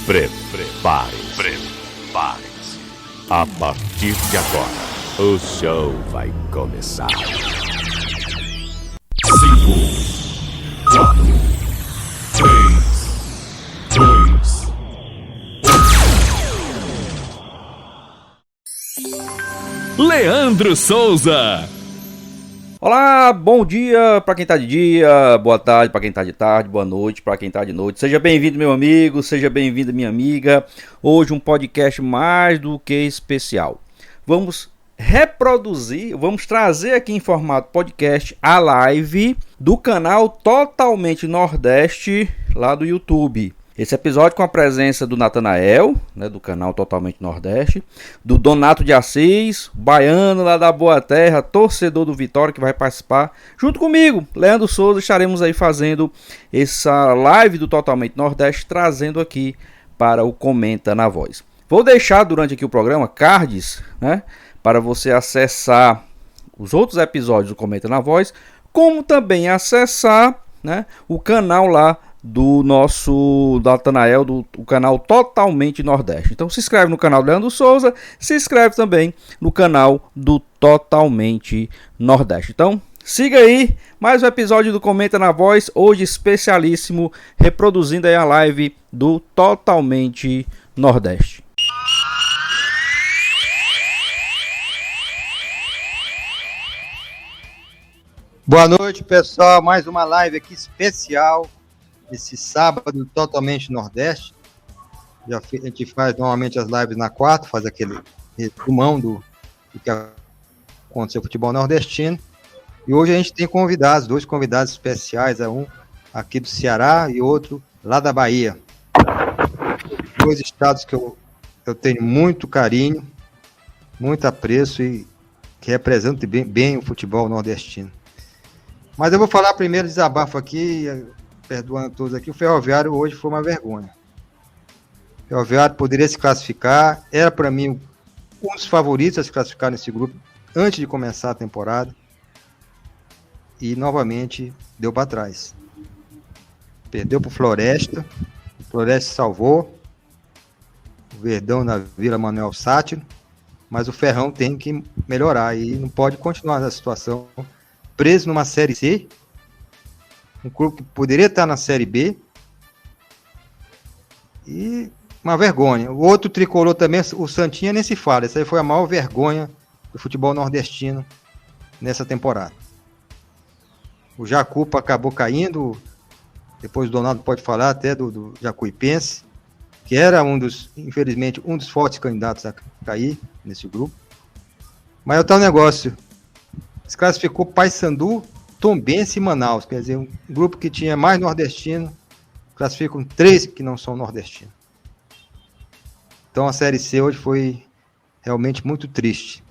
Prepare-se. A partir de agora, o show vai começar. 5, 4, 3, 2, 1. Leandro Souza. Olá, bom dia para quem tá de dia, boa tarde para quem tá de tarde, boa noite para quem tá de noite. Seja bem-vindo, meu amigo, seja bem-vinda, minha amiga. Hoje um podcast mais do que especial. Vamos trazer aqui em formato podcast a live do canal Totalmente Nordeste lá do YouTube. Esse episódio com a presença do Natanael, né, do canal Totalmente Nordeste, do Donato de Assis, baiano lá da Boa Terra, torcedor do Vitória, que vai participar junto comigo, Leandro Souza. Estaremos aí fazendo essa live do Totalmente Nordeste, trazendo aqui para o Comenta na Voz. Vou deixar durante aqui o programa cards, né, para você acessar os outros episódios do Comenta na Voz, como também acessar, né, o canal lá do nosso Natanael, do canal Totalmente Nordeste. Então se inscreve no canal do Leandro Souza, se inscreve também no canal do Totalmente Nordeste. Então siga aí, mais um episódio do Comenta na Voz, hoje especialíssimo, reproduzindo aí a live do Totalmente Nordeste. Boa noite, pessoal, mais uma live aqui especial esse sábado Totalmente Nordeste. A gente faz normalmente as lives na quarta, faz aquele resumão do que aconteceu no futebol nordestino. E hoje a gente tem convidados, dois convidados especiais, um aqui do Ceará e outro lá da Bahia. Dois estados que eu tenho muito carinho, muito apreço e que representam bem o futebol nordestino. Mas eu vou falar primeiro, desabafo aqui, perdoando todos aqui, o Ferroviário hoje foi uma vergonha. O Ferroviário poderia se classificar, era para mim um dos favoritos a se classificar nesse grupo antes de começar a temporada, e novamente deu para trás. Perdeu para o Floresta salvou, o Verdão na Vila Manuel Sátiro, mas o Ferrão tem que melhorar e não pode continuar nessa situação, preso numa Série C, um clube que poderia estar na Série B, e uma vergonha. O outro tricolor também, o Santinha, nem se fala. Essa aí foi a maior vergonha do futebol nordestino nessa temporada. O Jacupa acabou caindo, depois o Donato pode falar até do Jacuipense, que era infelizmente, um dos fortes candidatos a cair nesse grupo. Mas é o tal negócio, se classificou Paysandu, Tombense e Manaus, quer dizer, um grupo que tinha mais nordestino, classificam 3 que não são nordestinos. Então a Série C hoje foi realmente muito triste.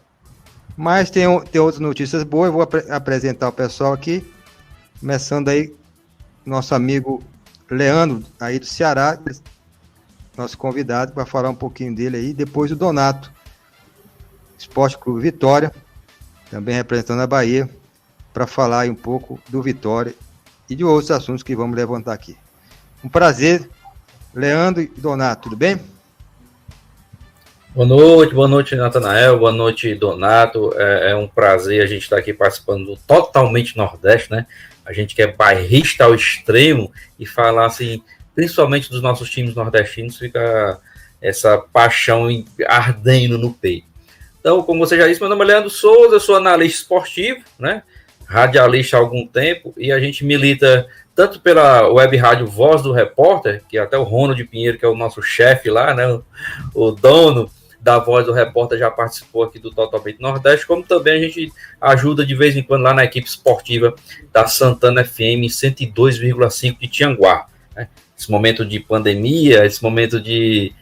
Mas tem outras notícias boas, eu vou apresentar o pessoal aqui, começando aí, nosso amigo Leandro, aí do Ceará, nosso convidado, para falar um pouquinho dele aí, depois o Donato, Esporte Clube Vitória, também representando a Bahia, para falar aí um pouco do Vitória e de outros assuntos que vamos levantar aqui. Um prazer, Leandro e Donato, tudo bem? Boa noite, Natanael, boa noite, Donato. É um prazer a gente estar aqui participando do Totalmente Nordeste, né? A gente que é bairrista ao extremo e falar assim, principalmente dos nossos times nordestinos, fica essa paixão ardendo no peito. Então, como você já disse, meu nome é Leandro Souza, eu sou analista esportivo, né? Radialista há algum tempo, e a gente milita tanto pela web rádio Voz do Repórter, que até o Ronald Pinheiro, que é o nosso chefe lá, né, o dono da Voz do Repórter, já participou aqui do Totalmente Nordeste, como também a gente ajuda de vez em quando lá na equipe esportiva da Santana FM 102,5 de Tianguá, né? Esse momento de pandemia, esse momento de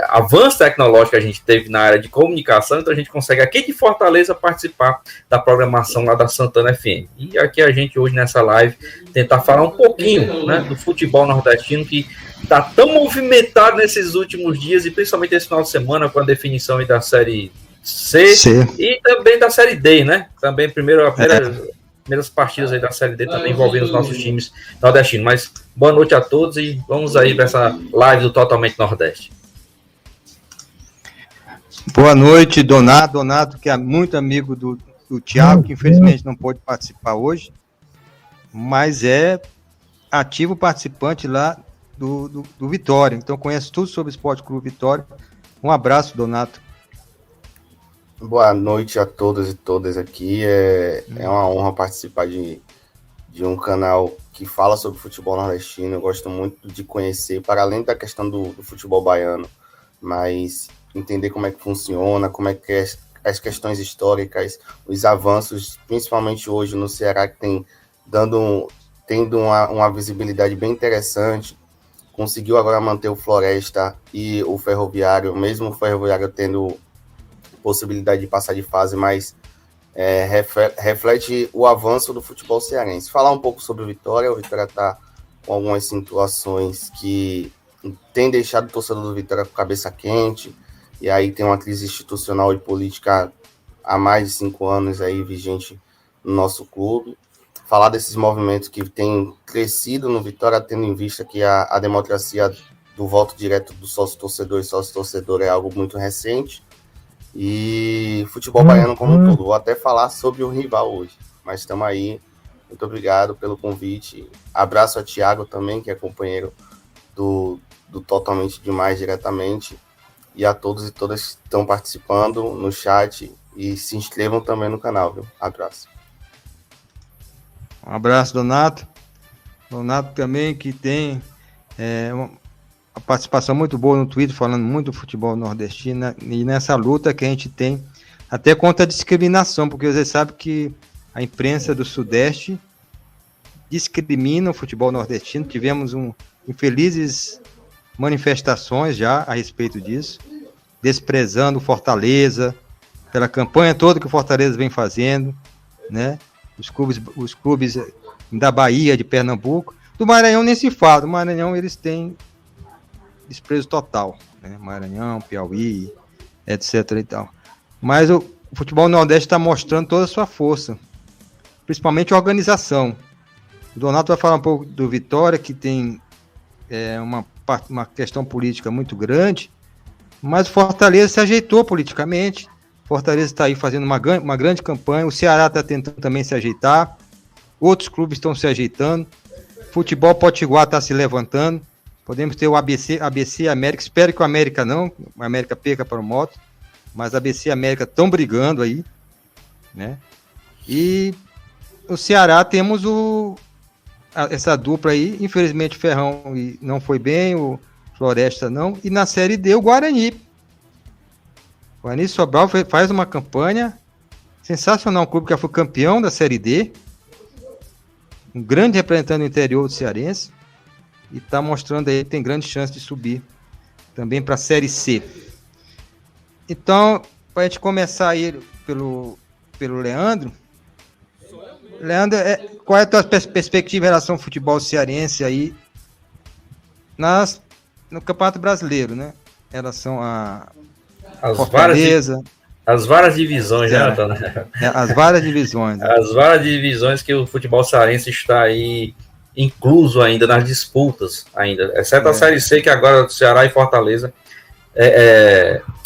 avanço tecnológico que a gente teve na área de comunicação, então a gente consegue aqui de Fortaleza participar da programação lá da Santana FM. E aqui a gente hoje nessa live tentar falar um pouquinho, né, do futebol nordestino que está tão movimentado nesses últimos dias e principalmente esse final de semana com a definição aí da Série C. E também da Série D, né? Também primeiro primeiras partidas aí da Série D também envolvendo os nossos times nordestinos. Mas boa noite a todos e vamos aí para essa live do Totalmente Nordeste. Boa noite, Donato. Donato, que é muito amigo do Thiago, que infelizmente não pôde participar hoje, mas é ativo participante lá do Vitória. Então conhece tudo sobre o Esporte Clube Vitória. Um abraço, Donato. Boa noite a todos e todas aqui. É uma honra participar de um canal que fala sobre futebol nordestino. Eu gosto muito de conhecer, para além da questão do futebol baiano, mas entender como é que funciona, como é que é as questões históricas, os avanços, principalmente hoje no Ceará, que tem tendo uma visibilidade bem interessante. Conseguiu agora manter o Floresta e o Ferroviário, mesmo o Ferroviário tendo possibilidade de passar de fase, mas reflete o avanço do futebol cearense. Falar um pouco sobre o Vitória está com algumas situações que tem deixado o torcedor do Vitória com cabeça quente, e aí tem uma crise institucional e política há mais de 5 anos aí vigente no nosso clube. Falar desses movimentos que têm crescido no Vitória, tendo em vista que a democracia do voto direto do sócio-torcedor e sócio-torcedor é algo muito recente, e futebol baiano como um todo. Vou até falar sobre o rival hoje, mas estamos aí. Muito obrigado pelo convite. Abraço a Thiago também, que é companheiro do Totalmente Demais diretamente, e a todos e todas que estão participando no chat, e se inscrevam também no canal, viu? Abraço. Um abraço, Donato. Donato também, que tem uma participação muito boa no Twitter, falando muito do futebol nordestino, e nessa luta que a gente tem, até contra a discriminação, porque você sabe que a imprensa do Sudeste discrimina o futebol nordestino. Tivemos infelizes manifestações já a respeito disso, desprezando o Fortaleza, pela campanha toda que o Fortaleza vem fazendo, né? Os clubes da Bahia, de Pernambuco, do Maranhão nem se fala. Do Maranhão eles têm desprezo total, né? Maranhão, Piauí, etc. e tal. Mas o futebol nordeste está mostrando toda a sua força, principalmente a organização. O Donato vai falar um pouco do Vitória, que tem uma questão política muito grande, mas o Fortaleza se ajeitou politicamente. Fortaleza está aí fazendo uma grande campanha. O Ceará está tentando também se ajeitar. Outros clubes estão se ajeitando. Futebol Potiguar está se levantando. Podemos ter o ABC e América. Espero que o América não. O América perca para o Moto. Mas ABC e América estão brigando aí, né? E o Ceará temos essa dupla aí. Infelizmente o Ferrão não foi bem, o Floresta não. E na Série D o Guarani. O Guarani Sobral faz uma campanha sensacional. Um clube que já foi campeão da Série D. Um grande representante do interior do cearense. E está mostrando aí que tem grande chance de subir também para a Série C. Então, para a gente começar aí pelo Leandro. Leandro, qual é a tua perspectiva em relação ao futebol cearense aí no Campeonato Brasileiro, né? Em relação a Fortaleza. As várias divisões, né, Nathan? As várias divisões. Né? As várias divisões que o futebol cearense está aí incluso ainda nas disputas, ainda. Exceto a Série C, que agora Ceará e Fortaleza,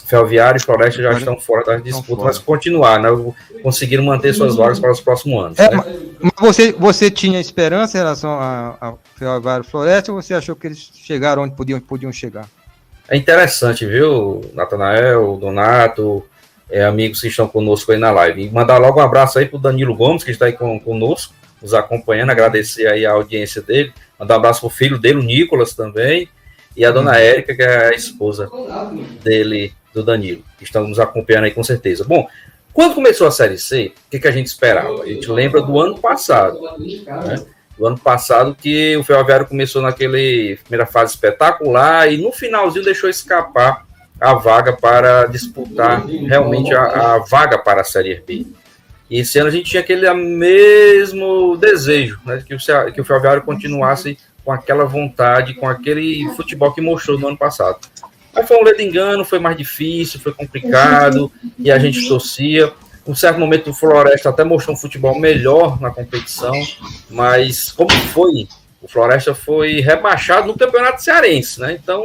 Ferroviário e Floresta já estão fora das disputas, mas continuar, né? Conseguiram manter suas vagas para os próximos anos. Né? Mas você tinha esperança em relação a Ferroviário e Floresta, ou você achou que eles chegaram onde podiam chegar? É interessante, viu, Natanael, Donato, amigos que estão conosco aí na live. E mandar logo um abraço aí para o Danilo Gomes, que está aí conosco, nos acompanhando, agradecer aí a audiência dele, mandar um abraço para o filho dele, o Nicolas também, e a dona Érica, que é a esposa dele, do Danilo, que estão nos acompanhando aí com certeza. Bom, quando começou a Série C, o que a gente esperava? A gente lembra do ano passado, né? Do ano passado que o Ferroviário começou naquele primeira fase espetacular e no finalzinho deixou escapar a vaga para disputar realmente a vaga para a Série B. E esse ano a gente tinha aquele mesmo desejo, né, que o Ferroviário continuasse com aquela vontade, com aquele futebol que mostrou no ano passado. Mas foi um ledo engano, foi mais difícil, foi complicado, e a gente torcia. Um certo momento o Floresta até mostrou um futebol melhor na competição, mas como foi, o Floresta foi rebaixado no Campeonato Cearense, né? Então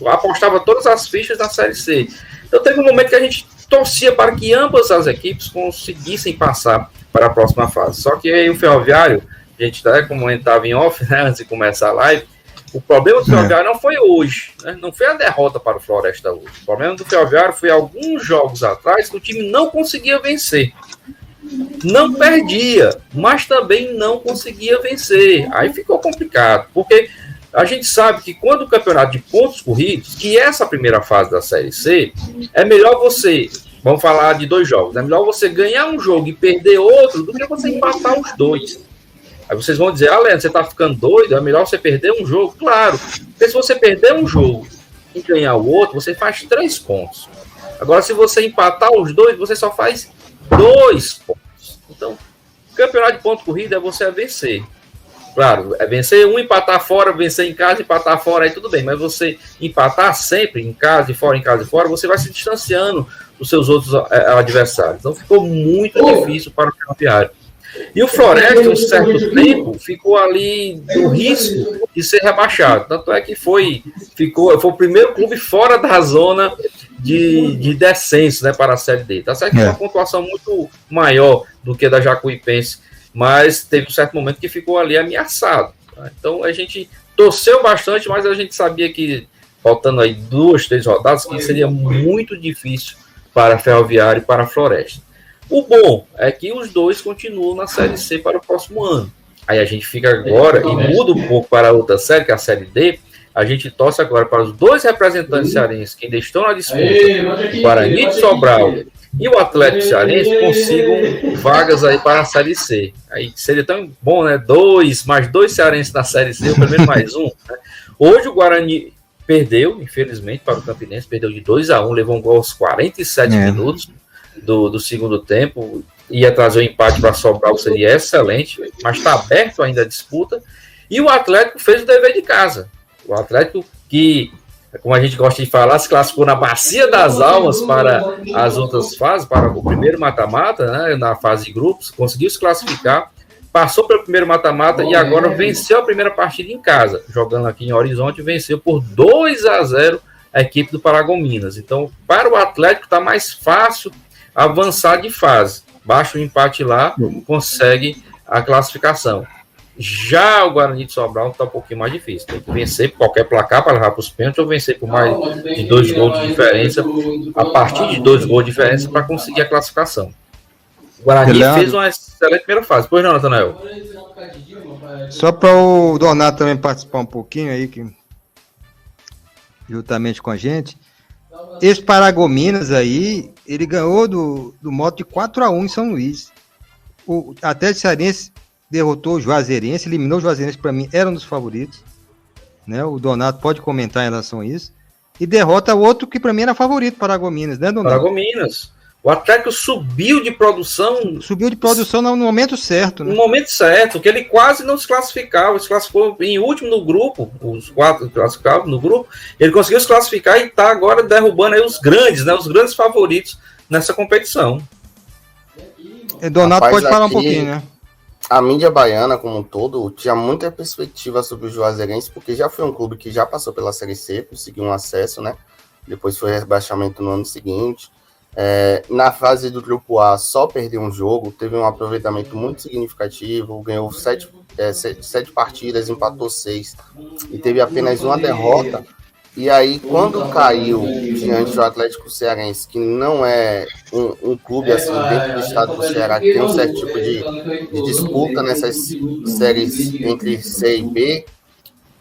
apostava todas as fichas na Série C. Então teve um momento que a gente torcia para que ambas as equipes conseguissem passar para a próxima fase. Só que aí o Ferroviário, a gente até comentava em off, né, antes de começar a live, o problema do Ferroviário não foi hoje, né? Não foi a derrota para o Floresta hoje. O problema do Ferroviário foi alguns jogos atrás que o time não conseguia vencer. Não perdia, mas também não conseguia vencer. Aí ficou complicado, porque a gente sabe que quando o campeonato de pontos corridos, que é essa primeira fase da Série C, é melhor você, vamos falar de 2 jogos, é melhor você ganhar um jogo e perder outro do que você empatar os 2. Aí vocês vão dizer, Leandro, você tá ficando doido, é melhor você perder um jogo. Claro, porque se você perder um jogo e ganhar o outro, você faz 3 pontos. Agora, se você empatar os 2, você só faz 2 pontos. Então, campeonato de ponto corrido é você vencer. Claro, é vencer um, empatar fora, vencer em casa, empatar fora, aí tudo bem. Mas você empatar sempre, em casa e fora, em casa e fora, você vai se distanciando dos seus outros adversários. Então, ficou muito difícil para o Ferroviário. E o Floresta, um certo tempo, ficou ali do risco de ser rebaixado. Tanto é que foi o primeiro clube fora da zona de descenso, né, para a Série D. Tá certo que é uma pontuação muito maior do que a da Jacuipense, mas teve um certo momento que ficou ali ameaçado. Tá? Então a gente torceu bastante, mas a gente sabia que, faltando aí 2, 3 rodadas, que seria muito difícil para a Ferroviária e para a Floresta. O bom é que os 2 continuam na Série C para o próximo ano. Aí a gente fica agora e muda um pouco para a outra série, que é a Série D. A gente torce agora para os 2 representantes cearenses que ainda estão na disputa, o Guarani de Sobral e o Atlético Cearense, consigam vagas aí para a Série C. Aí seria tão bom, né? Mais 2 cearenses na Série C, pelo menos mais um. Né? Hoje o Guarani perdeu, infelizmente, para o Campinense, perdeu de 2-1, levou um gol aos 47 minutos do segundo tempo. Ia trazer o empate para Sobral, seria excelente, mas está aberto ainda a disputa. E o Atlético fez o dever de casa. O Atlético, que, como a gente gosta de falar, se classificou na Bacia das Almas para as outras fases, para o primeiro mata-mata, né, na fase de grupos, conseguiu se classificar, passou pelo primeiro mata-mata e agora venceu a primeira partida em casa, jogando aqui em Horizonte, venceu por 2-0 a equipe do Paragominas. Então, para o Atlético está mais fácil avançar de fase. Baixa o empate lá, consegue a classificação. Já o Guarani de Sobral está um pouquinho mais difícil. Tem que vencer por qualquer placar para levar para os pênaltis ou vencer por mais de 2 gols de diferença, a partir de 2 gols de diferença, para conseguir a classificação. O Guarani fez uma excelente primeira fase. Pois não, Natanael? Só para o Donato também participar um pouquinho aí, juntamente com a gente. Esse Paragominas aí, ele ganhou do moto de 4-1 em São Luís. O Atlético Cearense derrotou o Juazeirense, eliminou o Juazeirense, para mim era um dos favoritos, né? O Donato pode comentar em relação a isso. E derrota o outro que para mim era favorito, Paragominas, né, Donato? Paragominas. O Atlético subiu de produção. Subiu de produção no momento certo, né? No momento certo, que ele quase não se classificava. Se classificou em último no grupo, os 4 classificados no grupo. Ele conseguiu se classificar e está agora derrubando aí os grandes, né? Os grandes favoritos nessa competição. Donato pode falar um pouquinho, né? A mídia baiana, como um todo, tinha muita perspectiva sobre o Juazeirense, porque já foi um clube que já passou pela Série C, conseguiu um acesso, né? Depois foi rebaixamento no ano seguinte. Na fase do Grupo A, só perdeu um jogo, teve um aproveitamento muito significativo, ganhou 7 partidas, empatou 6, e teve apenas uma derrota. E aí, quando caiu diante do Atlético Cearense, que não é um clube assim dentro do estado do Ceará, que tem um certo tipo de disputa nessas séries entre C e B,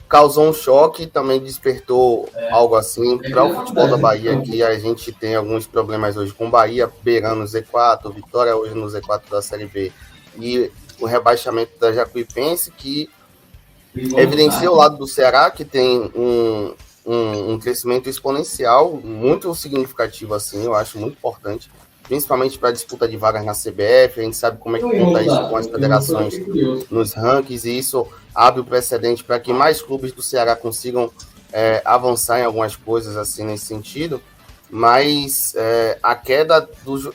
causou um choque e também despertou algo assim para o futebol da Bahia, que a gente tem alguns problemas hoje com o Bahia beirando o Z4, Vitória hoje no Z4 da Série B, e o rebaixamento da Jacuipense, que evidencia o lado do Ceará, que tem um crescimento exponencial muito significativo, assim, eu acho muito importante, principalmente para a disputa de vagas na CBF. A gente sabe como é que conta isso com as federações nos rankings, e isso abre o precedente para que mais clubes do Ceará consigam avançar em algumas coisas assim nesse sentido. mas a queda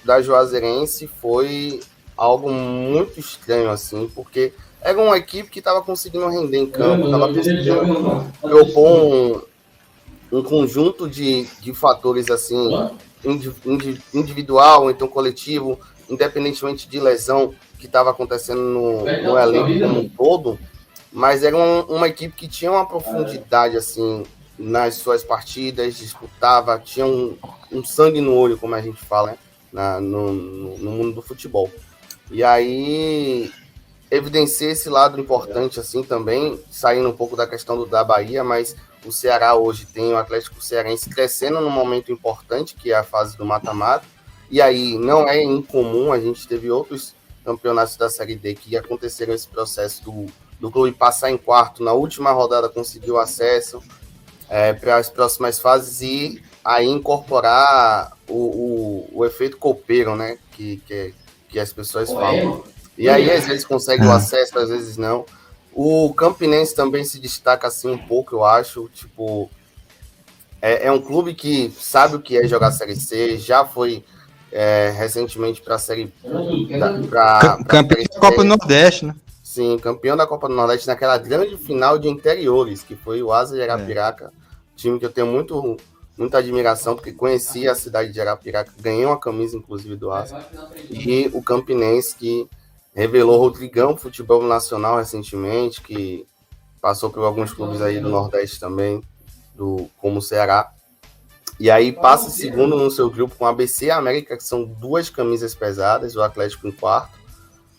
da Juazeirense foi algo muito estranho, assim, porque era uma equipe que estava conseguindo render em campo, estava conseguindo propor um conjunto de fatores, assim, individual, então coletivo, independentemente de lesão que estava acontecendo no elenco como um todo, mas era uma equipe que tinha uma profundidade, assim, nas suas partidas, disputava, tinha um sangue no olho, como a gente fala, né, no mundo do futebol. E aí evidencia esse lado importante, assim, também, saindo um pouco da questão da Bahia, mas o Ceará hoje tem o Atlético Cearense crescendo num momento importante, que é a fase do mata-mata, e aí não é incomum, a gente teve outros campeonatos da Série D que aconteceram esse processo do clube passar em quarto, na última rodada conseguiu acesso para as próximas fases e aí incorporar o efeito copeiro, né, que as pessoas falam. E aí às vezes consegue o acesso, às vezes não. O Campinense também se destaca assim um pouco, eu acho, tipo, é um clube que sabe o que é jogar Série C, já foi recentemente para a Série... Campeão da Copa do Nordeste, né? Sim, campeão da Copa do Nordeste naquela grande final de interiores, que foi o Asa de Arapiraca, time que eu tenho muita admiração, porque conhecia a cidade de Arapiraca, ganhei uma camisa, inclusive, do Asa. E o Campinense, que revelou Rodrigão futebol nacional recentemente, que passou por alguns clubes aí do Nordeste também, como o Ceará. E aí passa segundo no seu grupo com a ABC e a América, que são duas camisas pesadas, o Atlético em quarto.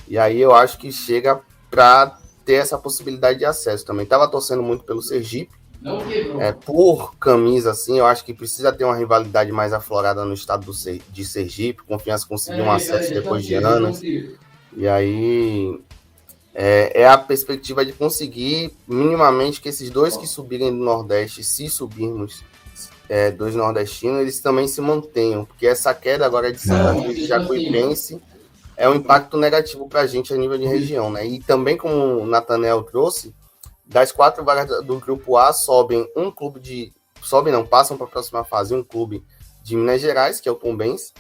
E aí eu acho que chega para ter essa possibilidade de acesso também. Estava torcendo muito pelo Sergipe, por camisa, assim, eu acho que precisa ter uma rivalidade mais aflorada no estado de Sergipe. Confiança conseguir um acesso depois de anos. E aí é a perspectiva de conseguir minimamente que esses dois que subirem do Nordeste, se subirmos dois nordestinos, eles também se mantenham, porque essa queda agora de Santa Cruz e Jacuipense é um impacto negativo para a gente a nível de região, né? E também, como o Nathanael trouxe, das 4 vagas do grupo A passam para a próxima fase um clube de Minas Gerais, que é o Tombense,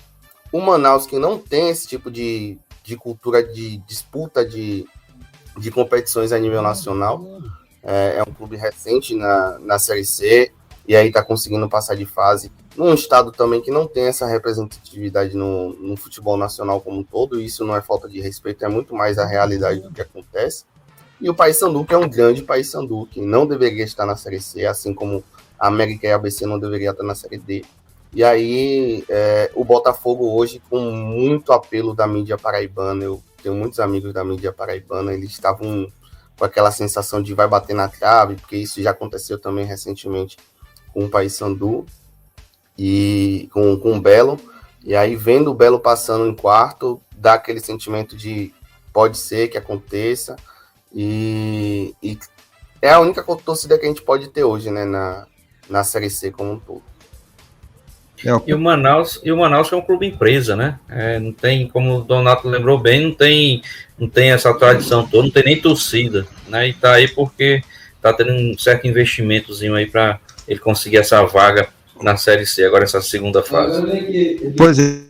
o Manaus, que não tem esse tipo de cultura de disputa de competições a nível nacional, é um clube recente na Série C, e aí está conseguindo passar de fase num estado também que não tem essa representatividade no futebol nacional como um todo, e isso não é falta de respeito, é muito mais a realidade do que acontece. E o Paysandu, que é um grande Paysandu, que não deveria estar na Série C, assim como a América e a ABC não deveriam estar na Série D. E aí, o Botafogo hoje, com muito apelo da mídia paraibana, eu tenho muitos amigos da mídia paraibana, eles estavam com aquela sensação de vai bater na trave, porque isso já aconteceu também recentemente com o Paysandu e com o Belo, e aí vendo o Belo passando em quarto, dá aquele sentimento de pode ser que aconteça, e é a única torcida que a gente pode ter hoje, né, na Série C como um todo. E o Manaus é um clube empresa, né? Não tem, como o Donato lembrou bem, não tem essa tradição toda, não tem nem torcida, né? E tá aí porque tá tendo um certo investimentozinho aí para ele conseguir essa vaga na Série C, agora essa segunda fase. Pois é.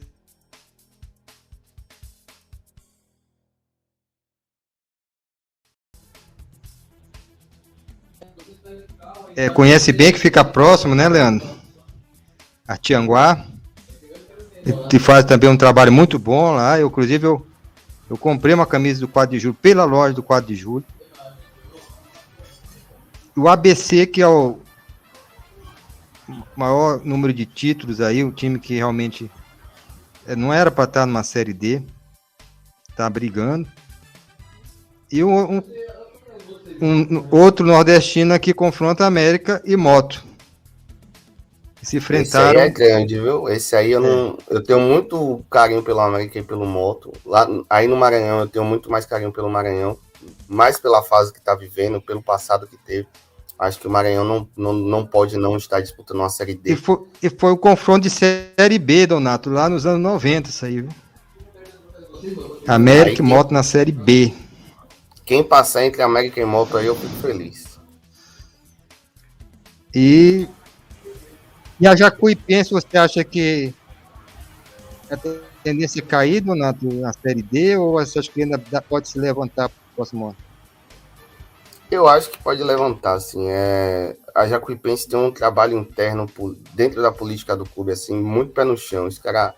Conhece bem, que fica próximo, né, Leandro? A Tianguá. E faz também um trabalho muito bom lá. Inclusive, eu comprei uma camisa do 4 de julho pela loja do 4 de julho. E o ABC, que é o maior número de títulos aí, um time que realmente não era para estar numa Série D, tá brigando. E outro nordestino que confronta América e Moto. Se enfrentaram. Esse aí é grande, viu? Esse aí eu tenho muito carinho pelo América e pelo Moto. Aí no Maranhão eu tenho muito mais carinho pelo Maranhão, mais pela fase que tá vivendo, pelo passado que teve. Acho que o Maranhão não pode não estar disputando uma Série D. E foi o confronto de Série B, Donato, lá nos anos 90, isso aí, viu? América e Moto na Série B. Quem passar entre América e Moto aí, eu fico feliz. E E a Jacuipense, você acha que a tendência é cair na Série D, ou você acha que ainda pode se levantar para o próximo ano? Eu acho que pode levantar, assim, a Jacuipense tem um trabalho interno dentro da política do clube, assim, muito pé no chão. Os caras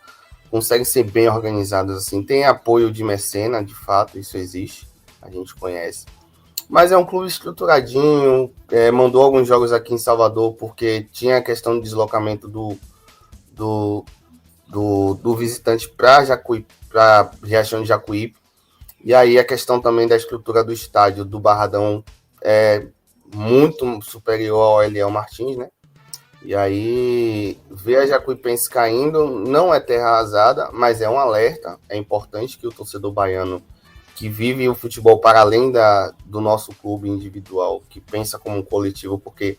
conseguem ser bem organizados, assim, tem apoio de mecena, de fato, isso existe, a gente conhece. Mas é um clube estruturadinho, mandou alguns jogos aqui em Salvador, porque tinha a questão do deslocamento do visitante para Riachão de Jacuípe. E aí a questão também da estrutura do estádio do Barradão é muito superior ao Eliel Martins, né? E aí ver a Jacuipense caindo não é terra arrasada, mas é um alerta. É importante que o torcedor baiano que vive o futebol para além do nosso clube individual, que pensa como um coletivo, porque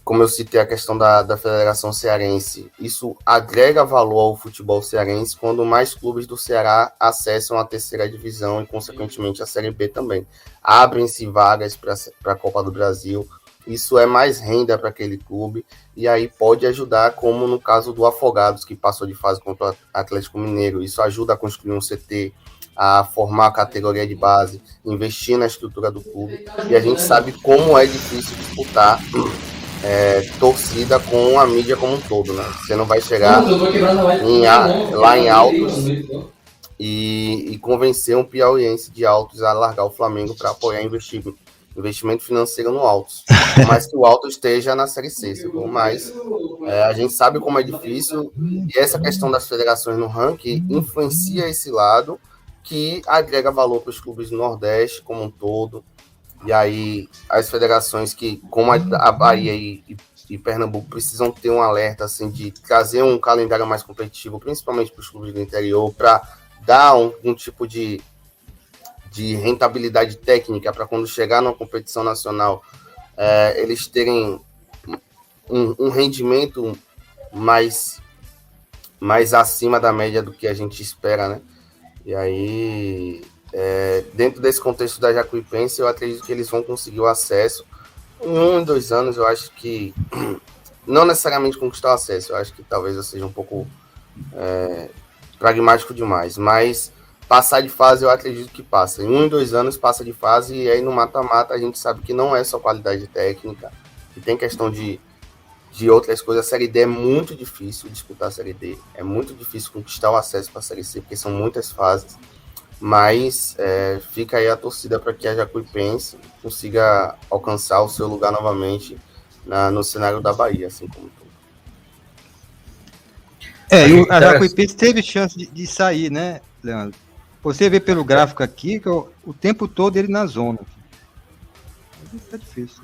como eu citei a questão da Federação Cearense, isso agrega valor ao futebol cearense quando mais clubes do Ceará acessam a terceira divisão e, consequentemente, a Série B também. Abrem-se vagas para a Copa do Brasil, isso é mais renda para aquele clube, e aí pode ajudar, como no caso do Afogados, que passou de fase contra o Atlético Mineiro. Isso ajuda a construir um CT, a formar a categoria de base, investir na estrutura do clube, e a gente sabe como é difícil disputar torcida com a mídia como um todo, né? Você não vai chegar lá em Altos e convencer um piauiense de Altos a largar o Flamengo para apoiar investimento financeiro no Altos, mas que o Altos esteja na Série C, mas a gente sabe como é difícil, e essa questão das federações no ranking influencia esse lado, que agrega valor para os clubes do Nordeste como um todo. E aí as federações que, como a Bahia e Pernambuco, precisam ter um alerta assim, de trazer um calendário mais competitivo, principalmente para os clubes do interior, para dar um tipo de rentabilidade técnica, para quando chegar numa competição nacional, eles terem um rendimento mais acima da média do que a gente espera, né? E aí, dentro desse contexto da Jacuipense, eu acredito que eles vão conseguir o acesso. Em 1 e 2 anos, eu acho que, não necessariamente conquistar o acesso, eu acho que talvez eu seja um pouco pragmático demais, mas passar de fase eu acredito que passa. Em 1 e 2 anos passa de fase, e aí no mata-mata a gente sabe que não é só qualidade técnica, que tem questão de outras coisas. A Série D é muito difícil disputar a Série D, é muito difícil conquistar o acesso para a Série C, porque são muitas fases, mas fica aí a torcida para que a Jacuipense consiga alcançar o seu lugar novamente no cenário da Bahia, assim como tudo. A Jacuipense teve chance de sair, né, Leandro? Você vê pelo gráfico aqui, que o tempo todo ele na zona. Isso é difícil.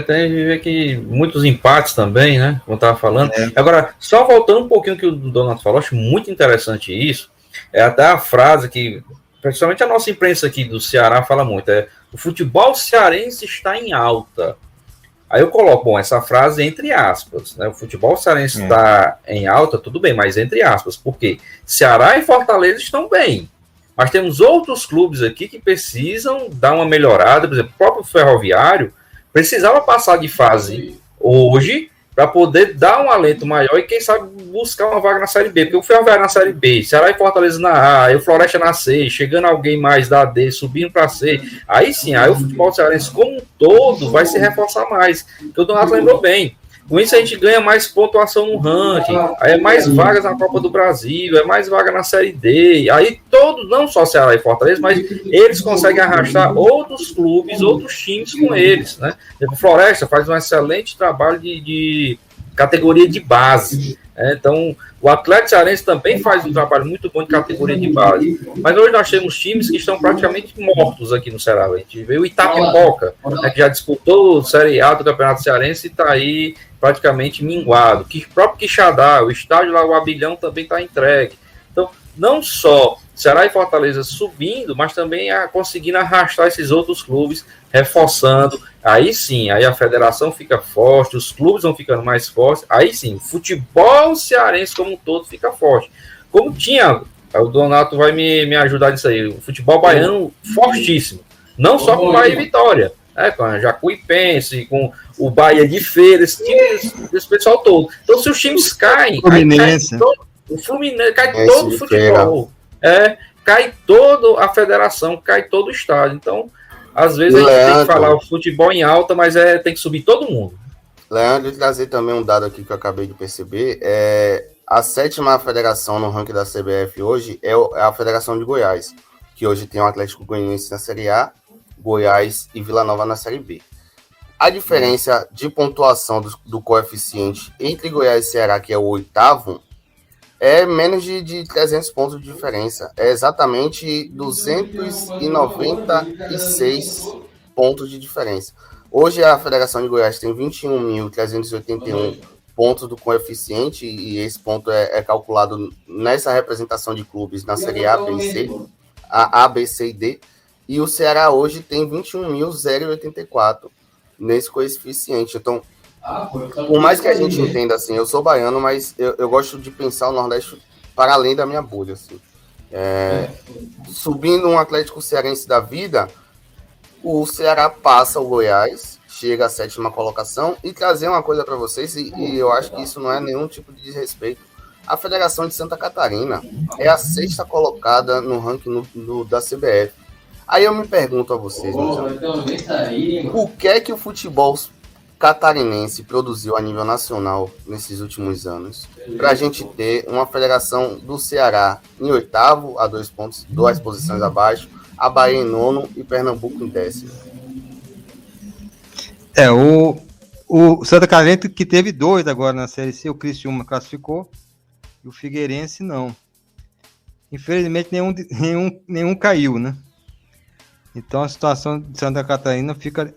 Tem que ver que muitos empates também, né? Como eu estava falando. Agora, só voltando um pouquinho que o Donato falou, acho muito interessante isso. Até a frase que, principalmente a nossa imprensa aqui do Ceará fala muito, o futebol cearense está em alta. Aí eu coloco, essa frase entre aspas, né? O futebol cearense está em alta, tudo bem, mas entre aspas, porque Ceará e Fortaleza estão bem. Mas temos outros clubes aqui que precisam dar uma melhorada, por exemplo, o próprio Ferroviário precisava passar de fase hoje para poder dar um alento maior e, quem sabe, buscar uma vaga na Série B. Porque o Ferroviário na Série B, Ceará e Fortaleza na A, e o Floresta na C, chegando alguém mais da D, subindo para C, aí sim, aí o futebol cearense como um todo vai se reforçar mais. Que o Donato lembrou bem. Com isso a gente ganha mais pontuação no ranking, aí é mais vagas na Copa do Brasil, é mais vaga na Série D, aí todos, não só Ceará e Fortaleza, mas eles conseguem arrastar outros clubes, outros times com eles, né? O Floresta faz um excelente trabalho de categoria de base, então o Atlético Cearense também faz um trabalho muito bom de categoria de base, mas hoje nós temos times que estão praticamente mortos aqui no Ceará. A gente vê o Itapipoca, que já disputou Série A do Campeonato Cearense e está aí praticamente minguado. O próprio Quixadá, o estádio lá, o Abilhão, também está entregue. Então, não só Ceará e Fortaleza subindo, mas também conseguindo arrastar esses outros clubes, reforçando. Aí sim, aí a federação fica forte, os clubes vão ficando mais fortes. Aí sim, o futebol cearense como um todo fica forte. Como tinha, o Donato vai me ajudar nisso aí, o futebol baiano fortíssimo. Não só com Bahia e Vitória, Com a Jacuipense, com o Bahia de Feira, esse pessoal todo. Então, se os times caem, Fluminense. o Fluminense cai todo o futebol. Cai toda a federação, cai todo o estádio. Então, às vezes a gente tem que falar o futebol em alta, mas tem que subir todo mundo. Leandro, trazer também um dado aqui que eu acabei de perceber, a 7ª federação no ranking da CBF hoje é a Federação de Goiás, que hoje tem o Atlético Goianiense na Série A, Goiás e Vila Nova na Série B. A diferença de pontuação do coeficiente entre Goiás e Ceará, que é o 8º, é menos de 300 pontos de diferença. É exatamente 296 pontos de diferença. Hoje a Federação de Goiás tem 21.381 pontos do coeficiente, e esse ponto é calculado nessa representação de clubes na Série A, B e C, A, B, C e D, e o Ceará hoje tem 21.084 nesse coeficiente. Então, por mais que a gente entenda assim, eu sou baiano, mas eu gosto de pensar o Nordeste para além da minha bolha. Assim. Subindo um Atlético Cearense da vida, o Ceará passa o Goiás, chega à 7ª colocação, e trazer uma coisa para vocês, e eu acho que isso não é nenhum tipo de desrespeito. A Federação de Santa Catarina é a 6ª colocada no ranking da CBF. Aí eu me pergunto a vocês, o que é que o futebol catarinense produziu a nível nacional nesses últimos anos, para a gente ter uma federação do Ceará em 8º, a 2 posições abaixo, a Bahia em 9º e Pernambuco em 10º. O Santa Catarina que teve 2 agora na Série C, o Criciúma classificou e o Figueirense não. Infelizmente nenhum caiu, né? Então a situação de Santa Catarina fica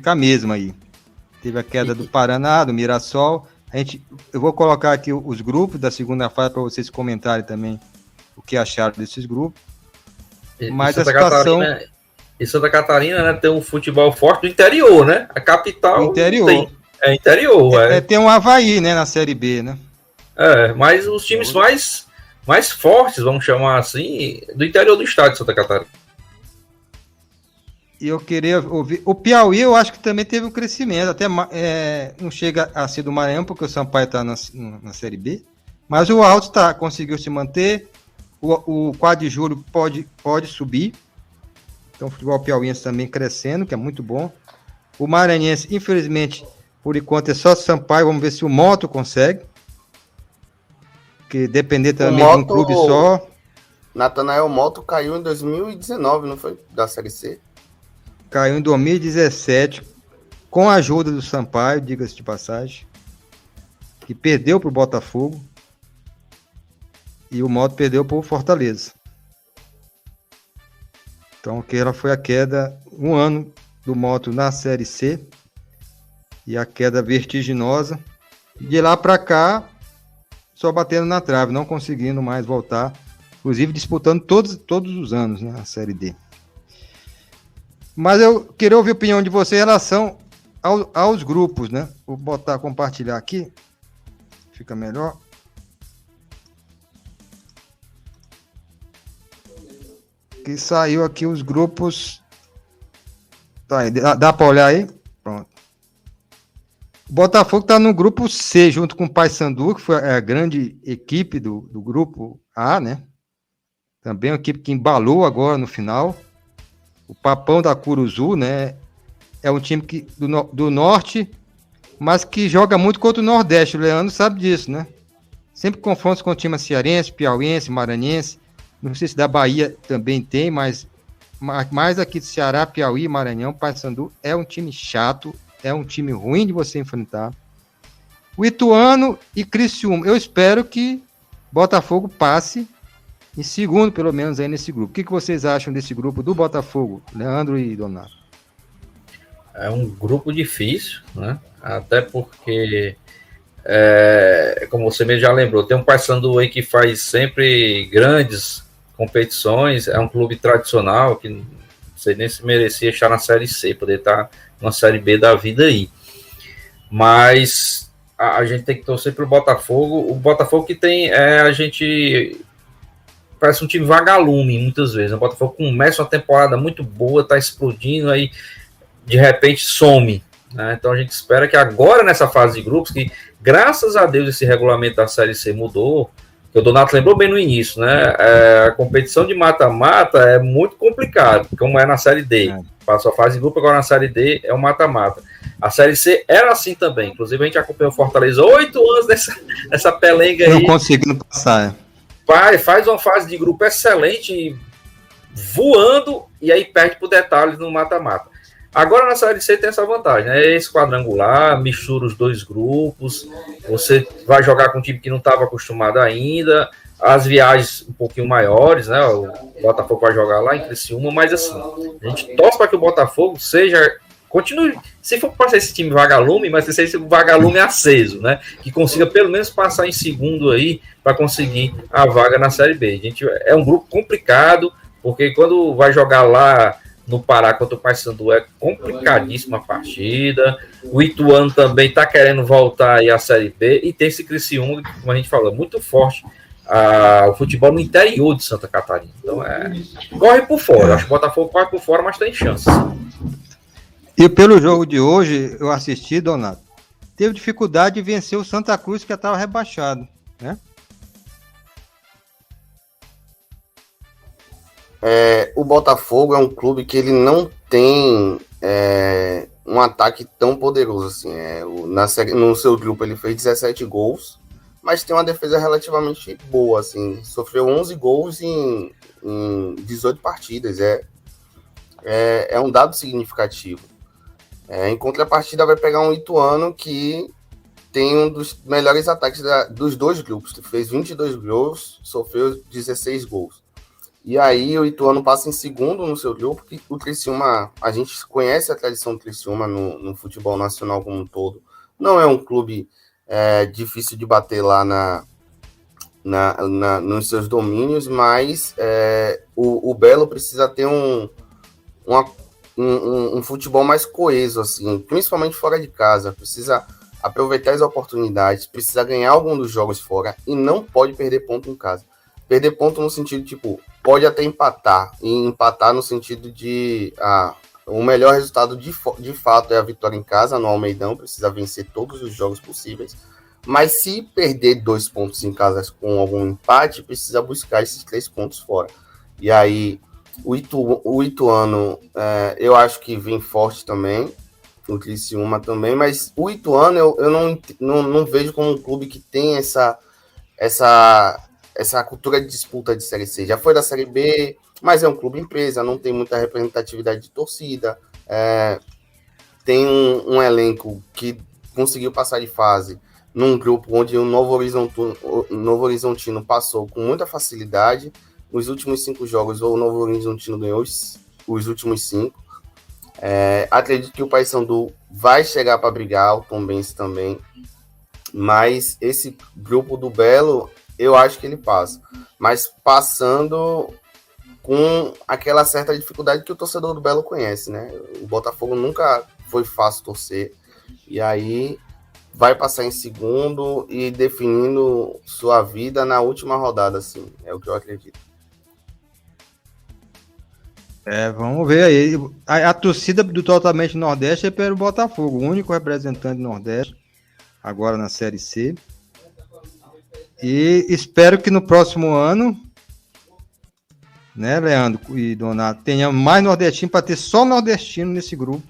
a mesma aí. Teve a queda do Paraná, do Mirassol. Eu vou colocar aqui os grupos da segunda fase para vocês comentarem também o que acharam desses grupos. Mas a situação... E Santa Catarina, né, tem um futebol forte do interior, né? A capital interior. É interior. Tem um Avaí, né, na Série B, né? Mas os times mais fortes, vamos chamar assim, do interior do estado de Santa Catarina. E eu queria ouvir... O Piauí, eu acho que também teve um crescimento. Até não chega a ser do Maranhão, porque o Sampaio está na Série B. Mas o Alto conseguiu se manter. O 4 de julho pode subir. Então o futebol piauiense também crescendo, que é muito bom. O maranhense, infelizmente, por enquanto é só Sampaio. Vamos ver se o Moto consegue. Porque depender também de um clube só. Natanael Moto caiu em 2019, não foi? Da Série C. Caiu em 2017, com a ajuda do Sampaio, diga-se de passagem, que perdeu para o Botafogo, e o Moto perdeu para o Fortaleza. Então, aquela foi a queda, um ano do Moto na Série C, e a queda vertiginosa. De lá para cá, só batendo na trave, não conseguindo mais voltar, inclusive disputando todos os anos, né, a Série D. Mas eu queria ouvir a opinião de você em relação aos grupos, né? Vou compartilhar aqui. Fica melhor. Que saiu aqui os grupos. Tá aí, dá para olhar aí? Pronto. O Botafogo está no grupo C, junto com o Paysandu, que foi a grande equipe do grupo A, né? Também uma equipe que embalou agora no final. O Papão da Curuzu, né? É um time do norte, mas que joga muito contra o Nordeste. O Leandro sabe disso, né? Sempre confrontos com o time cearense, piauiense, maranhense. Não sei se da Bahia também tem, mas mais aqui do Ceará, Piauí, Maranhão, Paysandu é um time chato, é um time ruim de você enfrentar. O Ituano e Criciúma. Eu espero que Botafogo passe em segundo, pelo menos, aí nesse grupo. O que vocês acham desse grupo do Botafogo, Leandro e Donato? É um grupo difícil, né? Até porque, como você mesmo já lembrou, tem um Paysandu aí que faz sempre grandes competições, é um clube tradicional que não sei nem se merecia estar na Série C, poder estar na Série B da vida aí. Mas a gente tem que torcer para o Botafogo que tem, a gente... Parece um time vagalume, muitas vezes. O Botafogo começa uma temporada muito boa, tá explodindo, aí de repente some, né? Então a gente espera que agora nessa fase de grupos, que graças a Deus esse regulamento da Série C mudou, que o Donato lembrou bem no início, né? A competição de mata-mata é muito complicado, como é na Série D. Passou a fase de grupo, agora na Série D é o mata-mata. A Série C era assim também. Inclusive, a gente acompanhou o Fortaleza 8 anos nessa pelenga aí. Não conseguindo passar. Faz uma fase de grupo excelente, voando, e aí perde por detalhes no mata-mata. Agora na Série C tem essa vantagem, né? Esse quadrangular, mistura os dois grupos, você vai jogar com um time que não estava acostumado ainda, as viagens um pouquinho maiores, né? O Botafogo vai jogar lá em Criciúma, mas assim, a gente torce para que o Botafogo continue, se for para ser esse time vagalume, mas seja esse vagalume aceso, né? Que consiga pelo menos passar em segundo aí para conseguir a vaga na Série B. É um grupo complicado, porque quando vai jogar lá no Pará contra o Paysandu é complicadíssima a partida. O Ituano também está querendo voltar aí à Série B, e tem esse Criciúma, como a gente falou, muito forte o futebol no interior de Santa Catarina. Então corre por fora. Acho que o Botafogo corre por fora, mas tem chance. E pelo jogo de hoje, eu assisti, Donato, teve dificuldade de vencer o Santa Cruz, que estava rebaixado, né? O Botafogo é um clube que ele não tem um ataque tão poderoso assim. No seu grupo ele fez 17 gols, mas tem uma defesa relativamente boa, assim. Sofreu 11 gols em 18 partidas. É um dado significativo. Em contrapartida, vai pegar um Ituano que tem um dos melhores ataques dos dois grupos. Fez 22 gols, sofreu 16 gols. E aí o Ituano passa em segundo no seu grupo, que o Criciúma, a gente conhece a tradição do Criciúma no futebol nacional como um todo. Não é um clube difícil de bater lá nos seus domínios, mas o Belo precisa ter um futebol mais coeso, assim, principalmente fora de casa. Precisa aproveitar as oportunidades, precisa ganhar algum dos jogos fora e não pode perder ponto em casa. Perder ponto no sentido, tipo, pode até empatar, e empatar no sentido de o melhor resultado de fato é a vitória em casa, no Almeidão, precisa vencer todos os jogos possíveis, mas se perder 2 pontos em casa com algum empate, precisa buscar esses 3 pontos fora. E aí, o Ituano, eu acho que vem forte também, o Criciúma também, mas o Ituano eu não vejo como um clube que tem essa cultura de disputa de Série C. Já foi da Série B, mas é um clube empresa, não tem muita representatividade de torcida, tem um elenco que conseguiu passar de fase num grupo onde o Novo Horizontino passou com muita facilidade. Nos últimos 5 jogos, o Novo Horizontino ganhou os últimos 5. Acredito que o Paysandu vai chegar para brigar, o Tombense também, mas esse grupo do Belo, eu acho que ele passa, mas passando com aquela certa dificuldade que o torcedor do Belo conhece, né? O Botafogo nunca foi fácil torcer, e aí vai passar em segundo e definindo sua vida na última rodada, assim, é o que eu acredito. Vamos ver aí. A torcida do Totalmente Nordeste é pelo Botafogo, o único representante do Nordeste, agora na Série C. E espero que no próximo ano, né, Leandro e Donato, tenha mais nordestino, para ter só nordestino nesse grupo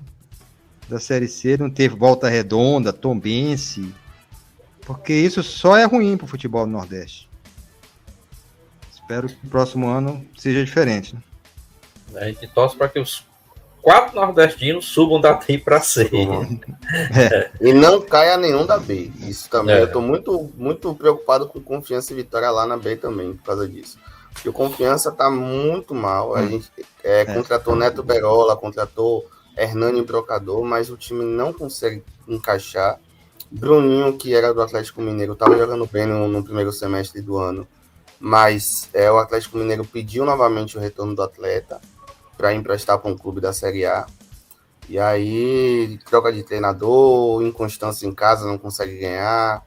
da Série C, não ter Volta Redonda, Tombense, porque isso só é ruim para o futebol do Nordeste. Espero que no próximo ano seja diferente, né? A gente torce para que os 4 nordestinos subam da T para C. E não caia nenhum da B. Isso também. Eu estou muito, muito preocupado com Confiança e Vitória lá na B também, por causa disso. Porque o Confiança está muito mal. A gente contratou Neto Berola, contratou Hernani Brocador, mas o time não consegue encaixar. Bruninho, que era do Atlético Mineiro, estava jogando bem no primeiro semestre do ano, mas o Atlético Mineiro pediu novamente o retorno do atleta para emprestar para um clube da Série A. E aí, troca de treinador, inconstância em casa, não consegue ganhar.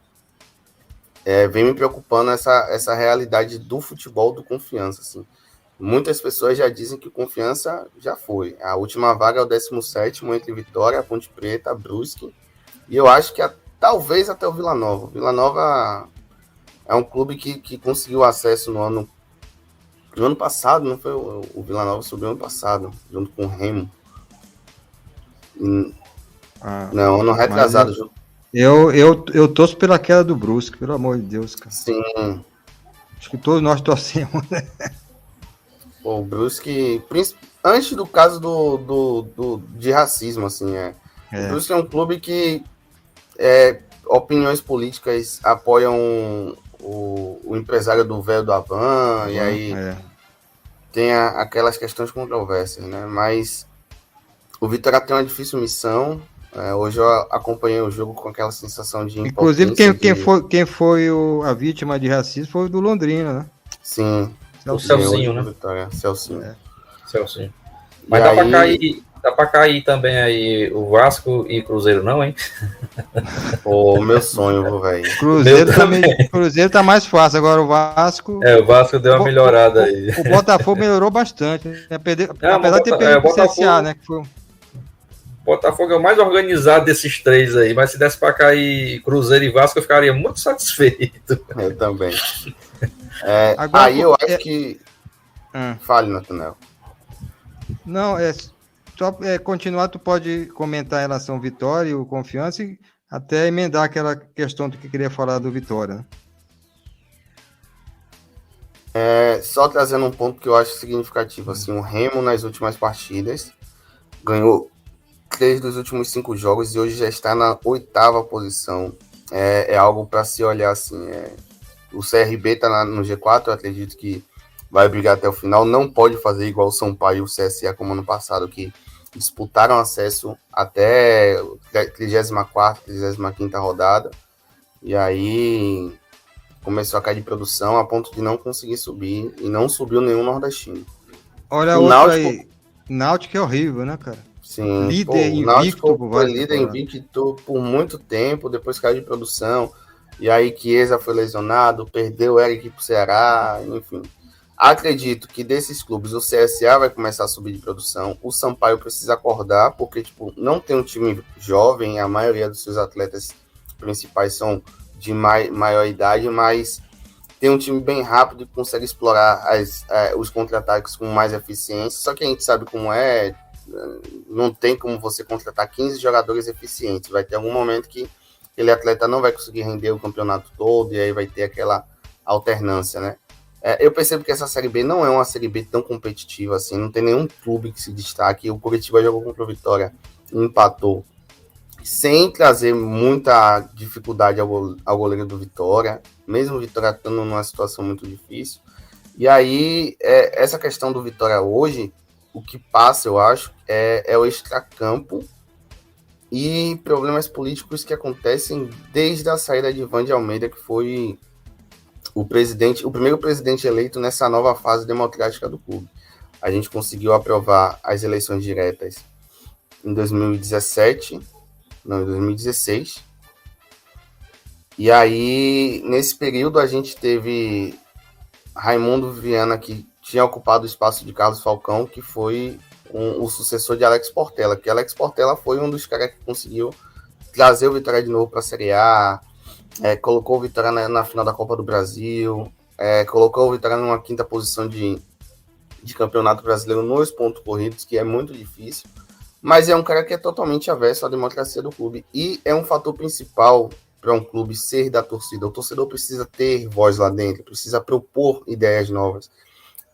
Vem me preocupando essa realidade do futebol do Confiança, assim. muitas pessoas já dizem que o Confiança já foi. A última vaga é o 17º entre Vitória, Ponte Preta, Brusque, e eu acho que talvez até o Vila Nova. O Vila Nova é um clube que conseguiu acesso no ano passado, não foi? O Vila Nova subiu ano passado, junto com o Remo. Não, ano retrasado. Eu torço pela queda do Brusque, pelo amor de Deus, cara. Sim. Acho que todos nós torcemos, né? O Brusque, antes do caso de racismo, assim, o Brusque é um clube que opiniões políticas apoiam o empresário do velho do Havan, e aí tem aquelas questões controversas, né? Mas o Vitória tem uma difícil missão. Hoje eu acompanhei o jogo com aquela sensação de impotência. Inclusive, quem foi a vítima de racismo foi o do Londrina, né? Sim. O Celcinho, né? Vitória, Celcinho. Celcinho. Mas dá pra cair também aí o Vasco e Cruzeiro, não, hein? Pô, meu sonho, velho. Cruzeiro tá mais fácil, agora o Vasco... O Vasco deu uma melhorada aí. O Botafogo melhorou bastante, né? Apesar de ter perdido o CSA, né? Que foi... Botafogo é o mais organizado desses três aí, mas se desse pra cair Cruzeiro e Vasco, eu ficaria muito satisfeito. Eu também. Agora, aí eu acho que... Fale, Nathanael. Não, só continuar, tu pode comentar em relação ao Vitória e o Confiança e até emendar aquela questão do que queria falar do Vitória. Só trazendo um ponto que eu acho significativo, assim, o Remo nas últimas partidas ganhou 3 dos últimos 5 jogos e hoje já está na 8ª posição. É algo para se olhar, assim. O CRB está no G4, eu acredito que vai brigar até o final. Não pode fazer igual o Sampaio e o CSA como ano passado, que disputaram acesso até a 34ª, 35ª rodada. E aí começou a cair de produção a ponto de não conseguir subir. E não subiu nenhum nordestino. Olha o outro aí. Náutico é horrível, né, cara? Sim. Líder o Náutico invicto. Foi líder invicto por muito tempo, depois caiu de produção. E aí Chiesa foi lesionado, perdeu o Eric pro Ceará, enfim. Acredito que desses clubes o CSA vai começar a subir de produção. O Sampaio precisa acordar, porque não tem um time jovem, a maioria dos seus atletas principais são de maior idade, mas tem um time bem rápido e consegue explorar os contra-ataques com mais eficiência. Só que a gente sabe como não tem como você contratar 15 jogadores eficientes. Vai ter algum momento que aquele atleta não vai conseguir render o campeonato todo e aí vai ter aquela alternância, né? Eu percebo que essa Série B não é uma Série B tão competitiva assim, não tem nenhum clube que se destaque. O Curitiba jogou contra o Vitória e empatou, sem trazer muita dificuldade ao goleiro do Vitória, mesmo o Vitória estando numa situação muito difícil. E aí, essa questão do Vitória hoje, o que passa, eu acho, é o extracampo e problemas políticos que acontecem desde a saída de Ivan de Almeida, que foi o primeiro presidente eleito nessa nova fase democrática do clube. A gente conseguiu aprovar as eleições diretas em 2016. E aí, nesse período, a gente teve Raimundo Viana, que tinha ocupado o espaço de Carlos Falcão, que foi o sucessor de Alex Portela, que Alex Portela foi um dos caras que conseguiu trazer o Vitória de novo para a Série A, colocou o Vitória na final da Copa do Brasil, colocou o Vitória numa 5ª posição de campeonato brasileiro nos pontos corridos, que é muito difícil, mas é um cara que é totalmente avesso à democracia do clube, e é um fator principal para um clube ser da torcida. O torcedor precisa ter voz lá dentro, precisa propor ideias novas.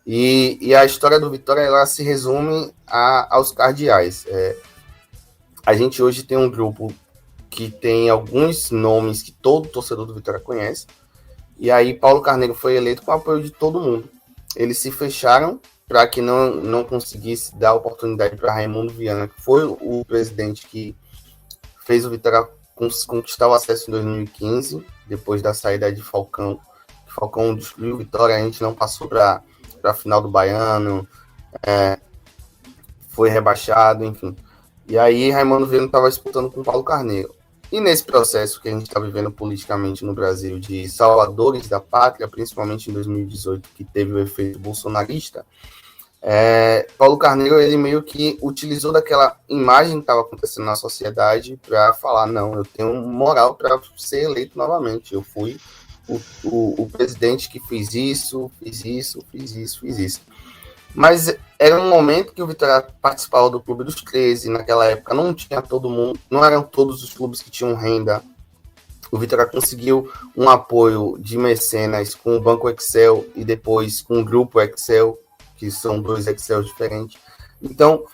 E a história do Vitória, ela se resume aos cardeais. A gente hoje tem um grupo que tem alguns nomes que todo torcedor do Vitória conhece, e aí Paulo Carneiro foi eleito com o apoio de todo mundo. Eles se fecharam para que não conseguisse dar oportunidade para Raimundo Viana, que foi o presidente que fez o Vitória conquistar o acesso em 2015, depois da saída de Falcão. Falcão destruiu o Vitória, a gente não passou para a final do Baiano, foi rebaixado, enfim. E aí Raimundo Viana estava disputando com o Paulo Carneiro. E nesse processo que a gente está vivendo politicamente no Brasil de salvadores da pátria, principalmente em 2018, que teve o efeito bolsonarista, Paulo Carneiro, ele meio que utilizou daquela imagem que estava acontecendo na sociedade para falar, não, eu tenho moral para ser eleito novamente, eu fui o presidente que fiz isso. Mas era um momento que o Vitória participava do Clube dos 13, naquela época não tinha todo mundo, não eram todos os clubes que tinham renda. O Vitória conseguiu um apoio de mecenas com o Banco Excel e depois com o Grupo Excel, que são 2 Excel diferentes. Então,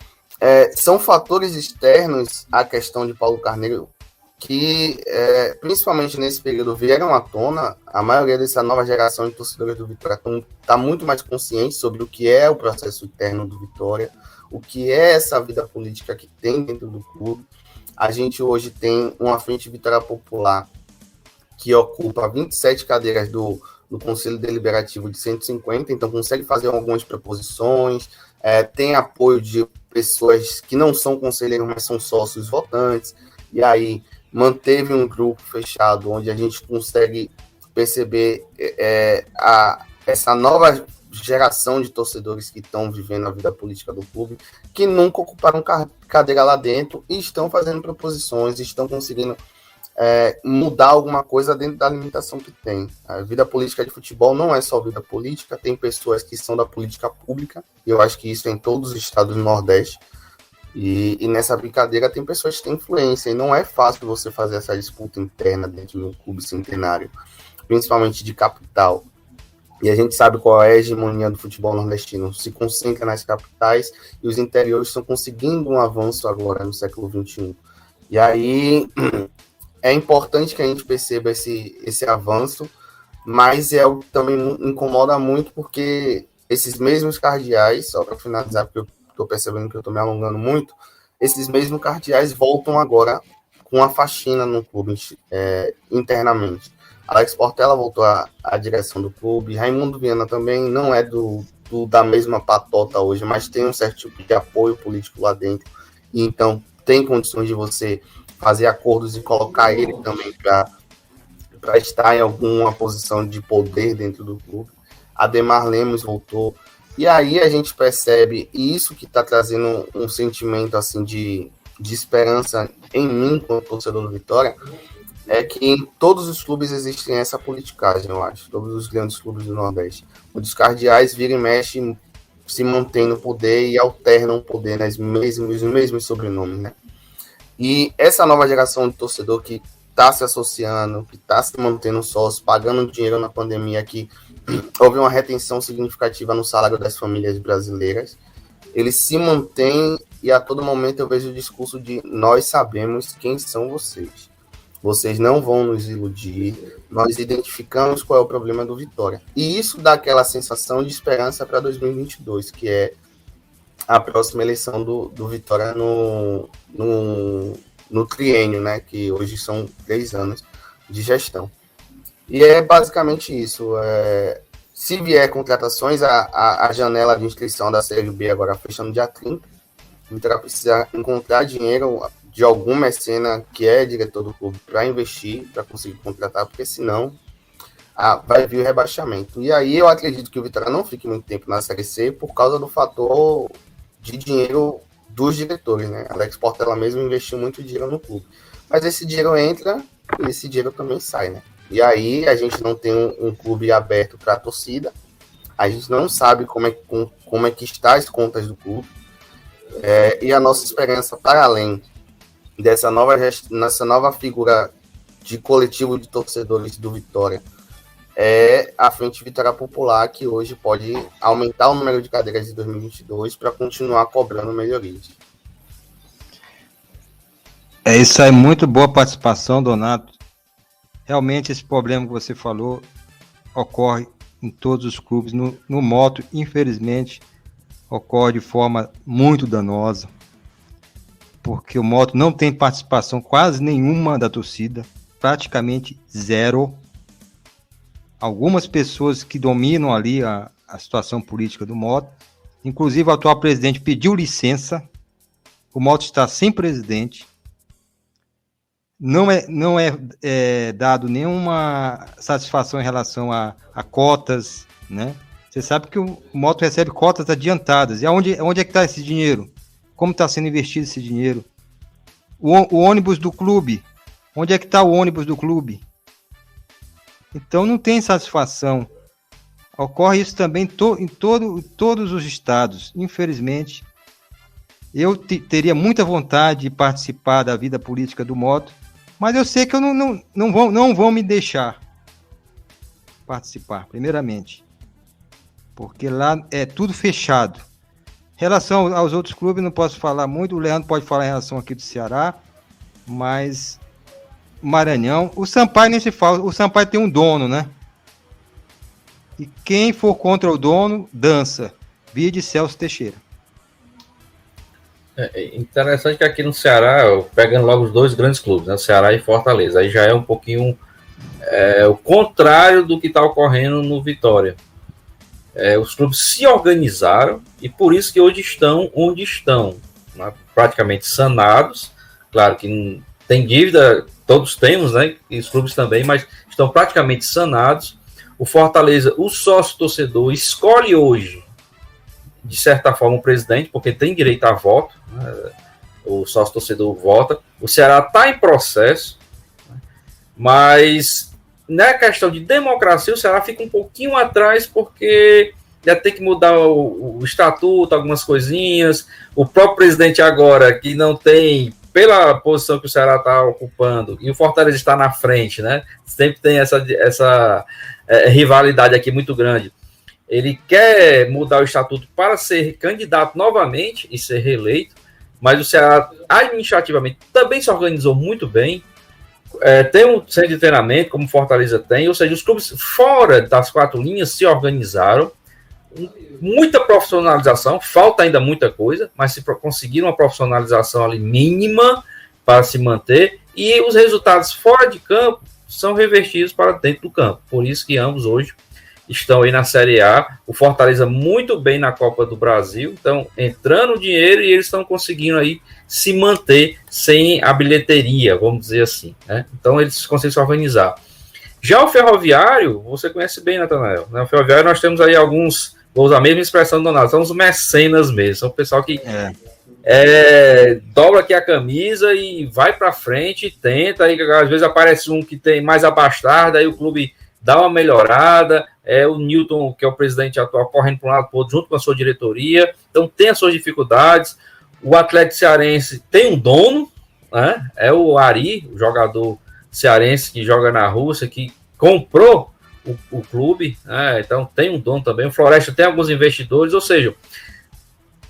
são fatores externos à questão de Paulo Carneiro que, principalmente nesse período, vieram à tona. A maioria dessa nova geração de torcedores do Vitória está muito mais consciente sobre o que é o processo interno do Vitória, o que é essa vida política que tem dentro do clube. A gente hoje tem uma Frente Vitória Popular que ocupa 27 cadeiras do Conselho Deliberativo de 150, então consegue fazer algumas proposições, tem apoio de pessoas que não são conselheiros, mas são sócios votantes, e aí manteve um grupo fechado, onde a gente consegue perceber essa nova geração de torcedores que estão vivendo a vida política do clube, que nunca ocuparam cadeira lá dentro e estão fazendo proposições, estão conseguindo mudar alguma coisa dentro da limitação que tem. A vida política de futebol não é só vida política, tem pessoas que são da política pública, e eu acho que isso é em todos os estados do Nordeste, e nessa brincadeira tem pessoas que têm influência, e não é fácil você fazer essa disputa interna dentro do clube centenário, principalmente de capital. E a gente sabe qual é a hegemonia do futebol nordestino, se concentra nas capitais, e os interiores estão conseguindo um avanço agora no século XXI. E aí é importante que a gente perceba esse avanço, mas é algo que também incomoda muito, porque esses mesmos cardeais, só para finalizar, porque eu estou percebendo que eu estou me alongando muito, esses mesmos cardeais voltam agora com a faxina no clube internamente. Alex Portela voltou à direção do clube, Raimundo Viana também não é da mesma patota hoje, mas tem um certo tipo de apoio político lá dentro, e então tem condições de você fazer acordos e colocar ele também para estar em alguma posição de poder dentro do clube. Ademar Lemos voltou. E aí a gente percebe, e isso que está trazendo um sentimento assim de esperança em mim, como torcedor do Vitória, é que em todos os clubes existem essa politicagem, eu acho. Todos os grandes clubes do Nordeste. Os cardeais viram e mexem, se mantêm no poder e alternam o poder nos mesmos sobrenomes, né? E essa nova geração de torcedor que está se associando, que está se mantendo sócio, pagando dinheiro na pandemia, que houve uma retenção significativa no salário das famílias brasileiras, eles se mantêm, e a todo momento eu vejo o discurso de nós sabemos quem são vocês. Vocês não vão nos iludir, nós identificamos qual é o problema do Vitória. E isso dá aquela sensação de esperança para 2022, que é a próxima eleição do Vitória no triênio, né, que hoje são 3 anos de gestão. E é basicamente isso. Se vier contratações, a janela de inscrição da Série B agora fecha no dia 30. O Vitória precisa encontrar dinheiro de algum mecena que é diretor do clube para investir, para conseguir contratar, porque senão vai vir o rebaixamento. E aí eu acredito que o Vitória não fique muito tempo na Série C por causa do fator de dinheiro dos diretores, né? Alex Portela mesmo investiu muito dinheiro no clube. Mas esse dinheiro entra e esse dinheiro também sai, né? E aí a gente não tem um clube aberto para a torcida, a gente não sabe como é que está as contas do clube, e a nossa esperança, para além dessa nova figura de coletivo de torcedores do Vitória, é a Frente Vitória Popular, que hoje pode aumentar o número de cadeiras de 2022 para continuar cobrando melhorias. Isso aí, muito boa participação, Donato. Realmente esse problema que você falou ocorre em todos os clubes. No Moto, infelizmente, ocorre de forma muito danosa, porque o Moto não tem participação quase nenhuma da torcida, praticamente zero. Algumas pessoas que dominam ali a situação política do Moto, inclusive o atual presidente pediu licença, o Moto está sem presidente, não é dado nenhuma satisfação em relação a cotas, né? Você sabe que o Moto recebe cotas adiantadas. E onde é que está esse dinheiro? Como está sendo investido esse dinheiro? O ônibus do clube. Onde é que está o ônibus do clube? Então não tem satisfação. Ocorre isso também em todos os estados. Infelizmente, eu teria muita vontade de participar da vida política do Moto, mas eu sei que eu não vão me deixar participar, primeiramente. Porque lá é tudo fechado. Em relação aos outros clubes, não posso falar muito. O Leandro pode falar em relação aqui do Ceará, mas Maranhão. O Sampaio nem se fala. O Sampaio tem um dono, né? E quem for contra o dono, dança. Vide Celso Teixeira. É interessante que aqui no Ceará, pegando logo os dois grandes clubes, né, Ceará e Fortaleza, aí já é um pouquinho o contrário do que está ocorrendo no Vitória. Os clubes se organizaram e por isso que hoje estão onde estão, né, praticamente sanados. Claro que tem dívida, todos temos, né, e os clubes também, mas estão praticamente sanados. O Fortaleza, o sócio-torcedor, escolhe hoje, de certa forma, o presidente, porque tem direito a voto, né? O sócio-torcedor vota. O Ceará está em processo, né? Mas na questão de democracia, o Ceará fica um pouquinho atrás, porque já tem que mudar o estatuto, algumas coisinhas. O próprio presidente agora, que não tem, pela posição que o Ceará está ocupando, e o Fortaleza está na frente, né? Sempre tem essa rivalidade aqui muito grande. Ele quer mudar o estatuto para ser candidato novamente e ser reeleito, mas o Ceará administrativamente também se organizou muito bem, tem um centro de treinamento, como Fortaleza tem, ou seja, os clubes fora das quatro linhas se organizaram, muita profissionalização, falta ainda muita coisa, mas se conseguiram uma profissionalização ali mínima para se manter, e os resultados fora de campo são revertidos para dentro do campo, por isso que ambos hoje estão aí na Série A, o Fortaleza muito bem na Copa do Brasil, então entrando dinheiro e eles estão conseguindo aí se manter sem a bilheteria, vamos dizer assim, né? Então eles conseguem se organizar. Já o Ferroviário, você conhece bem, Natanael, né? O Ferroviário nós temos aí alguns, vou usar a mesma expressão do Donato, são os mecenas mesmo, são o pessoal que dobra aqui a camisa e vai para frente e tenta, aí às vezes aparece um que tem mais abastado, aí o clube dá uma melhorada, o Newton, que é o presidente atual, correndo para um lado para o outro, junto com a sua diretoria, então tem as suas dificuldades. O Atlético Cearense tem um dono, né? É o Ari, o jogador cearense que joga na Rússia, que comprou o clube, né? Então tem um dono também. O Floresta tem alguns investidores, ou seja,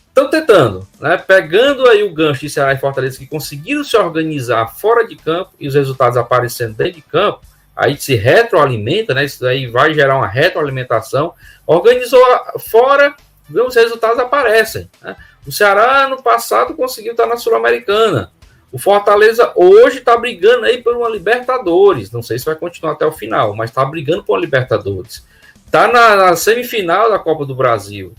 estão tentando, né? Pegando aí o gancho de Ceará e Fortaleza, que conseguiram se organizar fora de campo e os resultados aparecendo dentro de campo, aí se retroalimenta, né? Isso aí vai gerar uma retroalimentação. Organizou fora, os resultados aparecem, né? O Ceará, ano passado, conseguiu estar na Sul-Americana. O Fortaleza hoje está brigando aí por uma Libertadores. Não sei se vai continuar até o final, mas está brigando por uma Libertadores. Está na semifinal da Copa do Brasil.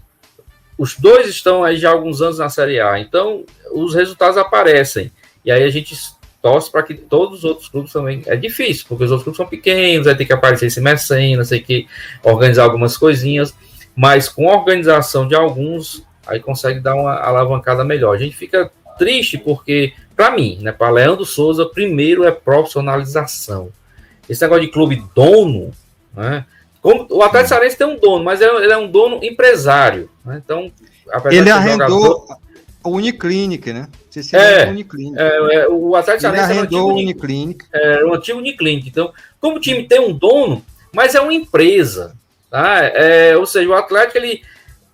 Os dois estão aí já há alguns anos na Série A. Então, os resultados aparecem. E aí a gente torce para que todos os outros clubes também. É difícil, porque os outros clubes são pequenos, vai ter que aparecer esse mecenas, tem que organizar algumas coisinhas, mas com a organização de alguns, aí consegue dar uma alavancada melhor. A gente fica triste porque, para mim, né, para Leandro Souza, primeiro é profissionalização. Esse negócio de clube dono, né? Como o Atlético Cearense tem um dono, mas ele é um dono empresário, né? Então, ele arrendou a Uniclinic, né? Uniclinic. O Atlético Cearense arrendou o Uniclinic. O antigo Uniclinic. Então, como o time tem um dono, mas é uma empresa, tá? Ou seja, o Atlético ele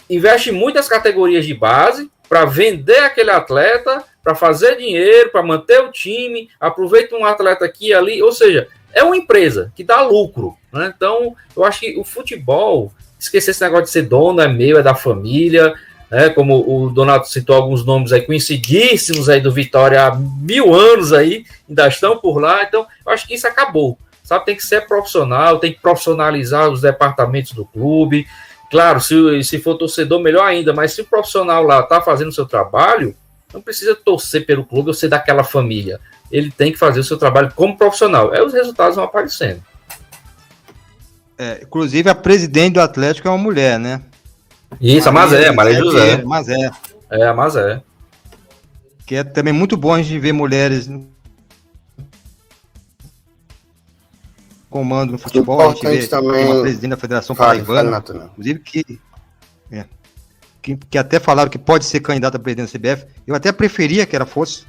investe muito nas categorias de base para vender aquele atleta, para fazer dinheiro, para manter o time, aproveita um atleta aqui e ali, ou seja, é uma empresa que dá lucro, né? Então, eu acho que o futebol, esquecer esse negócio de ser dono, é meu, é da família, né? Como o Donato citou alguns nomes aí conhecidíssimos aí do Vitória há 1000 anos aí, ainda estão por lá, então eu acho que isso acabou, sabe? Tem que ser profissional, tem que profissionalizar os departamentos do clube, claro, se for torcedor, melhor ainda, mas se o profissional lá está fazendo o seu trabalho, não precisa torcer pelo clube ou ser daquela família. ele tem que fazer o seu trabalho como profissional. Aí os resultados vão aparecendo. Inclusive, a presidente do Atlético é uma mulher, né? Isso, a Mazé, Maria José. Mazé. É, a Mazé. Que é também muito bom a gente ver mulheres no comando no futebol. A gente vê também uma presidente da Federação Paraibana, inclusive que até falaram que pode ser candidata a presidente da CBF. Eu até preferia que ela fosse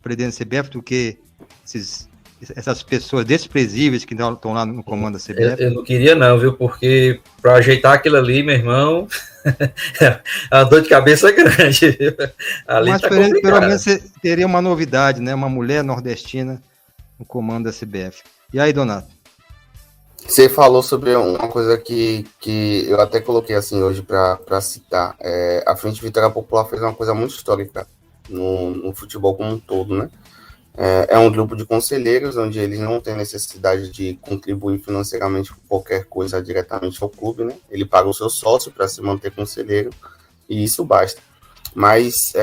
presidente da CBF do que essas pessoas desprezíveis que estão lá no comando da CBF. Eu não queria não, viu? Porque para ajeitar aquilo ali, meu irmão, a dor de cabeça é grande. Ali mas tá pelo menos teria uma novidade, né? Uma mulher nordestina no comando da CBF. E aí, Donato? Você falou sobre uma coisa que eu até coloquei assim hoje para citar. A Frente Vitória Popular fez uma coisa muito histórica no futebol como um todo, né? É um grupo de conselheiros onde eles não têm necessidade de contribuir financeiramente com qualquer coisa diretamente ao clube, né? Ele paga o seu sócio para se manter conselheiro e isso basta. Mas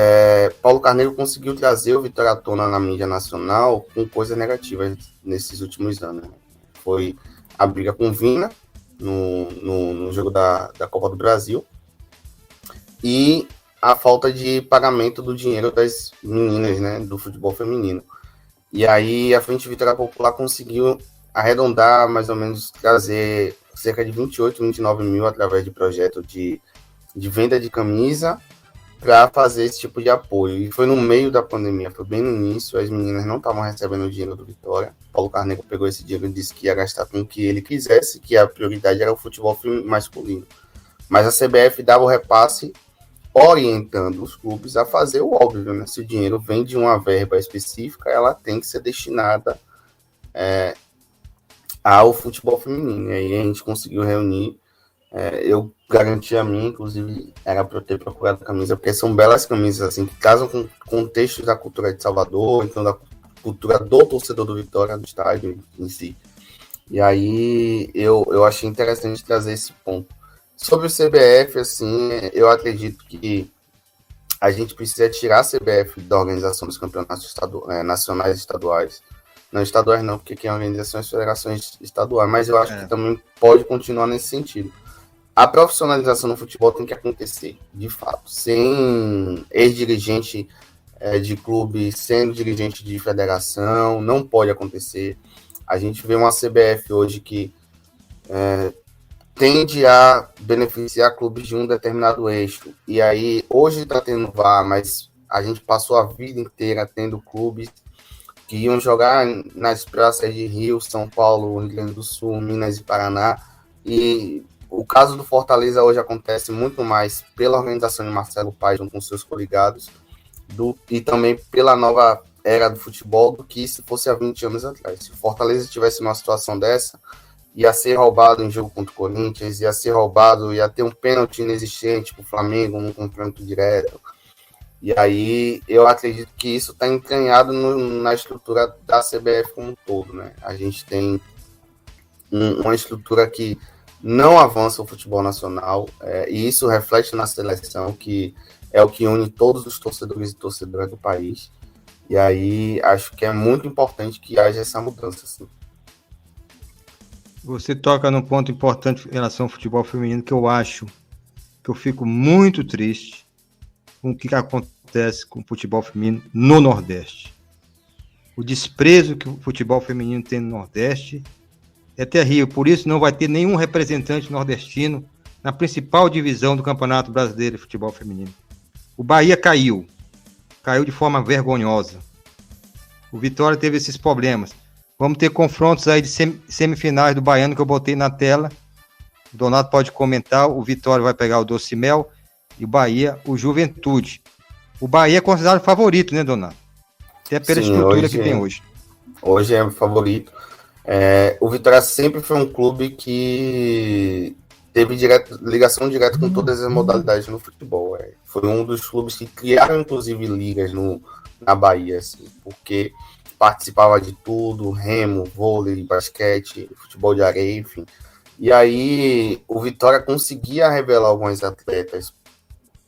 Paulo Carneiro conseguiu trazer o Vitória à tona na mídia nacional com coisas negativas nesses últimos anos, né? Foi a briga com Vina no jogo da Copa do Brasil e a falta de pagamento do dinheiro das meninas, né, do futebol feminino. E aí a Frente Vitória Popular conseguiu arredondar, mais ou menos, trazer cerca de 28, 29 mil através de projeto de venda de camisa para fazer esse tipo de apoio. E foi no meio da pandemia, foi bem no início, as meninas não estavam recebendo o dinheiro do Vitória. Paulo Carneiro pegou esse dinheiro e disse que ia gastar com o que ele quisesse, que a prioridade era o futebol masculino. Mas a CBF dava o repasse orientando os clubes a fazer o óbvio, né? Se o dinheiro vem de uma verba específica, ela tem que ser destinada ao futebol feminino. E aí a gente conseguiu reunir, eu garanti a mim, inclusive era para eu ter procurado camisa, porque são belas camisas assim, que casam com contextos da cultura de Salvador, então da cultura do torcedor do Vitória, do estádio em si. E aí eu achei interessante trazer esse ponto. Sobre o CBF, assim, eu acredito que a gente precisa tirar a CBF da organização dos campeonatos nacionais e estaduais. Não estaduais não, porque quem organiza as federações estaduais, mas eu acho que também pode continuar nesse sentido. A profissionalização no futebol tem que acontecer, de fato, sem ex-dirigente de clube sendo dirigente de federação, não pode acontecer. A gente vê uma CBF hoje que tende a beneficiar clubes de um determinado eixo. E aí, hoje está tendo VAR, mas a gente passou a vida inteira tendo clubes que iam jogar nas praças de Rio, São Paulo, Rio Grande do Sul, Minas e Paraná. E o caso do Fortaleza hoje acontece muito mais pela organização de Marcelo Paes com seus coligados e também pela nova era do futebol do que se fosse há 20 anos atrás. Se o Fortaleza estivesse numa situação dessa, ia ser roubado em jogo contra o Corinthians, ia ser roubado, ia ter um pênalti inexistente para o Flamengo num confronto direto. E aí eu acredito que isso está entranhado na estrutura da CBF como um todo, né? A gente tem uma estrutura que não avança o futebol nacional, e isso reflete na seleção, que é o que une todos os torcedores e torcedoras do país. E aí acho que é muito importante que haja essa mudança, assim. Você toca num ponto importante em relação ao futebol feminino, que eu fico muito triste com o que acontece com o futebol feminino no Nordeste. O desprezo que o futebol feminino tem no Nordeste é terrível, por isso não vai ter nenhum representante nordestino na principal divisão do Campeonato Brasileiro de Futebol Feminino. O Bahia caiu de forma vergonhosa. O Vitória teve esses problemas. Vamos ter confrontos aí de semifinais do Baiano que eu botei na tela. O Donato pode comentar. O Vitória vai pegar o Docimel e o Bahia, o Juventude. O Bahia é considerado favorito, né, Donato? Até pela estrutura que tem hoje. Hoje é favorito. O Vitória sempre foi um clube que teve ligação direta com todas as modalidades no futebol. Foi um dos clubes que criaram, inclusive, ligas na Bahia, assim, porque participava de tudo, remo, vôlei, basquete, futebol de areia, enfim. E aí o Vitória conseguia revelar alguns atletas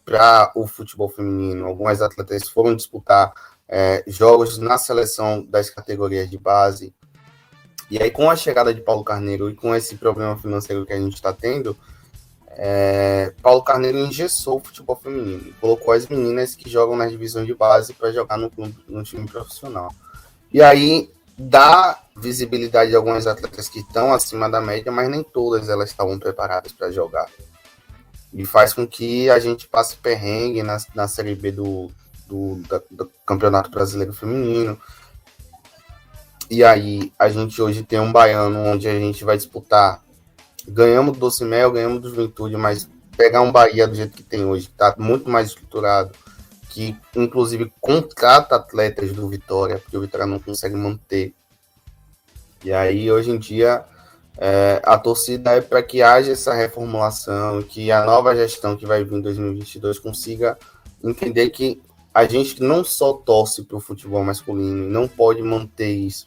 para o futebol feminino. Alguns atletas foram disputar jogos na seleção das categorias de base. E aí, com a chegada de Paulo Carneiro e com esse problema financeiro que a gente está tendo, Paulo Carneiro engessou o futebol feminino e colocou as meninas que jogam nas divisões de base para jogar no time profissional. E aí dá visibilidade a algumas atletas que estão acima da média, mas nem todas elas estavam preparadas para jogar. E faz com que a gente passe perrengue na Série B do Campeonato Brasileiro Feminino. E aí a gente hoje tem um baiano onde a gente vai disputar. Ganhamos do Docimel, ganhamos do Juventude, mas pegar um Bahia do jeito que tem hoje, que está muito mais estruturado, que inclusive contrata atletas do Vitória, porque o Vitória não consegue manter. E aí, hoje em dia, a torcida é para que haja essa reformulação, que a nova gestão que vai vir em 2022 consiga entender que a gente não só torce para o futebol masculino, não pode manter isso.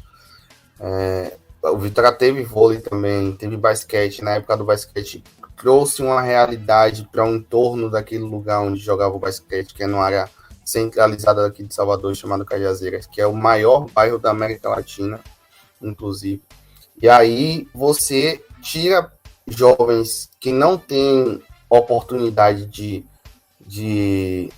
O Vitória teve vôlei também, teve basquete. Na época do basquete, trouxe uma realidade para o entorno daquele lugar onde jogava o basquete, que é numa área centralizada aqui de Salvador, chamado Cajazeiras, que é o maior bairro da América Latina, inclusive. E aí você tira jovens que não têm oportunidade de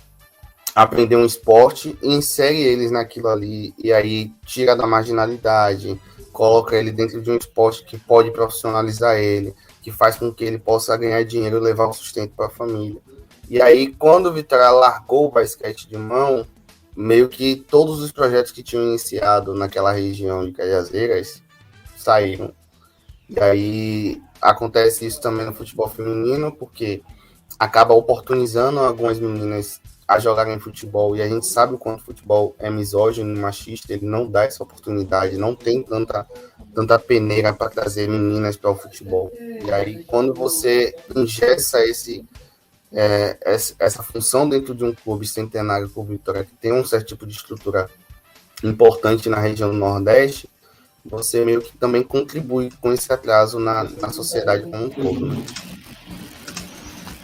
aprender um esporte e insere eles naquilo ali, e aí tira da marginalidade, coloca ele dentro de um esporte que pode profissionalizar ele, que faz com que ele possa ganhar dinheiro e levar o sustento para a família. E aí, quando o Vitória largou o basquete de mão, meio que todos os projetos que tinham iniciado naquela região de Cajazeiras saíram. E aí acontece isso também no futebol feminino, porque acaba oportunizando algumas meninas a jogarem futebol, e a gente sabe o quanto o futebol é misógino e machista, ele não dá essa oportunidade, não tem tanta peneira para trazer meninas para o futebol. E aí, quando você ingessa essa função dentro de um clube centenário como o Vitória, que tem um certo tipo de estrutura importante na região do Nordeste, você meio que também contribui com esse atraso na sociedade como um todo, né?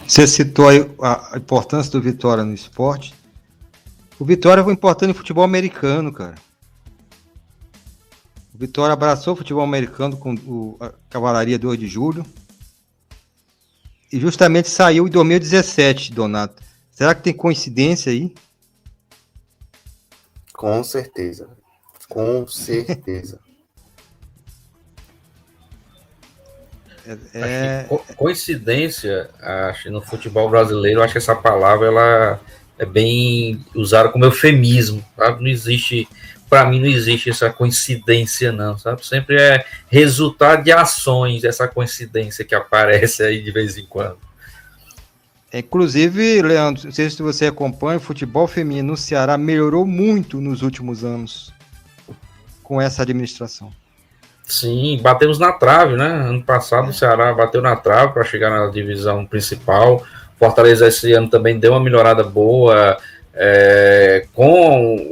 Você citou aí a importância do Vitória no esporte. O Vitória foi importante no futebol americano, cara. O Vitória abraçou o futebol americano com a Cavalaria 2 de Julho. E justamente saiu em 2017, Donato. Será que tem coincidência aí? Com certeza. Com certeza. Coincidência, acho, no futebol brasileiro, acho que essa palavra ela é bem usada como eufemismo, sabe? Não existe, para mim não existe essa coincidência não, sabe? Sempre é resultado de ações, essa coincidência que aparece aí de vez em quando. Inclusive, Leandro, não sei se você acompanha, o futebol feminino no Ceará melhorou muito nos últimos anos com essa administração. Sim, batemos na trave, né? Ano passado o Ceará bateu na trave para chegar na divisão principal. Fortaleza esse ano também deu uma melhorada boa, com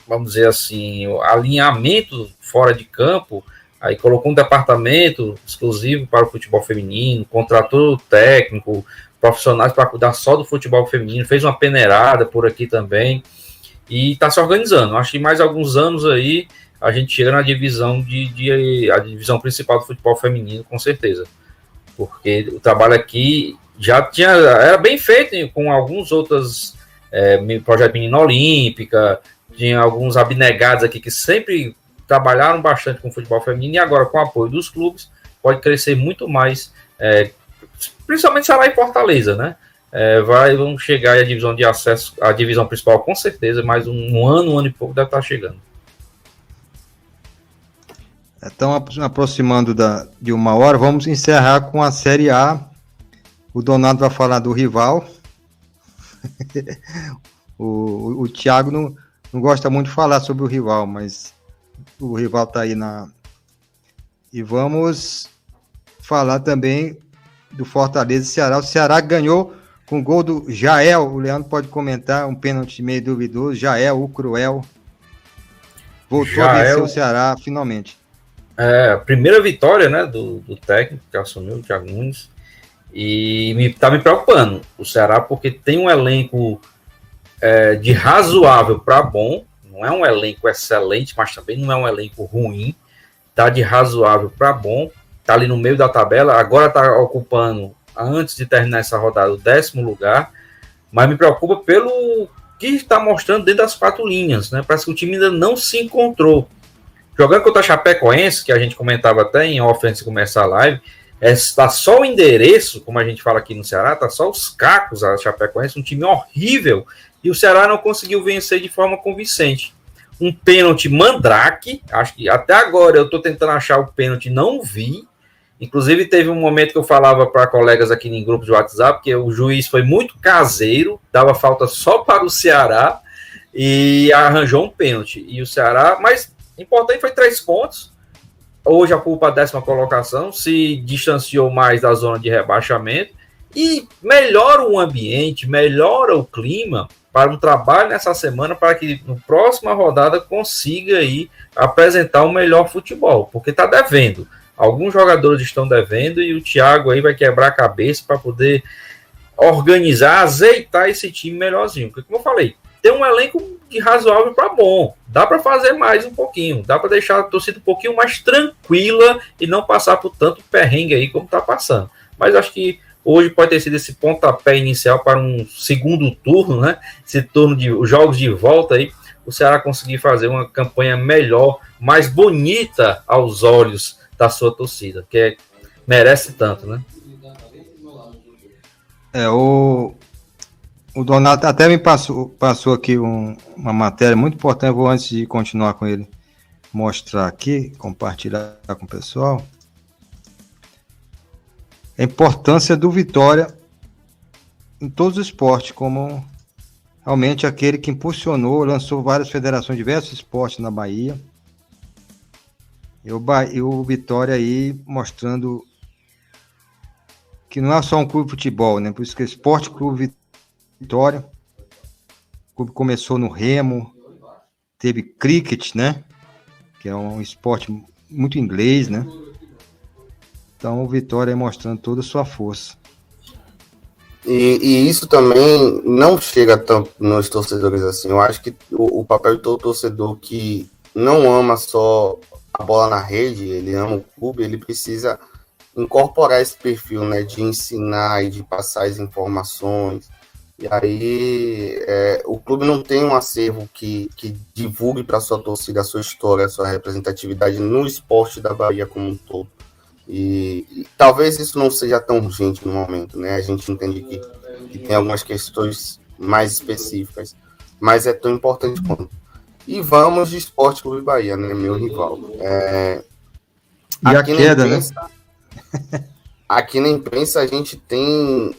vamos dizer assim, o alinhamento fora de campo. Aí colocou um departamento exclusivo para o futebol feminino, contratou técnico, profissionais para cuidar só do futebol feminino, fez uma peneirada por aqui também e está se organizando. Acho que mais alguns anos aí a gente chega na divisão a divisão principal do futebol feminino, com certeza. Porque o trabalho aqui era bem feito com alguns outros projetos Menina Olímpica, tinha alguns abnegados aqui que sempre trabalharam bastante com o futebol feminino, e agora com o apoio dos clubes pode crescer muito mais, principalmente Ceará e Fortaleza, né? Vamos chegar à divisão de acesso, à divisão principal com certeza, mais um ano e pouco deve estar chegando. Estão aproximando de uma hora, vamos encerrar com a Série A. O Donato vai falar do rival. o Thiago não gosta muito de falar sobre o rival, mas o rival está aí E vamos falar também do Fortaleza e Ceará. O Ceará ganhou com o gol do Jael. O Leandro pode comentar, um pênalti meio duvidoso. Jael, o cruel. Voltou a vencer o Ceará, finalmente. A primeira vitória, né, do técnico que assumiu, o Thiago Nunes, e tá me preocupando o Ceará, porque tem um elenco de razoável para bom, não é um elenco excelente, mas também não é um elenco ruim, tá de razoável para bom, tá ali no meio da tabela, agora tá ocupando, antes de terminar essa rodada, o 10º lugar, mas me preocupa pelo que está mostrando dentro das 4 linhas, né? Parece que o time ainda não se encontrou. Jogando contra a Chapecoense, que a gente comentava até em off antes de começar a live, está só o endereço, como a gente fala aqui no Ceará, tá só os cacos a Chapecoense, um time horrível, e o Ceará não conseguiu vencer de forma convincente. Um pênalti mandrake, acho que até agora eu estou tentando achar o pênalti, não vi. Inclusive teve um momento que eu falava para colegas aqui em grupos de WhatsApp que o juiz foi muito caseiro, dava falta só para o Ceará e arranjou um pênalti. E o Ceará, mas importante foi 3 pontos. Hoje ocupa a 10ª colocação, se distanciou mais da zona de rebaixamento e melhora o ambiente, melhora o clima para um trabalho nessa semana para que na próxima rodada consiga aí apresentar o melhor futebol, porque está devendo. Alguns jogadores estão devendo e o Thiago aí vai quebrar a cabeça para poder organizar, azeitar esse time melhorzinho. Porque, como eu falei, tem um elenco de razoável para bom. Dá para fazer mais um pouquinho. Dá para deixar a torcida um pouquinho mais tranquila e não passar por tanto perrengue aí como está passando. Mas acho que hoje pode ter sido esse pontapé inicial para um segundo turno, né? Esse turno de jogos de volta aí, o Ceará conseguir fazer uma campanha melhor, mais bonita aos olhos da sua torcida, que merece tanto, né? O Donato até me passou aqui uma matéria muito importante, vou antes de continuar com ele, mostrar aqui, compartilhar com o pessoal. A importância do Vitória em todos os esportes, como realmente aquele que impulsionou, lançou várias federações, diversos esportes na Bahia. E o Vitória aí mostrando que não é só um clube de futebol, né? Por isso que é Esporte Clube Vitória. O clube começou no remo, teve cricket, né? Que é um esporte muito inglês, né? Então o Vitória aí mostrando toda a sua força. E isso também não chega tanto nos torcedores assim. Eu acho que o papel do torcedor que não ama só a bola na rede, ele ama o clube, ele precisa incorporar esse perfil, né, de ensinar e de passar as informações. E aí o clube não tem um acervo que divulgue para sua torcida a sua história, a sua representatividade no esporte da Bahia como um todo. E talvez isso não seja tão urgente no momento, né? A gente entende que tem algumas questões mais específicas, mas é tão importante quanto. E vamos de Esporte Clube Bahia, né? Meu rival. E a queda, imprensa, né? Aqui na imprensa a gente tem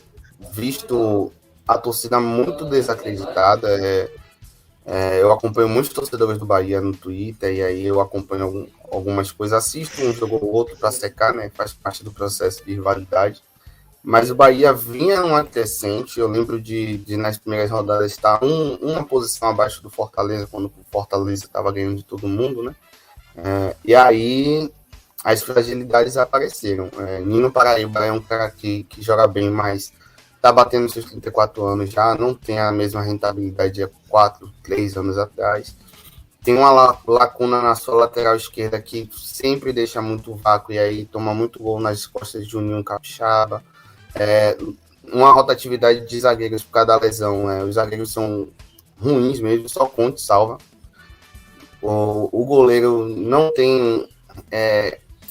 visto a torcida muito desacreditada. Eu acompanho muitos torcedores do Bahia no Twitter, e aí eu acompanho algumas coisas, assisto um jogo ou outro para secar, né? Faz parte do processo de rivalidade. Mas o Bahia vinha numa crescente. Eu lembro de nas primeiras rodadas estar uma posição abaixo do Fortaleza, quando o Fortaleza estava ganhando de todo mundo, né? E aí as fragilidades apareceram. Nino Paraíba é um cara que joga bem, mas está batendo seus 34 anos já, não tem a mesma rentabilidade de 3 anos atrás. Tem uma lacuna na sua lateral esquerda que sempre deixa muito vácuo e aí toma muito gol nas costas de Juninho Capixaba. Uma rotatividade de zagueiros por causa da lesão. Os zagueiros são ruins mesmo, só Conte salva. O goleiro não tem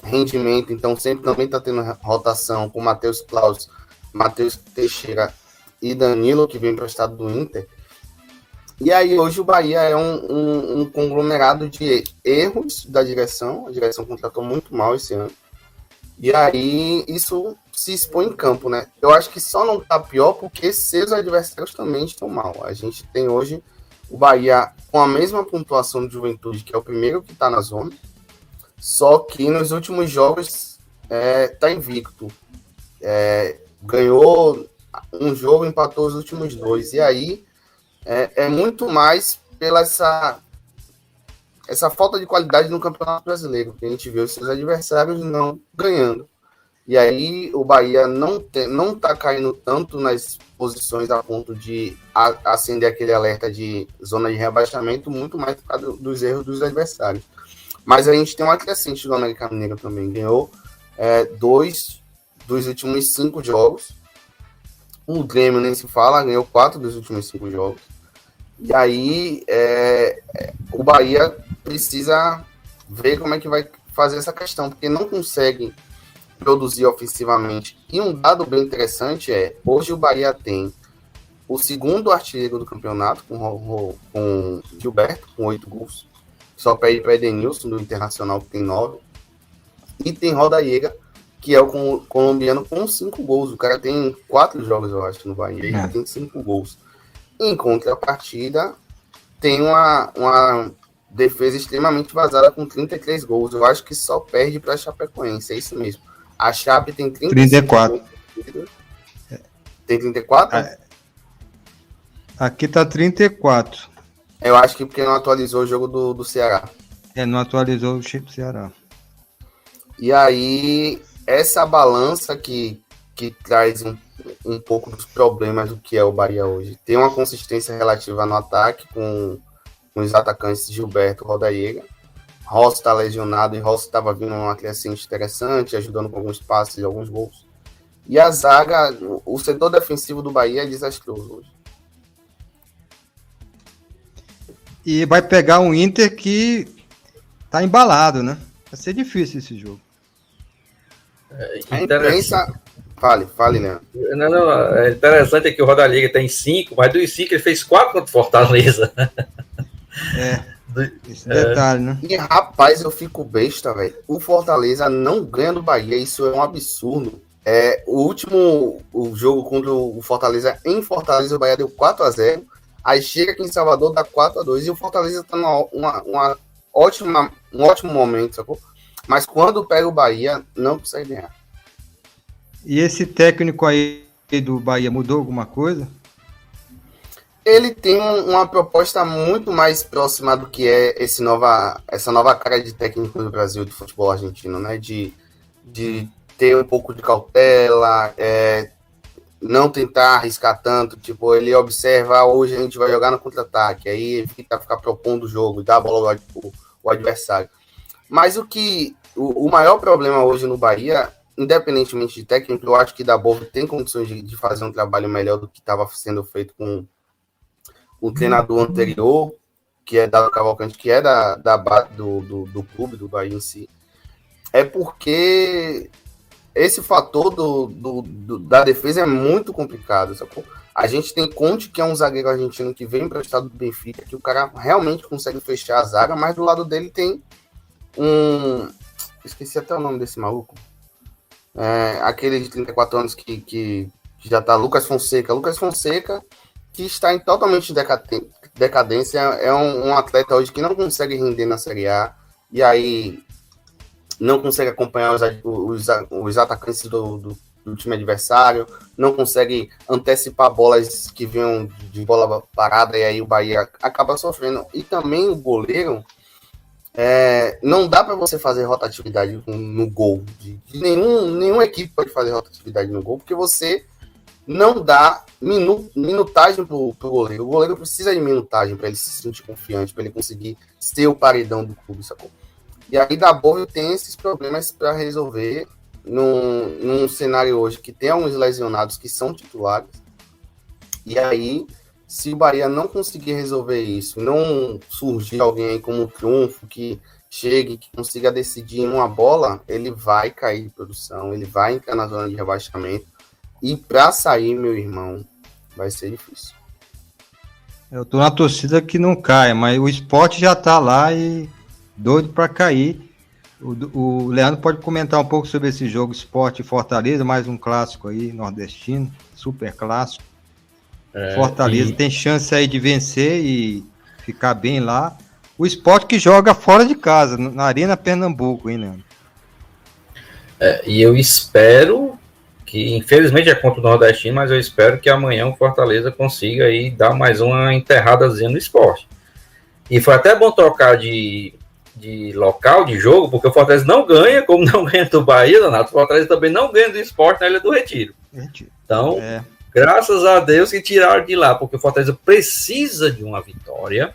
rendimento, então sempre também está tendo rotação com Matheus Claus, Matheus Teixeira e Danilo, que vem emprestado do Inter. E aí hoje o Bahia é um conglomerado de erros da direção. A direção contratou muito mal esse ano. E aí isso se expõe em campo, né? Eu acho que só não tá pior porque seus adversários também estão mal. A gente tem hoje o Bahia com a mesma pontuação de Juventude, que é o primeiro que tá na zona, só que nos últimos jogos tá invicto. Ganhou um jogo, empatou os últimos 2. E aí é muito mais pela essa falta de qualidade no Campeonato Brasileiro, que a gente vê os seus adversários não ganhando. E aí o Bahia não tá caindo tanto nas posições a ponto de acender aquele alerta de zona de rebaixamento, muito mais por causa dos erros dos adversários. Mas a gente tem um acrescente do América Mineiro também. Ganhou 2 dos últimos 5 jogos. O Grêmio nem se fala, ganhou 4 dos últimos 5 jogos. E aí o Bahia precisa ver como é que vai fazer essa questão, porque não consegue produzir ofensivamente. E um dado bem interessante hoje o Bahia tem o segundo artilheiro do campeonato, com Gilberto, com 8 gols. Só perde para Edenilson, do Internacional, que tem 9. E tem Rodallega, que é o colombiano, com 5 gols. O cara tem 4 jogos, eu acho, no Bahia. Ele tem 5 gols. Em contrapartida, tem uma defesa extremamente vazada com 33 gols. Eu acho que só perde para a Chapecoense, é isso mesmo. A Chape tem 34. Tem 34? Aqui tá 34. Eu acho que porque não atualizou o jogo do Ceará. Não atualizou o chip do Ceará. E aí, essa balança que traz um pouco dos problemas do que é o Bahia hoje. Tem uma consistência relativa no ataque com os atacantes Gilberto e Rodallega. Rossi está lesionado e Rossi estava vindo uma crescente interessante, ajudando com alguns passes e alguns gols. E a zaga, o setor defensivo do Bahia é desastroso hoje. E vai pegar um Inter que tá embalado, né? Vai ser difícil esse jogo. A imprensa... Fale, né? Não, é interessante que o Rodallega tem 5, mas dos 5 ele fez 4 contra o Fortaleza. Esse detalhe, né? E rapaz, eu fico besta, velho. O Fortaleza não ganha do Bahia, isso é um absurdo. O jogo contra o Fortaleza, em Fortaleza, o Bahia deu 4-0. Aí chega aqui em Salvador, dá 4-2. E o Fortaleza tá um ótimo momento, sacou? Mas quando pega o Bahia, não consegue ganhar. E esse técnico aí do Bahia mudou alguma coisa? Ele tem uma proposta muito mais próxima do que é essa nova cara de técnico do Brasil, do futebol argentino, né? De ter um pouco de cautela, não tentar arriscar tanto. Tipo, ele observa, hoje a gente vai jogar no contra-ataque, aí evita ficar propondo o jogo, dá a bola ao adversário. Mas o maior problema hoje no Bahia, independentemente de técnico, eu acho que Dabov tem condições de fazer um trabalho melhor do que estava sendo feito com o treinador anterior, que é Dado Cavalcante, que é da base do clube, do Bahia em si. É porque esse fator da defesa é muito complicado, sacou? A gente tem Conte, que é um zagueiro argentino que vem emprestado do Benfica, que o cara realmente consegue fechar a zaga, mas do lado dele tem esqueci até o nome desse maluco. Aquele de 34 anos que já tá, Lucas Fonseca. Lucas Fonseca, que está em totalmente decadência, é um atleta hoje que não consegue render na Série A, e aí não consegue acompanhar os atacantes do time adversário, não consegue antecipar bolas que vinham de bola parada, e aí o Bahia acaba sofrendo. E também o goleiro, não dá para você fazer rotatividade no gol. Nenhuma equipe pode fazer rotatividade no gol, porque você não dá minutagem pro goleiro. O goleiro precisa de minutagem para ele se sentir confiante, para ele conseguir ser o paredão do clube, sacou? E aí Dabov tem esses problemas para resolver num cenário hoje que tem alguns lesionados que são titulares. E aí, se o Bahia não conseguir resolver isso, não surgir alguém aí como um Triunfo que chegue, que consiga decidir em uma bola, ele vai cair de produção, ele vai entrar na zona de rebaixamento. E para sair, meu irmão, vai ser difícil. Eu tô na torcida que não caia, mas o Sport já tá lá e doido para cair. O Leandro pode comentar um pouco sobre esse jogo Sport e Fortaleza, mais um clássico aí, nordestino, super clássico. Fortaleza tem chance aí de vencer e ficar bem lá. O Sport que joga fora de casa, na Arena Pernambuco, hein, Leandro? E eu espero que, infelizmente é contra o Nordestino, mas eu espero que amanhã o Fortaleza consiga aí dar mais uma enterradazinha no Sport. E foi até bom trocar de de local de jogo, porque o Fortaleza não ganha, como não ganha do Bahia, Donato, o Fortaleza também não ganha do Sport na Ilha do Retiro. Então, graças a Deus que tiraram de lá, porque o Fortaleza precisa de uma vitória.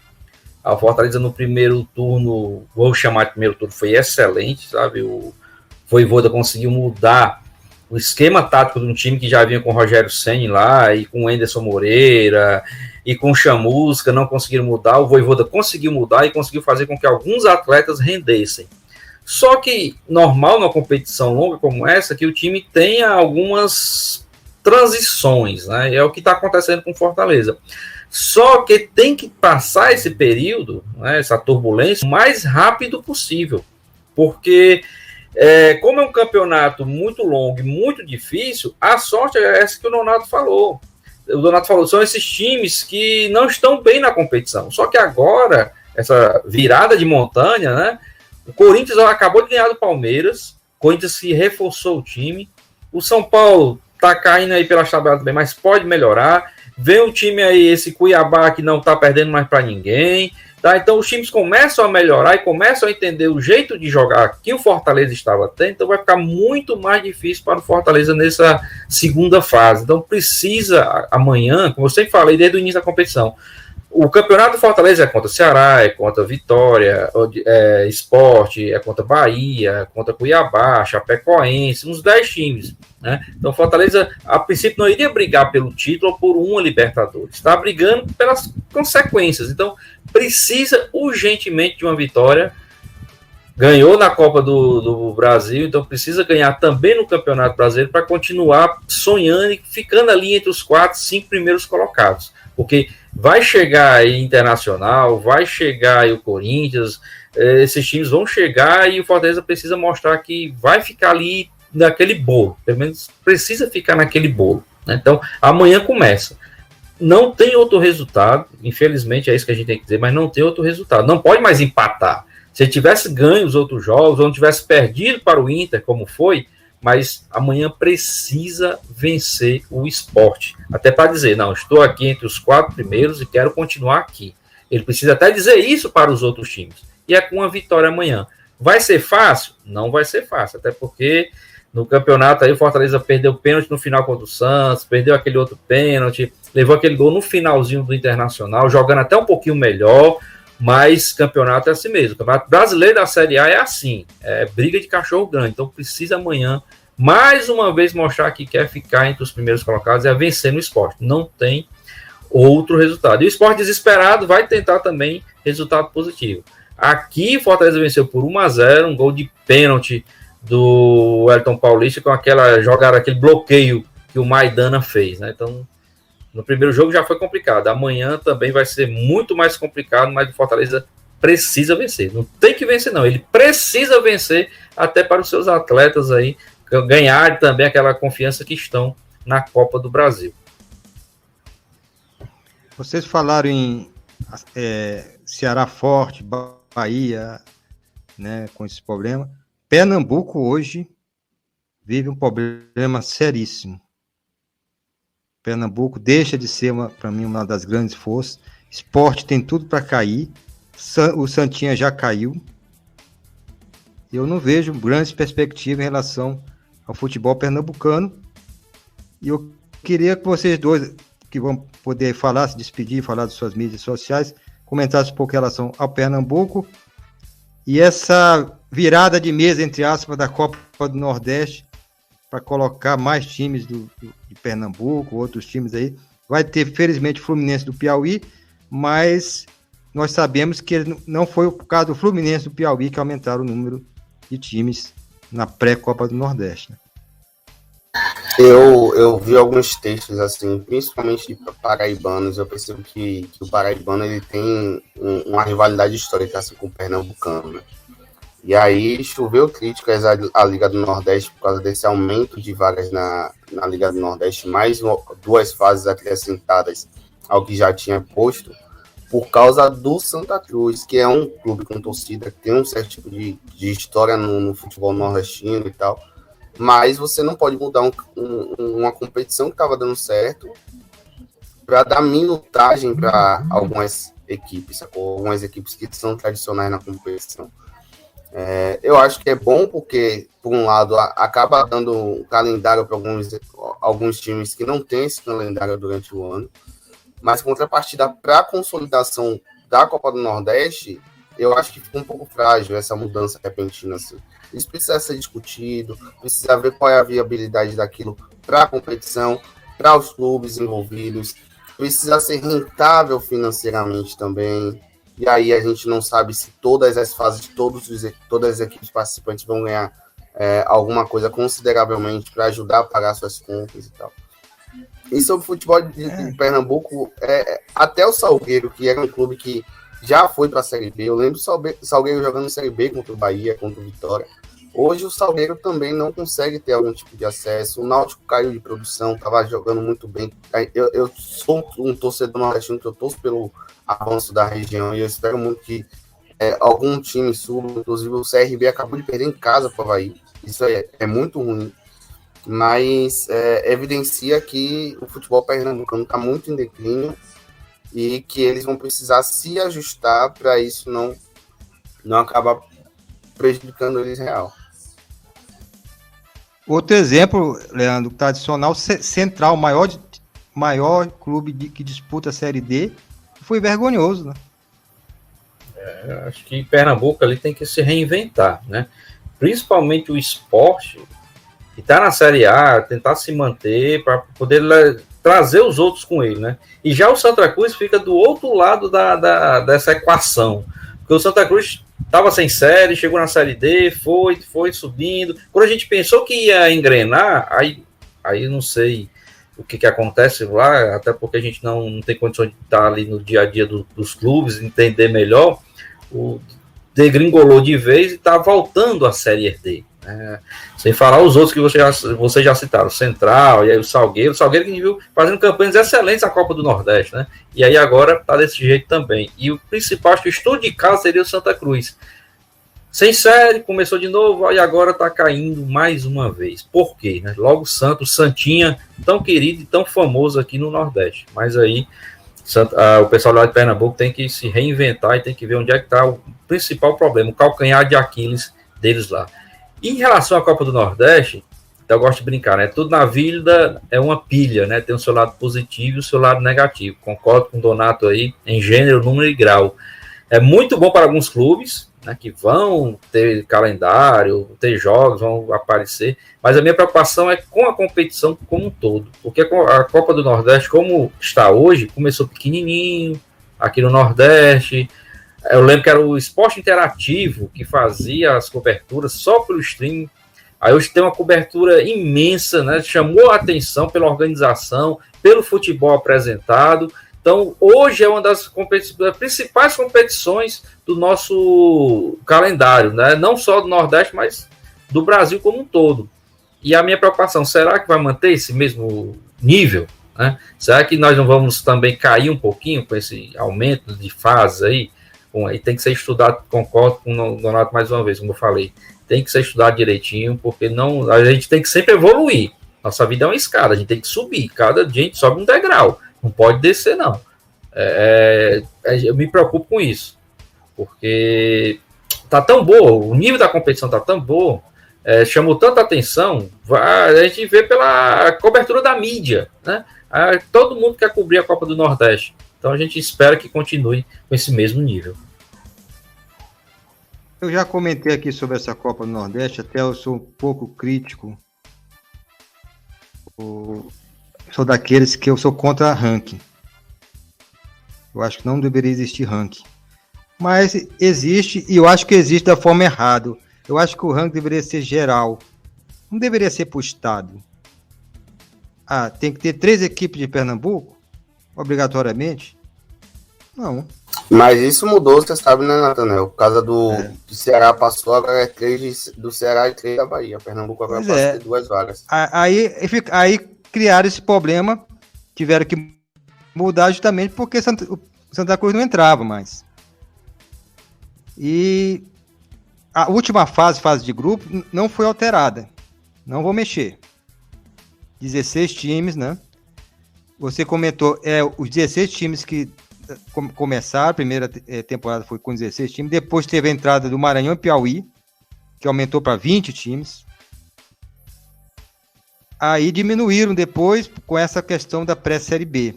A Fortaleza no primeiro turno, vou chamar de primeiro turno, foi excelente, sabe? O Vojvoda conseguiu mudar o esquema tático de um time que já vinha com o Rogério Ceni lá, e com o Anderson Moreira, e com o Chamusca, não conseguiram mudar. O Vojvoda conseguiu mudar e conseguiu fazer com que alguns atletas rendessem. Só que, normal numa competição longa como essa, que o time tenha algumas transições, né? É o que está acontecendo com o Fortaleza. Só que tem que passar esse período, né, essa turbulência, o mais rápido possível, porque como é um campeonato muito longo e muito difícil, a sorte é essa que o Donato falou. O Donato falou, são esses times que não estão bem na competição. Só que agora, essa virada de montanha, né? O Corinthians acabou de ganhar do Palmeiras, o Corinthians se reforçou o time, o São Paulo tá caindo aí pela tabela também, mas pode melhorar. Vem um time aí, esse Cuiabá, que não tá perdendo mais para ninguém. Tá? Então os times começam a melhorar e começam a entender o jeito de jogar que o Fortaleza estava tendo, então vai ficar muito mais difícil para o Fortaleza nessa segunda fase. Então precisa amanhã, como eu sempre falei desde o início da competição, o campeonato do Fortaleza é contra Ceará, é contra Vitória, Sport, é contra Bahia, é contra Cuiabá, Chapecoense, uns 10 times. Né? Então o Fortaleza, a princípio, não iria brigar pelo título ou por uma Libertadores. Está brigando pelas consequências. Então precisa urgentemente de uma vitória. Ganhou na Copa do Brasil, então precisa ganhar também no Campeonato Brasileiro para continuar sonhando e ficando ali entre os 4, 5 primeiros colocados. Porque vai chegar aí Internacional, vai chegar aí o Corinthians, esses times vão chegar e o Fortaleza precisa mostrar que vai ficar ali naquele bolo, pelo menos precisa ficar naquele bolo. Né? Então, amanhã começa. Não tem outro resultado, infelizmente é isso que a gente tem que dizer, mas não tem outro resultado. Não pode mais empatar. Se tivesse ganho os outros jogos, ou não tivesse perdido para o Inter, como foi, mas amanhã precisa vencer o Sport. Até para dizer, não, estou aqui entre os 4 primeiros e quero continuar aqui. Ele precisa até dizer isso para os outros times. E é com uma vitória amanhã. Vai ser fácil? Não vai ser fácil, até porque no campeonato aí o Fortaleza perdeu o pênalti no final contra o Santos, perdeu aquele outro pênalti, levou aquele gol no finalzinho do Internacional, jogando até um pouquinho melhor, mas campeonato é assim mesmo. O Campeonato Brasileiro da Série A é assim, é briga de cachorro grande. Então precisa amanhã, mais uma vez, mostrar que quer ficar entre os primeiros colocados e a vencer no Sport. Não tem outro resultado. E o Sport desesperado vai tentar também resultado positivo. Aqui, Fortaleza venceu por 1-0, um gol de pênalti do Wellington Paulista com aquela jogada, aquele bloqueio que o Maidana fez, né? Então, no primeiro jogo já foi complicado. Amanhã também vai ser muito mais complicado, mas o Fortaleza precisa vencer. Não tem que vencer, não. Ele precisa vencer até para os seus atletas aí ganhar também aquela confiança que estão na Copa do Brasil. Vocês falaram em Ceará forte, Bahia, né, com esse problema. Pernambuco hoje vive um problema seríssimo. Pernambuco deixa de ser, para mim, uma das grandes forças. Sport tem tudo para cair. O Santinha já caiu. Eu não vejo grandes perspectivas em relação ao futebol pernambucano. E eu queria que vocês dois, que vão poder falar, se despedir, falar de suas mídias sociais, comentassem um pouco em relação ao Pernambuco e essa virada de mesa, entre aspas, da Copa do Nordeste, para colocar mais times de Pernambuco, outros times aí. Vai ter, felizmente, o Fluminense do Piauí, mas nós sabemos que não foi por causa do Fluminense do Piauí que aumentaram o número de times na pré-Copa do Nordeste. Né? Eu vi alguns textos, assim, principalmente de paraibanos. Eu percebo que o paraibano ele tem uma rivalidade histórica assim, com o pernambucano, né? E aí choveu críticas à Liga do Nordeste por causa desse aumento de vagas na Liga do Nordeste, mais 2 fases acrescentadas ao que já tinha posto, por causa do Santa Cruz, que é um clube com torcida, que tem um certo tipo de história no futebol nordestino e tal, mas você não pode mudar uma competição que estava dando certo para dar minutagem para algumas equipes, ou algumas equipes que são tradicionais na competição. Eu acho que é bom porque, por um lado, acaba dando um calendário para alguns times que não têm esse calendário durante o ano, mas contrapartida para a consolidação da Copa do Nordeste, eu acho que fica um pouco frágil essa mudança repentina. Assim. Isso precisa ser discutido, precisa ver qual é a viabilidade daquilo para a competição, para os clubes envolvidos, precisa ser rentável financeiramente também. E aí a gente não sabe se todas as fases, todas as equipes participantes vão ganhar alguma coisa consideravelmente para ajudar a pagar suas contas e tal. E sobre o futebol de Pernambuco, até o Salgueiro, que era um clube que já foi para a Série B, eu lembro o Salgueiro jogando Série B contra o Bahia, contra o Vitória. Hoje o Salgueiro também não consegue ter algum tipo de acesso, o Náutico caiu de produção, estava jogando muito bem. Eu sou um torcedor nordestino que eu torço pelo avanço da região e eu espero muito que algum time suba, inclusive o CRB acabou de perder em casa para o Bahia, isso é muito ruim. Mas evidencia que o futebol pernambucano está muito em declínio e que eles vão precisar se ajustar para isso não acabar prejudicando eles real. Outro exemplo, Leandro, tradicional, Central, maior clube que disputa a Série D, foi vergonhoso, né? Acho que Pernambuco ali tem que se reinventar, né? Principalmente o esporte, que está na Série A, tentar se manter para poder trazer os outros com ele, né? E já o Santa Cruz fica do outro lado dessa equação, porque o Santa Cruz estava sem série, chegou na Série D, foi subindo. Quando a gente pensou que ia engrenar, aí não sei o que acontece lá, até porque a gente não tem condições de estar ali no dia a dia dos clubes, entender melhor, o degringolou de vez e está voltando à Série D. Sem falar os outros que vocês já citaram, Central, e aí o Salgueiro que viu fazendo campanhas excelentes na Copa do Nordeste, né? E aí agora tá desse jeito também. E o principal, acho que o estudo de caso seria o Santa Cruz. Sem série, começou de novo, e agora tá caindo mais uma vez. Por quê? Né? Logo o Santinha, tão querido e tão famoso aqui no Nordeste. Mas aí o pessoal lá de Pernambuco tem que se reinventar e tem que ver onde é que tá o principal problema, o calcanhar de Aquiles deles lá. Em relação à Copa do Nordeste, eu gosto de brincar, né? Tudo na vida é uma pilha, né? Tem o seu lado positivo e o seu lado negativo. Concordo com o Donato aí, em gênero, número e grau. É muito bom para alguns clubes, né? Que vão ter calendário, ter jogos, vão aparecer. Mas a minha preocupação é com a competição como um todo. Porque a Copa do Nordeste, como está hoje, começou pequenininho, aqui no Nordeste. Eu lembro que era o Esporte Interativo que fazia as coberturas só pelo stream. Aí hoje tem uma cobertura imensa, né? Chamou a atenção pela organização, pelo futebol apresentado. Então, hoje é uma das principais competições do nosso calendário, né? Não só do Nordeste, mas do Brasil como um todo. E a minha preocupação, será que vai manter esse mesmo nível? Né? Será que nós não vamos também cair um pouquinho com esse aumento de fases aí? Bom, aí tem que ser estudado, concordo com o Donato mais uma vez, como eu falei. Tem que ser estudado direitinho, porque a gente tem que sempre evoluir. Nossa vida é uma escada, a gente tem que subir. Cada dia a gente sobe um degrau. Não pode descer, não. Eu me preocupo com isso. Porque tá tão boa, o nível da competição tá tão bom, chamou tanta atenção, a gente vê pela cobertura da mídia, né? Todo mundo quer cobrir a Copa do Nordeste. Então a gente espera que continue com esse mesmo nível. Eu já comentei aqui sobre essa Copa do Nordeste, até eu sou um pouco crítico. Sou daqueles que eu sou contra ranking. Eu acho que não deveria existir ranking. Mas existe, e eu acho que existe da forma errada. Eu acho que o ranking deveria ser geral. Não deveria ser para o estado. Tem que ter 3 equipes de Pernambuco? Obrigatoriamente? Não. Mas isso mudou, você sabe, né, Nathanael? Por causa do Ceará passou, agora é 3 do Ceará e 3 da Bahia. Pernambuco agora passa a ter 2 vagas. Aí criaram esse problema, tiveram que mudar justamente porque Santa Cruz não entrava mais. E a última fase de grupo, não foi alterada. Não vou mexer. 16 times, né? Você comentou, os 16 times que começaram, a primeira temporada foi com 16 times, depois teve a entrada do Maranhão e Piauí, que aumentou para 20 times. Aí diminuíram depois com essa questão da pré-série B.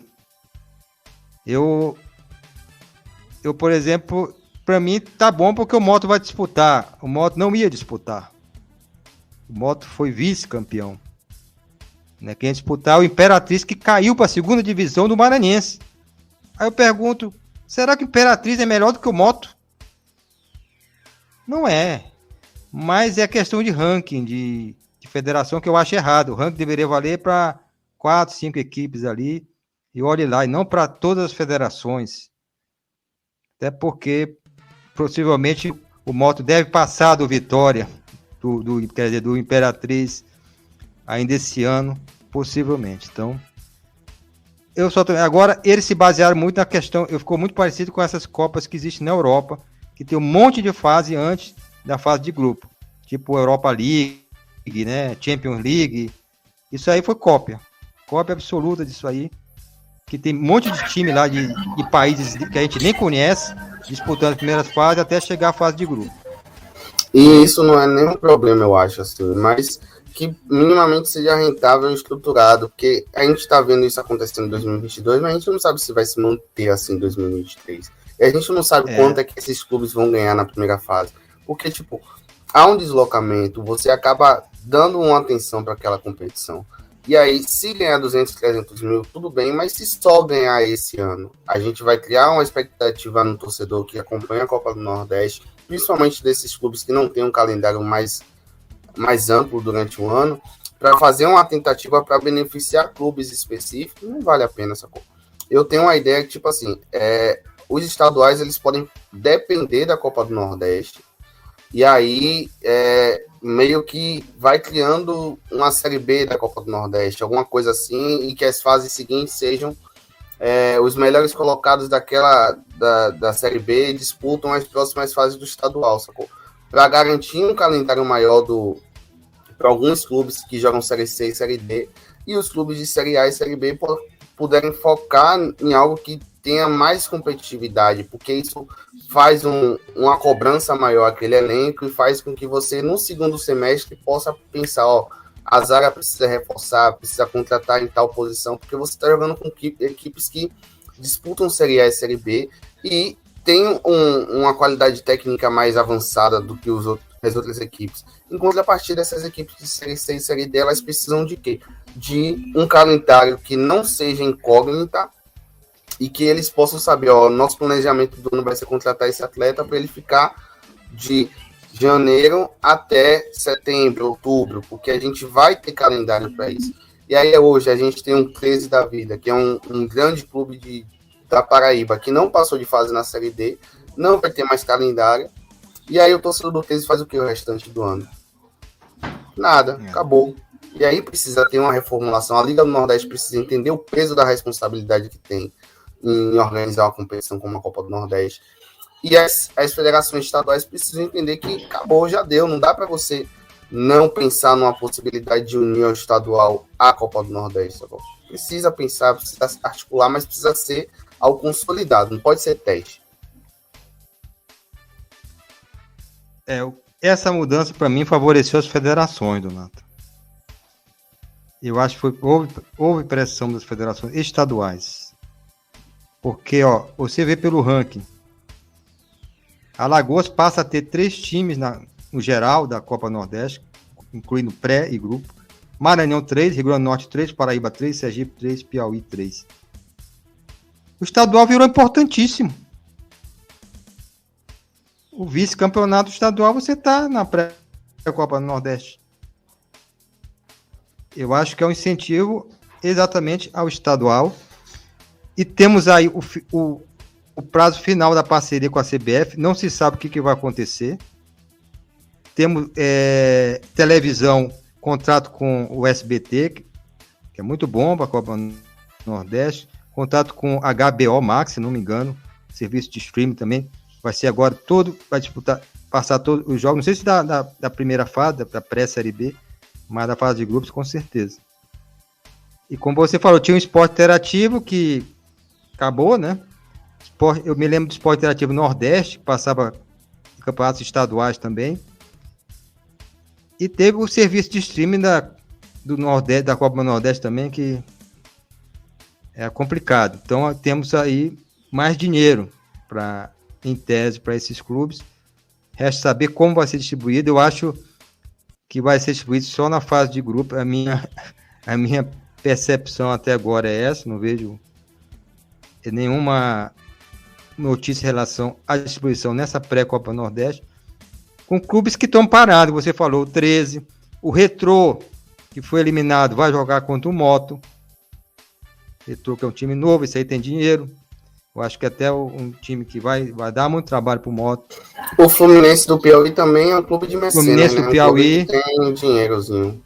Eu, por exemplo, para mim tá bom porque o Moto vai disputar. O Moto não ia disputar. O Moto foi vice-campeão. Né? Quem ia disputar é o Imperatriz, que caiu para a segunda divisão do Maranhense. Aí eu pergunto, será que o Imperatriz é melhor do que o Moto? Não é. Mas é questão de ranking, de federação, que eu acho errado. O ranking deveria valer para 4, 5 equipes ali. E olhe lá, e não para todas as federações. Até porque, possivelmente, o Moto deve passar do Vitória, quer dizer, do Imperatriz, ainda esse ano, possivelmente. Então, agora, eles se basearam muito na questão, ficou muito parecido com essas Copas que existem na Europa, que tem um monte de fase antes da fase de grupo. Tipo Europa League, né? Champions League. Isso aí foi cópia absoluta disso aí. Que tem um monte de time lá de países que a gente nem conhece, disputando as primeiras fases até chegar à fase de grupo. E isso não é nenhum problema, eu acho, assim, mas que minimamente seja rentável e estruturado, porque a gente está vendo isso acontecendo em 2022, mas a gente não sabe se vai se manter assim em 2023. E a gente não sabe quanto é que esses clubes vão ganhar na primeira fase. Porque, tipo, há um deslocamento, você acaba dando uma atenção para aquela competição. E aí, se ganhar 200, 300 mil, tudo bem, mas se só ganhar esse ano, a gente vai criar uma expectativa no torcedor que acompanha a Copa do Nordeste, principalmente desses clubes que não têm um calendário mais amplo durante o ano, para fazer uma tentativa para beneficiar clubes específicos, não vale a pena essa coisa. Eu tenho uma ideia que, tipo assim, os estaduais eles podem depender da Copa do Nordeste, e aí meio que vai criando uma Série B da Copa do Nordeste, alguma coisa assim, e que as fases seguintes sejam os melhores colocados da Série B disputam as próximas fases do estadual, sacou? Para garantir um calendário maior para alguns clubes que jogam Série C e Série D, e os clubes de Série A e Série B puderem focar em algo que tenha mais competitividade, porque isso faz uma cobrança maior àquele elenco e faz com que você, no segundo semestre, possa pensar, a zaga precisa reforçar, precisa contratar em tal posição, porque você está jogando com equipes que disputam Série A e Série B e tem uma qualidade técnica mais avançada do que as outras equipes. Em contrapartida, essas equipes de Série C e Série D, elas precisam de quê? De um calendário que não seja incógnita e que eles possam saber, nosso planejamento do ano vai ser contratar esse atleta para ele ficar de janeiro até setembro, outubro, porque a gente vai ter calendário para isso. E aí hoje a gente tem um 13 da vida, que é um grande clube da Paraíba, que não passou de fase na Série D, não vai ter mais calendário, e aí o torcedor do 13 faz o que o restante do ano? Nada, acabou. E aí precisa ter uma reformulação, a Liga do Nordeste precisa entender o peso da responsabilidade que tem em organizar uma competição como a Copa do Nordeste. E as federações estaduais precisam entender que acabou, já deu. Não dá para você não pensar numa possibilidade de unir ao estadual à Copa do Nordeste. Tá bom? Precisa pensar, precisa articular, mas precisa ser algo consolidado, não pode ser teste. Essa mudança, para mim, favoreceu as federações, Donato. Eu acho que houve pressão das federações estaduais. Porque, você vê pelo ranking, Alagoas passa a ter 3 times no geral da Copa Nordeste, incluindo pré e grupo. Maranhão 3, Rio Grande do Norte 3, Paraíba 3, Sergipe 3, Piauí 3. O estadual virou importantíssimo. O vice-campeonato estadual, você está na pré-Copa do Nordeste. Eu acho que é um incentivo exatamente ao estadual. E temos aí o prazo final da parceria com a CBF. Não se sabe o que vai acontecer. Temos televisão, contrato com o SBT, que é muito bom para a Copa do Nordeste. Contrato com HBO Max, se não me engano. Serviço de streaming também. Vai ser agora vai disputar, passar todos os jogos. Não sei se da primeira fase, da pré-série B, mas da fase de grupos, com certeza. E como você falou, tinha um esporte interativo que acabou, né? Eu me lembro do esporte interativo Nordeste, que passava em campeonatos estaduais também. E teve o serviço de streaming do Nordeste, da Copa do Nordeste também, que é complicado. Então temos aí mais dinheiro, em tese, para esses clubes. Resta saber como vai ser distribuído. Eu acho que vai ser distribuído só na fase de grupo. A minha percepção até agora é essa. Não vejo nenhuma notícia em relação à distribuição nessa pré-Copa Nordeste, com clubes que estão parados. Você falou o 13, o Retrô, que foi eliminado, vai jogar contra o Moto. Retrô, que é um time novo, isso aí tem dinheiro. Eu acho que até um time que vai dar muito trabalho pro Moto. O Fluminense do Piauí também é um clube de mecenas, Fluminense do Piauí. Tem dinheirozinho.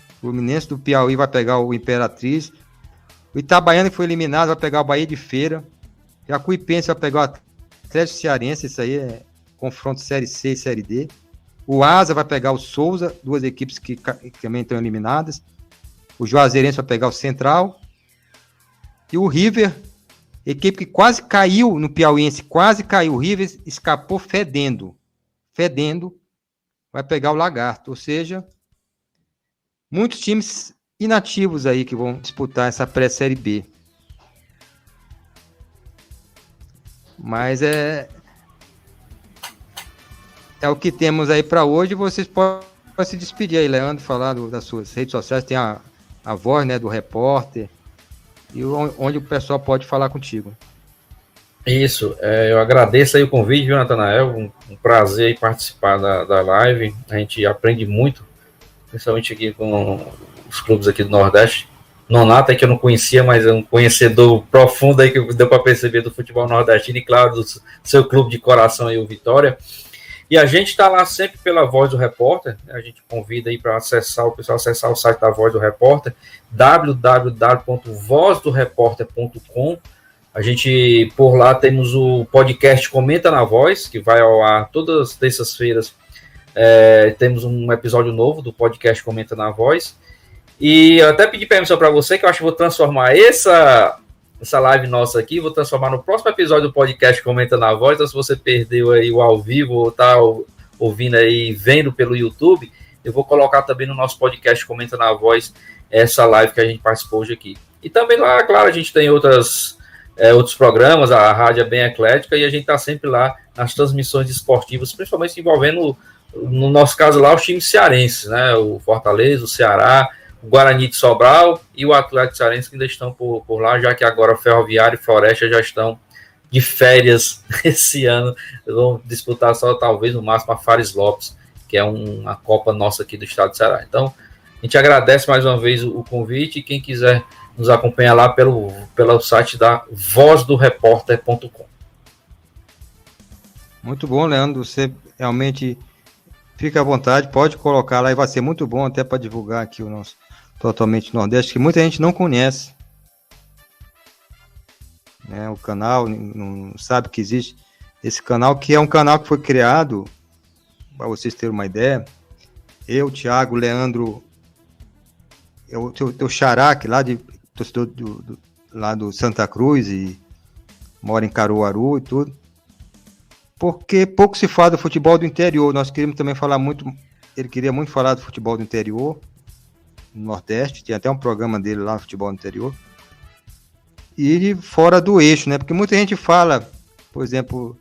O Fluminense do Piauí vai pegar o Imperatriz. O Itabaiana, que foi eliminado, vai pegar o Bahia de Feira. Jacuipense vai pegar o Atlético Cearense. Isso aí é confronto Série C e Série D. O Asa vai pegar o Souza, duas equipes que também estão eliminadas. O Juazeirense vai pegar o Central. E o River, equipe que quase caiu no Piauiense, quase caiu. O River escapou fedendo, vai pegar o Lagarto. Ou seja, muitos times inativos aí que vão disputar essa pré-série B. Mas é o que temos aí para hoje. Vocês podem se despedir aí, Leandro, falar das suas redes sociais. Tem a voz, né, do repórter, e onde o pessoal pode falar contigo. Isso, eu agradeço aí o convite, viu, Natanael? Um prazer aí participar da live. A gente aprende muito, principalmente aqui com os clubes aqui do Nordeste. Nonato é que eu não conhecia, mas é um conhecedor profundo aí que deu para perceber do futebol nordestino e, claro, do seu clube de coração aí, o Vitória. E a gente está lá sempre pela Voz do Repórter. A gente convida aí para o pessoal acessar o site da Voz do Repórter, www.vozdoreporter.com. A gente, por lá, temos o podcast Comenta na Voz, que vai ao ar todas as terças-feiras. Temos um episódio novo do podcast Comenta na Voz. E eu até pedi permissão para você, que eu acho que vou transformar essa live nossa aqui, vou transformar no próximo episódio do podcast Comenta na Voz. Então, se você perdeu aí o ao vivo ou está ouvindo aí, vendo pelo YouTube, eu vou colocar também no nosso podcast Comenta na Voz essa live que a gente participou hoje aqui. E também lá, claro, a gente tem outros programas, a rádio é bem eclética, e a gente está sempre lá nas transmissões esportivas, principalmente envolvendo, no nosso caso lá, os times cearenses, né? O Fortaleza, o Ceará, o Guarani de Sobral e o Atlético Cearense, que ainda estão por lá, já que agora o Ferroviário e Floresta já estão de férias esse ano. Vão disputar só, talvez, no máximo, a Fares Lopes, que é uma Copa nossa aqui do estado de Ceará. Então, a gente agradece mais uma vez o convite, e quem quiser nos acompanhar lá pelo site da vozdoreporter.com. Muito bom, Leandro. Você realmente fica à vontade, pode colocar lá, e vai ser muito bom até para divulgar aqui o nosso Totalmente Nordeste, que muita gente não conhece, né? O canal, não sabe que existe esse canal, que é um canal que foi criado, para vocês terem uma ideia, eu, Thiago, Leandro, o teu xará, que lá de torcedor lá do Santa Cruz e mora em Caruaru e tudo, porque pouco se fala do futebol do interior. Nós queríamos também falar muito, ele queria muito falar do futebol do interior, no Nordeste, tinha até um programa dele lá, futebol do interior, e fora do eixo, né? Porque muita gente fala, por exemplo,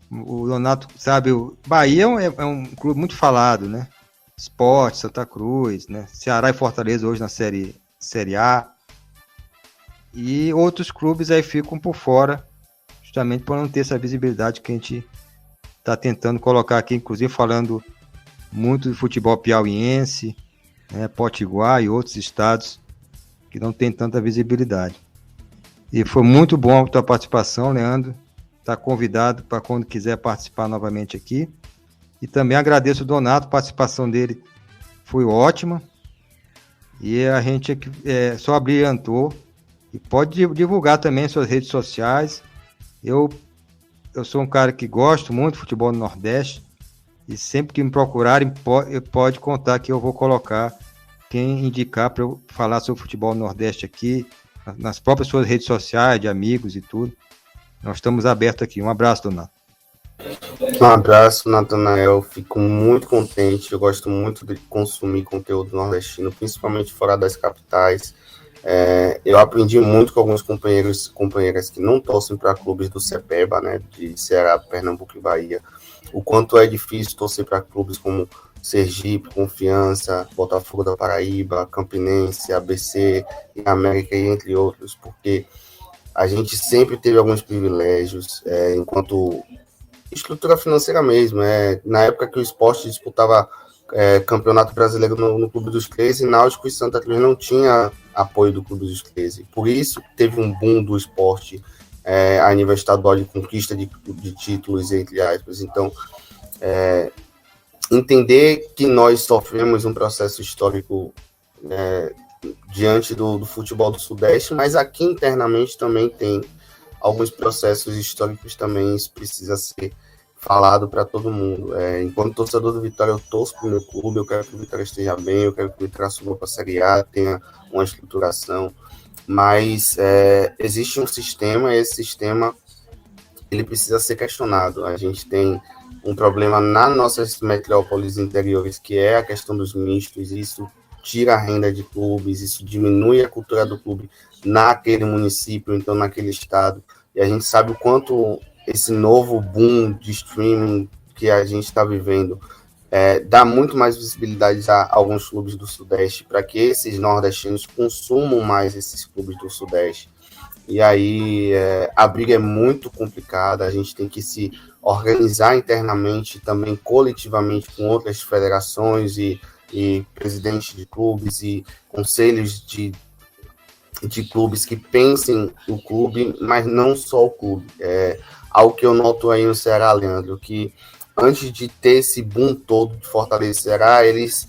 o Donato sabe, o Bahia é um clube muito falado, né? Sport, Santa Cruz, né? Ceará e Fortaleza hoje na série A, e outros clubes aí ficam por fora, justamente por não ter essa visibilidade que a gente está tentando colocar aqui, inclusive falando muito do futebol piauiense, né, Potiguar e outros estados que não tem tanta visibilidade. E foi muito bom a tua participação, Leandro. Está convidado para quando quiser participar novamente aqui. E também agradeço o Donato, a participação dele foi ótima. E a gente só brilhantou. E pode divulgar também suas redes sociais. Eu sou um cara que gosto muito do futebol no Nordeste. E sempre que me procurarem, pode contar que eu vou colocar quem indicar para eu falar sobre futebol no Nordeste aqui, nas próprias suas redes sociais, de amigos e tudo. Nós estamos abertos aqui. Um abraço, Donato. Um abraço, Natanael. Fico muito contente. Eu gosto muito de consumir conteúdo nordestino, principalmente fora das capitais. Eu aprendi muito com alguns companheiros e companheiras que não torcem para clubes do CEPEBA, né, de Ceará, Pernambuco e Bahia. O quanto é difícil torcer para clubes como Sergipe, Confiança, Botafogo da Paraíba, Campinense, ABC, América e entre outros, porque a gente sempre teve alguns privilégios enquanto estrutura financeira mesmo. Na época que o esporte disputava campeonato brasileiro no Clube dos 13, Náutico e Santa Cruz não tinha apoio do Clube dos 13. Por isso teve um boom do esporte a nível estadual de conquista de títulos, entre aspas. Então, entender que nós sofremos um processo histórico diante do futebol do Sudeste, mas aqui internamente também tem alguns processos históricos também, isso precisa ser falado para todo mundo. Enquanto torcedor do Vitória, eu torço para o meu clube, eu quero que o Vitória esteja bem, eu quero que o Vitória suba para a Série A, tenha uma estruturação, mas existe um sistema, e esse sistema ele precisa ser questionado. A gente tem um problema nas nossas metrópoles interiores, que é a questão dos mistos, isso tira a renda de clubes, isso diminui a cultura do clube naquele município, então naquele estado, e a gente sabe o quanto esse novo boom de streaming que a gente está vivendo dá muito mais visibilidade a alguns clubes do Sudeste, para que esses nordestinos consumam mais esses clubes do Sudeste. E aí a briga é muito complicada, a gente tem que se organizar internamente, também coletivamente com outras federações e presidentes de clubes e conselhos de clubes que pensem o clube, mas não só o clube. Algo que eu noto aí no Ceará, Leandro, que antes de ter esse boom todo de Fortaleza e Ceará, eles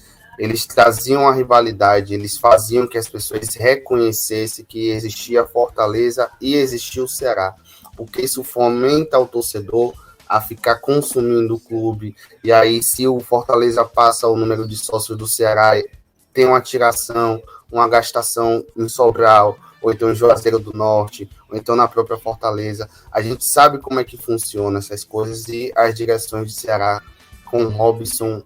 traziam a rivalidade, eles faziam que as pessoas reconhecessem que existia Fortaleza e existia o Ceará, porque isso fomenta o torcedor a ficar consumindo o clube, e aí se o Fortaleza passa o número de sócios do Ceará, tem uma tiração, uma gastação em Sobral, ou então em Juazeiro do Norte, ou então na própria Fortaleza. A gente sabe como é que funciona essas coisas, e as direções de Ceará com Robinson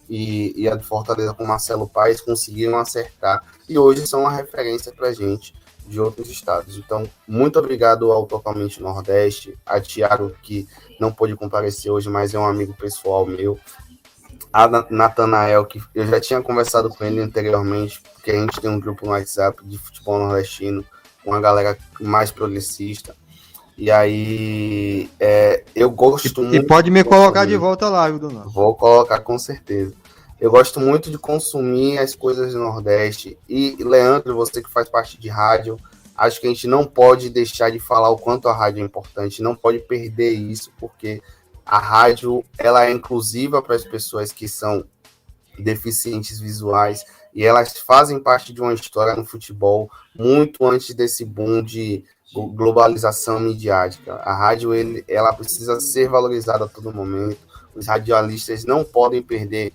e a de Fortaleza com Marcelo Paes conseguiram acertar, e hoje são uma referência para a gente de outros estados. Então, muito obrigado ao Totalmente Nordeste, a Thiago, que não pôde comparecer hoje, mas é um amigo pessoal meu, a Natanael, que eu já tinha conversado com ele anteriormente, porque a gente tem um grupo no WhatsApp de futebol nordestino, com a galera mais progressista, e aí eu gosto muito... E pode me colocar de volta lá, viu, Donato? Vou colocar, com certeza. Eu gosto muito de consumir as coisas do Nordeste. E, Leandro, você que faz parte de rádio, acho que a gente não pode deixar de falar o quanto a rádio é importante, não pode perder isso, porque a rádio ela é inclusiva para as pessoas que são deficientes visuais, e elas fazem parte de uma história no futebol muito antes desse boom de globalização midiática. A rádio ela precisa ser valorizada a todo momento. Os radialistas não podem perder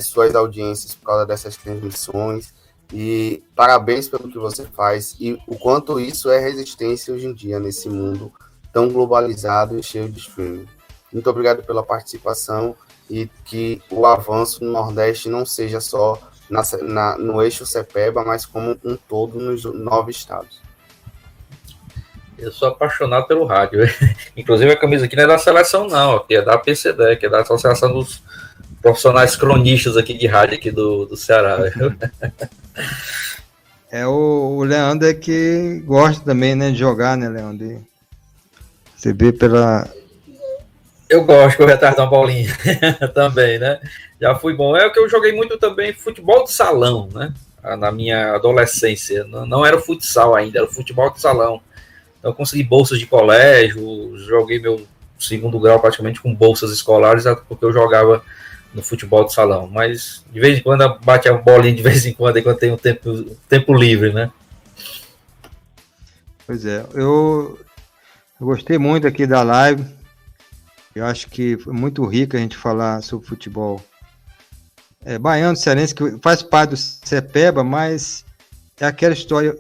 suas audiências por causa dessas transmissões, e parabéns pelo que você faz e o quanto isso é resistência hoje em dia nesse mundo tão globalizado e cheio de streaming. Muito obrigado pela participação, e que o avanço no Nordeste não seja só no eixo CEPEBA, mas como um todo nos 9 estados. Eu sou apaixonado pelo rádio. Inclusive a camisa aqui não é da seleção não, aqui é da PCD, que é da Associação dos Profissionais Cronistas aqui de rádio aqui do Ceará. O Leandro é que gosta também, né, de jogar, né, Leandro? Você vê pela... Eu gosto que eu retardo uma bolinha também, né? Já fui bom. É o que eu joguei muito também, futebol de salão, né? Na minha adolescência. Não era futsal ainda, era futebol de salão. Então, eu consegui bolsas de colégio, joguei meu segundo grau praticamente com bolsas escolares, porque eu jogava no futebol de salão. Mas, de vez em quando, eu bate a bolinha de vez em quando, aí quando tem um tempo livre, né? Pois é, eu gostei muito aqui da live. Eu acho que foi muito rico a gente falar sobre futebol baiano, cearense, que faz parte do CEPEBA, mas é aquela história...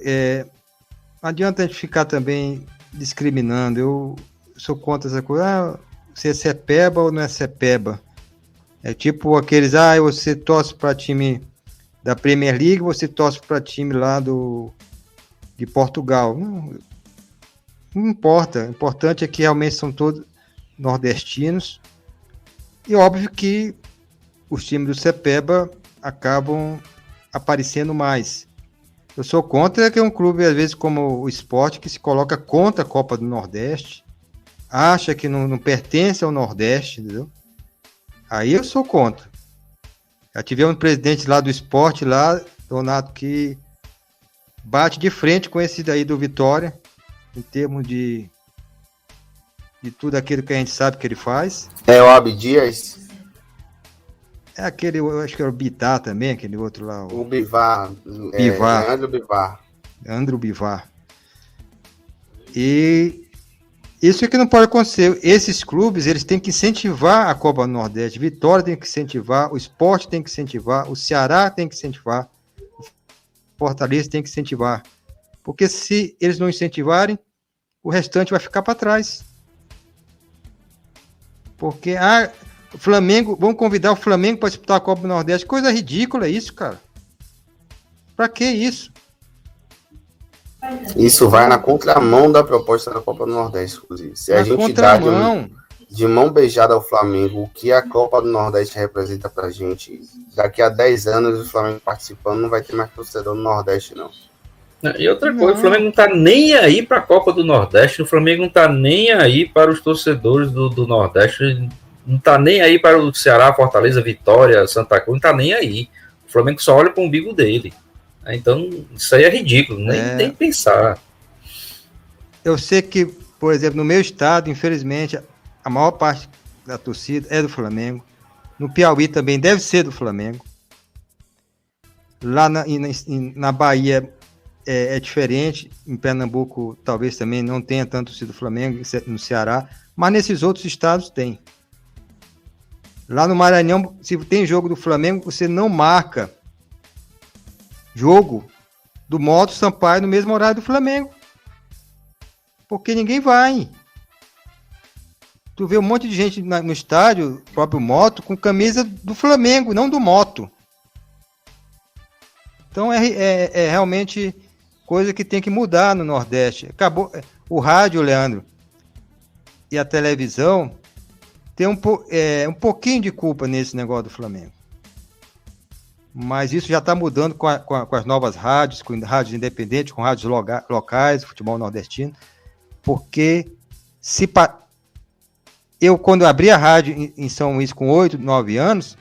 Não adianta a gente ficar também discriminando. Eu sou contra essa coisa. você é Cepeba ou não é Cepeba. É tipo aqueles, você torce para time da Premier League, você torce para time lá de Portugal. Não importa. O importante é que realmente são todos nordestinos. E óbvio que os times do Cepeba acabam aparecendo mais. Eu sou contra que é um clube, às vezes, como o Sport, que se coloca contra a Copa do Nordeste, acha que não pertence ao Nordeste, entendeu? Aí eu sou contra. Já tivemos um presidente lá do Sport, lá, Donato, que bate de frente com esse daí do Vitória, em termos de tudo aquilo que a gente sabe que ele faz. É o Abdias? É aquele, eu acho que era o Bittar também, aquele outro lá. O Bivar. Bivar. Leandro Bivar. Leandro Bivar. E isso é que não pode acontecer. Esses clubes, eles têm que incentivar a Copa do Nordeste. Vitória tem que incentivar, o Sport tem que incentivar, o Ceará tem que incentivar, o Fortaleza tem que incentivar. Porque se eles não incentivarem, o restante vai ficar para trás. Porque, o Flamengo, vamos convidar o Flamengo para disputar a Copa do Nordeste. Coisa ridícula isso, cara. Pra que isso? Isso vai na contramão da proposta da Copa do Nordeste, inclusive. Se a gente dá de mão beijada ao Flamengo, o que a Copa do Nordeste representa pra gente, daqui a 10 anos o Flamengo participando, não vai ter mais torcedor no Nordeste, não. E outra coisa, o Flamengo não tá nem aí pra Copa do Nordeste, o Flamengo não tá nem aí para os torcedores do Nordeste, não tá nem aí para o Ceará, Fortaleza, Vitória, Santa Cruz, não tá nem aí. O Flamengo só olha para o umbigo dele. Então, isso aí é ridículo, nem pensar. Eu sei que, por exemplo, no meu estado, infelizmente, a maior parte da torcida é do Flamengo. No Piauí também deve ser do Flamengo. Lá na Bahia é diferente. Em Pernambuco, talvez também não tenha tanto torcida do Flamengo, no Ceará. Mas nesses outros estados tem. Lá no Maranhão, se tem jogo do Flamengo, você não marca jogo do Moto Sampaio no mesmo horário do Flamengo. Porque ninguém vai. Tu vê um monte de gente no estádio, próprio Moto, com camisa do Flamengo, não do Moto. Então é realmente coisa que tem que mudar no Nordeste. Acabou. O rádio, Leandro, e a televisão tem um pouquinho de culpa nesse negócio do Flamengo. Mas isso já está mudando com as novas rádios, com rádios independentes, com rádios locais, futebol nordestino. Porque quando eu abri a rádio em São Luís com 8, 9 anos,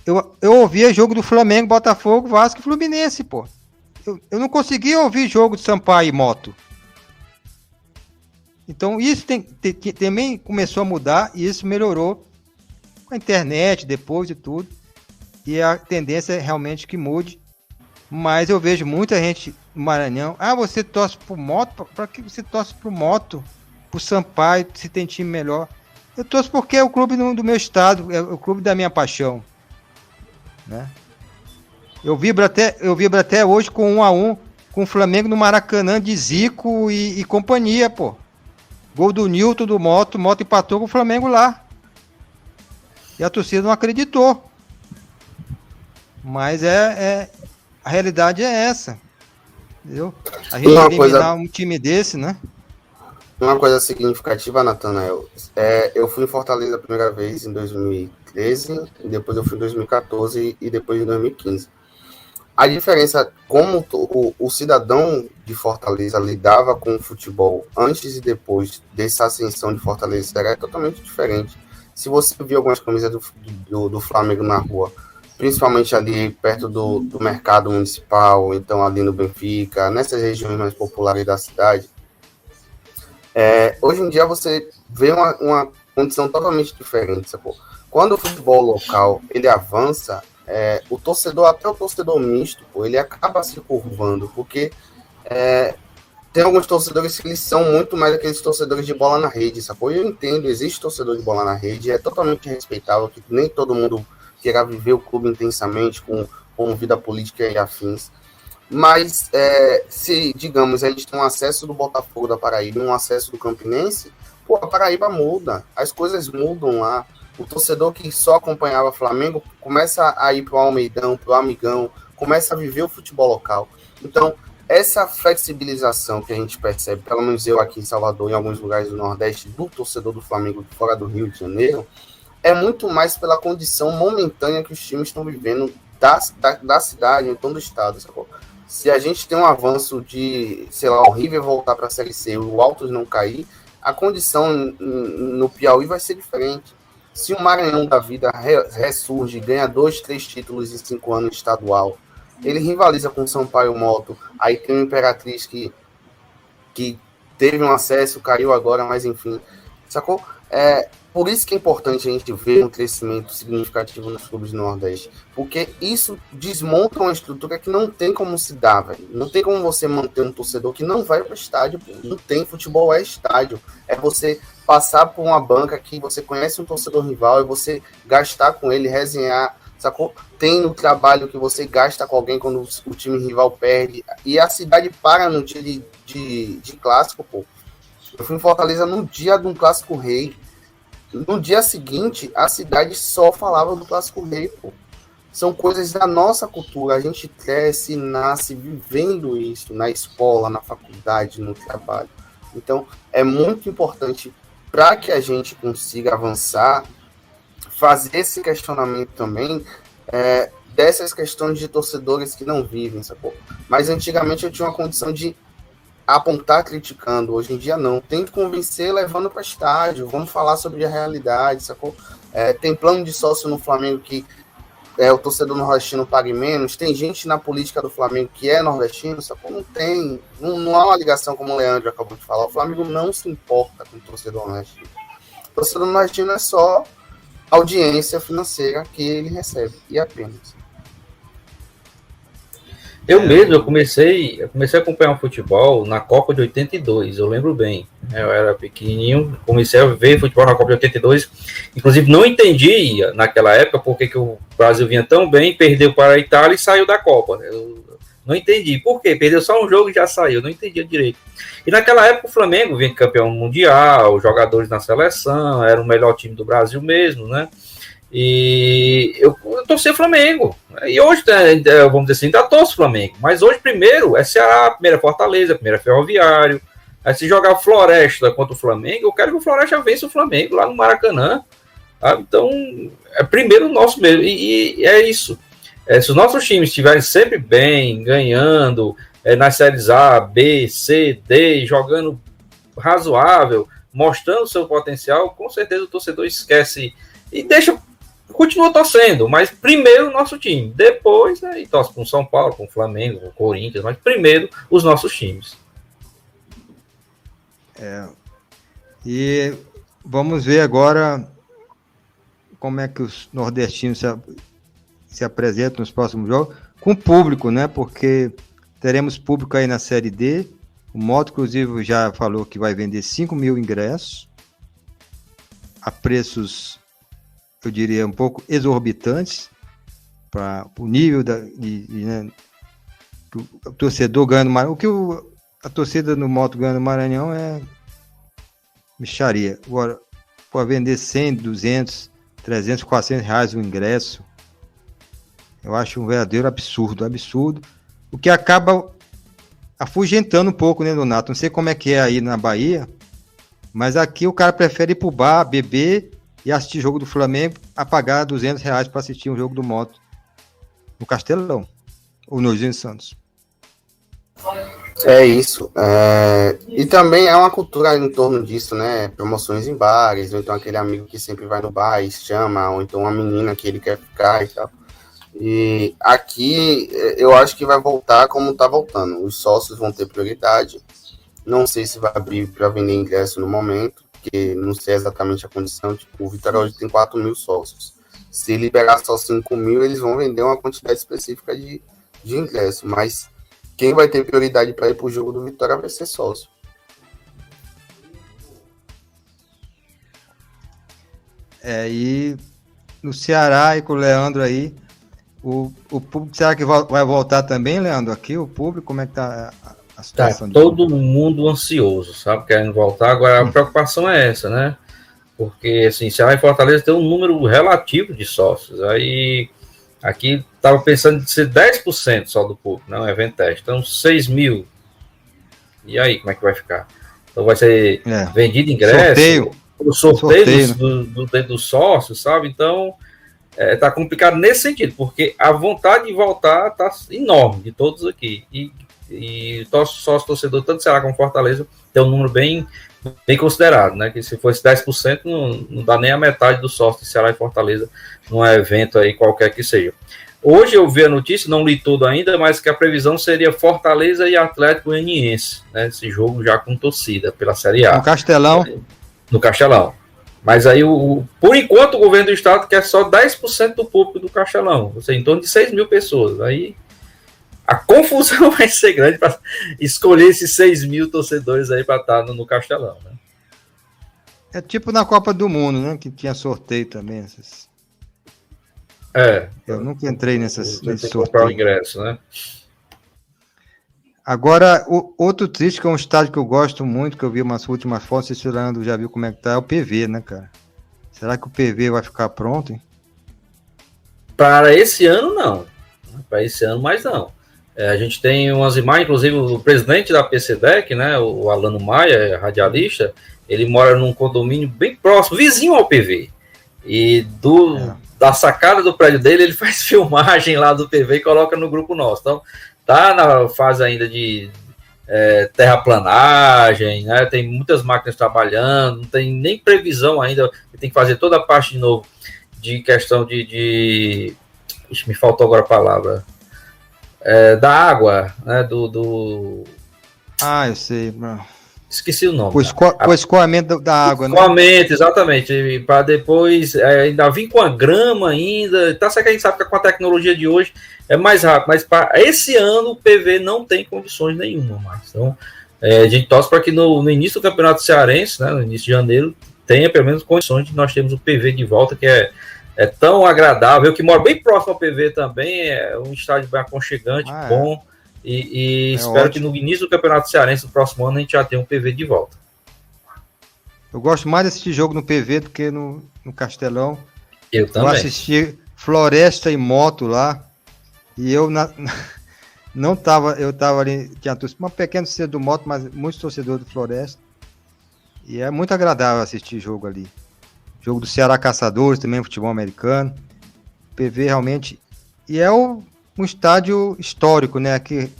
eu ouvia jogo do Flamengo, Botafogo, Vasco e Fluminense, pô. Eu não conseguia ouvir jogo de Sampaio e Moto. Então isso também começou a mudar e isso melhorou com a internet, depois de tudo. E a tendência é realmente que mude. Mas eu vejo muita gente no Maranhão. Você torce pro Moto? Para que você torce pro Moto? Pro Sampaio, se tem time melhor? Eu torço porque é o clube do meu estado, é o clube da minha paixão. Né? Eu vibro até hoje com 1-1 com o Flamengo no Maracanã de Zico e companhia, pô. Gol do Nilton do Moto empatou com o Flamengo lá. E a torcida não acreditou. Mas a realidade é essa. Entendeu? A gente eliminar um time desse, né? Uma coisa significativa, Natanael, eu fui em Fortaleza a primeira vez em 2013, e depois eu fui em 2014 e depois em 2015. A diferença, como o cidadão de Fortaleza lidava com o futebol antes e depois dessa ascensão de Fortaleza, era totalmente diferente. Se você viu algumas camisas do Flamengo na rua, principalmente ali perto do mercado municipal, então ali no Benfica, nessas regiões mais populares da cidade, hoje em dia você vê uma condição totalmente diferente, sacou? Quando o futebol local ele avança, o torcedor, até o torcedor misto, ele acaba se curvando, porque tem alguns torcedores que eles são muito mais aqueles torcedores de bola na rede, sacou? Eu entendo, existe torcedor de bola na rede, é totalmente respeitável, que nem todo mundo queira viver o clube intensamente, com vida política e afins. Mas, se, digamos, a gente tem um acesso do Botafogo da Paraíba e um acesso do Campinense, Pô, a Paraíba muda, as coisas mudam lá. O torcedor que só acompanhava Flamengo começa a ir pro Almeidão, pro Amigão, começa a viver o futebol local. Então, essa flexibilização que a gente percebe, pelo menos eu aqui em Salvador, em alguns lugares do Nordeste, do torcedor do Flamengo fora do Rio de Janeiro, é muito mais pela condição momentânea que os times estão vivendo da cidade, então do estado. Sacou? Se a gente tem um avanço de, sei lá, o River voltar para a Série C e o Altos não cair, a condição no Piauí vai ser diferente. Se o Maranhão da vida ressurge, ganha 2, 3 títulos em 5 anos estadual, ele rivaliza com o Sampaio Moto, aí tem o Imperatriz que teve um acesso, caiu agora, mas enfim, sacou? Por isso que é importante a gente ver um crescimento significativo nos clubes do Nordeste, porque isso desmonta uma estrutura que não tem como se dar, velho. Não tem como você manter um torcedor que não vai para o estádio, não tem, futebol é estádio, é você passar por uma banca que você conhece um torcedor rival e você gastar com ele, resenhar, sacou? Tem o trabalho que você gasta com alguém quando o time rival perde, e a cidade para no dia de clássico, pô. Eu fui em Fortaleza no dia de um clássico rei. No dia seguinte, a cidade só falava do clássico rei, pô. São coisas da nossa cultura. A gente cresce, nasce vivendo isso na escola, na faculdade, no trabalho. Então, é muito importante para que a gente consiga avançar, fazer esse questionamento também dessas questões de torcedores que não vivem, sacou? Mas antigamente eu tinha uma condição de apontar criticando, hoje em dia não. Tem que convencer levando para estádio, vamos falar sobre a realidade, sacou? Tem plano de sócio no Flamengo que o torcedor nordestino pague menos, tem gente na política do Flamengo que é nordestino, sacou? Não tem, não há uma ligação como o Leandro acabou de falar, o Flamengo não se importa com o torcedor nordestino. O torcedor nordestino é só audiência financeira que ele recebe, e apenas. Eu comecei a acompanhar o futebol na Copa de 82, eu lembro bem. Eu era pequenininho, comecei a ver futebol na Copa de 82. Inclusive, não entendi naquela época porque que o Brasil vinha tão bem, perdeu para a Itália e saiu da Copa. Eu não entendi. Por quê? Perdeu só um jogo e já saiu, não entendia direito. E naquela época o Flamengo vinha campeão mundial, jogadores na seleção, era o melhor time do Brasil mesmo, né? E eu torci Flamengo. E hoje, vamos dizer assim, ainda torço Flamengo. Mas hoje, primeiro, é Ceará, primeiro é Fortaleza, primeiro é Ferroviário. Aí se jogar Floresta contra o Flamengo, eu quero que o Floresta vença o Flamengo lá no Maracanã. Tá? Então, é primeiro o nosso mesmo. E é isso. Se os nossos times estiverem sempre bem, ganhando, nas séries A, B, C, D, jogando razoável, mostrando o seu potencial, com certeza o torcedor esquece e continua torcendo, mas primeiro o nosso time, depois e torce com o São Paulo, com o Flamengo, com o Corinthians, mas primeiro os nossos times. E vamos ver agora como é que os nordestinos se apresentam nos próximos jogos, com o público, né? Porque teremos público aí na Série D. O Moto, inclusive, já falou que vai vender 5 mil ingressos a preços, eu diria, um pouco exorbitantes para o nível né, o torcedor ganha no Maranhão. O que a torcida no Moto ganha no Maranhão é mixaria. Agora, pode vender 100, 200, 300, 400 reais o ingresso. Eu acho um verdadeiro absurdo. O que acaba afugentando um pouco, né, Donato? Não sei como é que é aí na Bahia, mas aqui o cara prefere ir pro bar, beber e assistir jogo do Flamengo a pagar 200 reais para assistir um jogo do Moto no Castelão ou no Júnior Santos. É isso. E também é uma cultura em torno disso, né? Promoções em bares, ou então aquele amigo que sempre vai no bar e chama, ou então uma menina que ele quer ficar e tal. E aqui eu acho que vai voltar como está voltando. Os sócios vão ter prioridade. Não sei se vai abrir para vender ingresso no momento, porque não sei exatamente a condição. Tipo, o Vitória hoje tem 4 mil sócios. Se liberar só 5 mil, eles vão vender uma quantidade específica de ingresso. Mas quem vai ter prioridade para ir para o jogo do Vitória vai ser sócio. E no Ceará e com o Leandro aí, o público, será que vai voltar também, Leandro, aqui? O público, como é que tá a Tá situação de todo mundo ansioso, sabe? Querendo voltar. Agora, a preocupação é essa, né? Porque, assim, Ceará e Fortaleza tem um número relativo de sócios. Aí, aqui, estava pensando em ser 10% só do público, não é um evento teste. Então, 6 mil. E aí, como é que vai ficar? Então, vai ser vendido ingresso, sorteio. o sorteio Né? dos sócios, sabe? Então, tá complicado nesse sentido, porque a vontade de voltar tá enorme de todos aqui. E sócio torcedor, tanto Ceará como Fortaleza, tem um número bem considerado, né? Que se fosse 10%, não dá nem a metade do sócio de Ceará e Fortaleza num evento aí qualquer que seja. Hoje eu vi a notícia, não li tudo ainda, mas que a previsão seria Fortaleza e Atlético Goianiense, né? Esse jogo já com torcida pela Série A. No Castelão. No Castelão. Mas aí, por enquanto, o governo do estado quer só 10% do público do Castelão, ou seja, em torno de 6 mil pessoas. Aí a confusão vai ser grande para escolher esses 6 mil torcedores aí para estar no Castelão, né? É tipo na Copa do Mundo, né? Que tinha sorteio também. Eu nunca entrei nesse sorteio. Comprar o ingresso, né? Agora, outro triste, que é um estádio que eu gosto muito, que eu vi umas últimas fotos, esse Leandro já viu como é que tá, é o PV, né, cara? Será que o PV vai ficar pronto, hein? Para esse ano, não. Para esse ano, mais não. A gente tem umas imagens, inclusive o presidente da PCDEC, né, o Alano Maia, radialista, ele mora num condomínio bem próximo, vizinho ao PV. E da sacada do prédio dele, ele faz filmagem lá do PV e coloca no grupo nosso. Então, tá na fase ainda de terraplanagem, né? Tem muitas máquinas trabalhando, não tem nem previsão ainda, tem que fazer toda a parte de novo de questão de me faltou agora a palavra, da água, né? Eu sei, mano. Esqueci o nome. O escoamento da água, né? Escoamento, exatamente. Para depois ainda vir com a grama ainda. Tá certo que a gente sabe que com a tecnologia de hoje é mais rápido, mas para esse ano o PV não tem condições nenhuma mais. Então, a gente torce para que no início do Campeonato Cearense, né, no início de janeiro, tenha pelo menos condições de nós termos o PV de volta, que é tão agradável. Eu que moro bem próximo ao PV também, é um estádio bem aconchegante, bom. E espero que no início do Campeonato Cearense, no próximo ano, a gente já tenha um PV de volta. Eu gosto mais de assistir jogo no PV do que no Castelão. Eu também. Eu assisti Floresta e Moto lá. E eu não tava, eu tava ali, tinha uma pequena torcida do Moto, mas muitos torcedores do Floresta. E é muito agradável assistir jogo ali. Jogo do Ceará Caçadores, também futebol americano. PV realmente. E é um estádio histórico, né? Que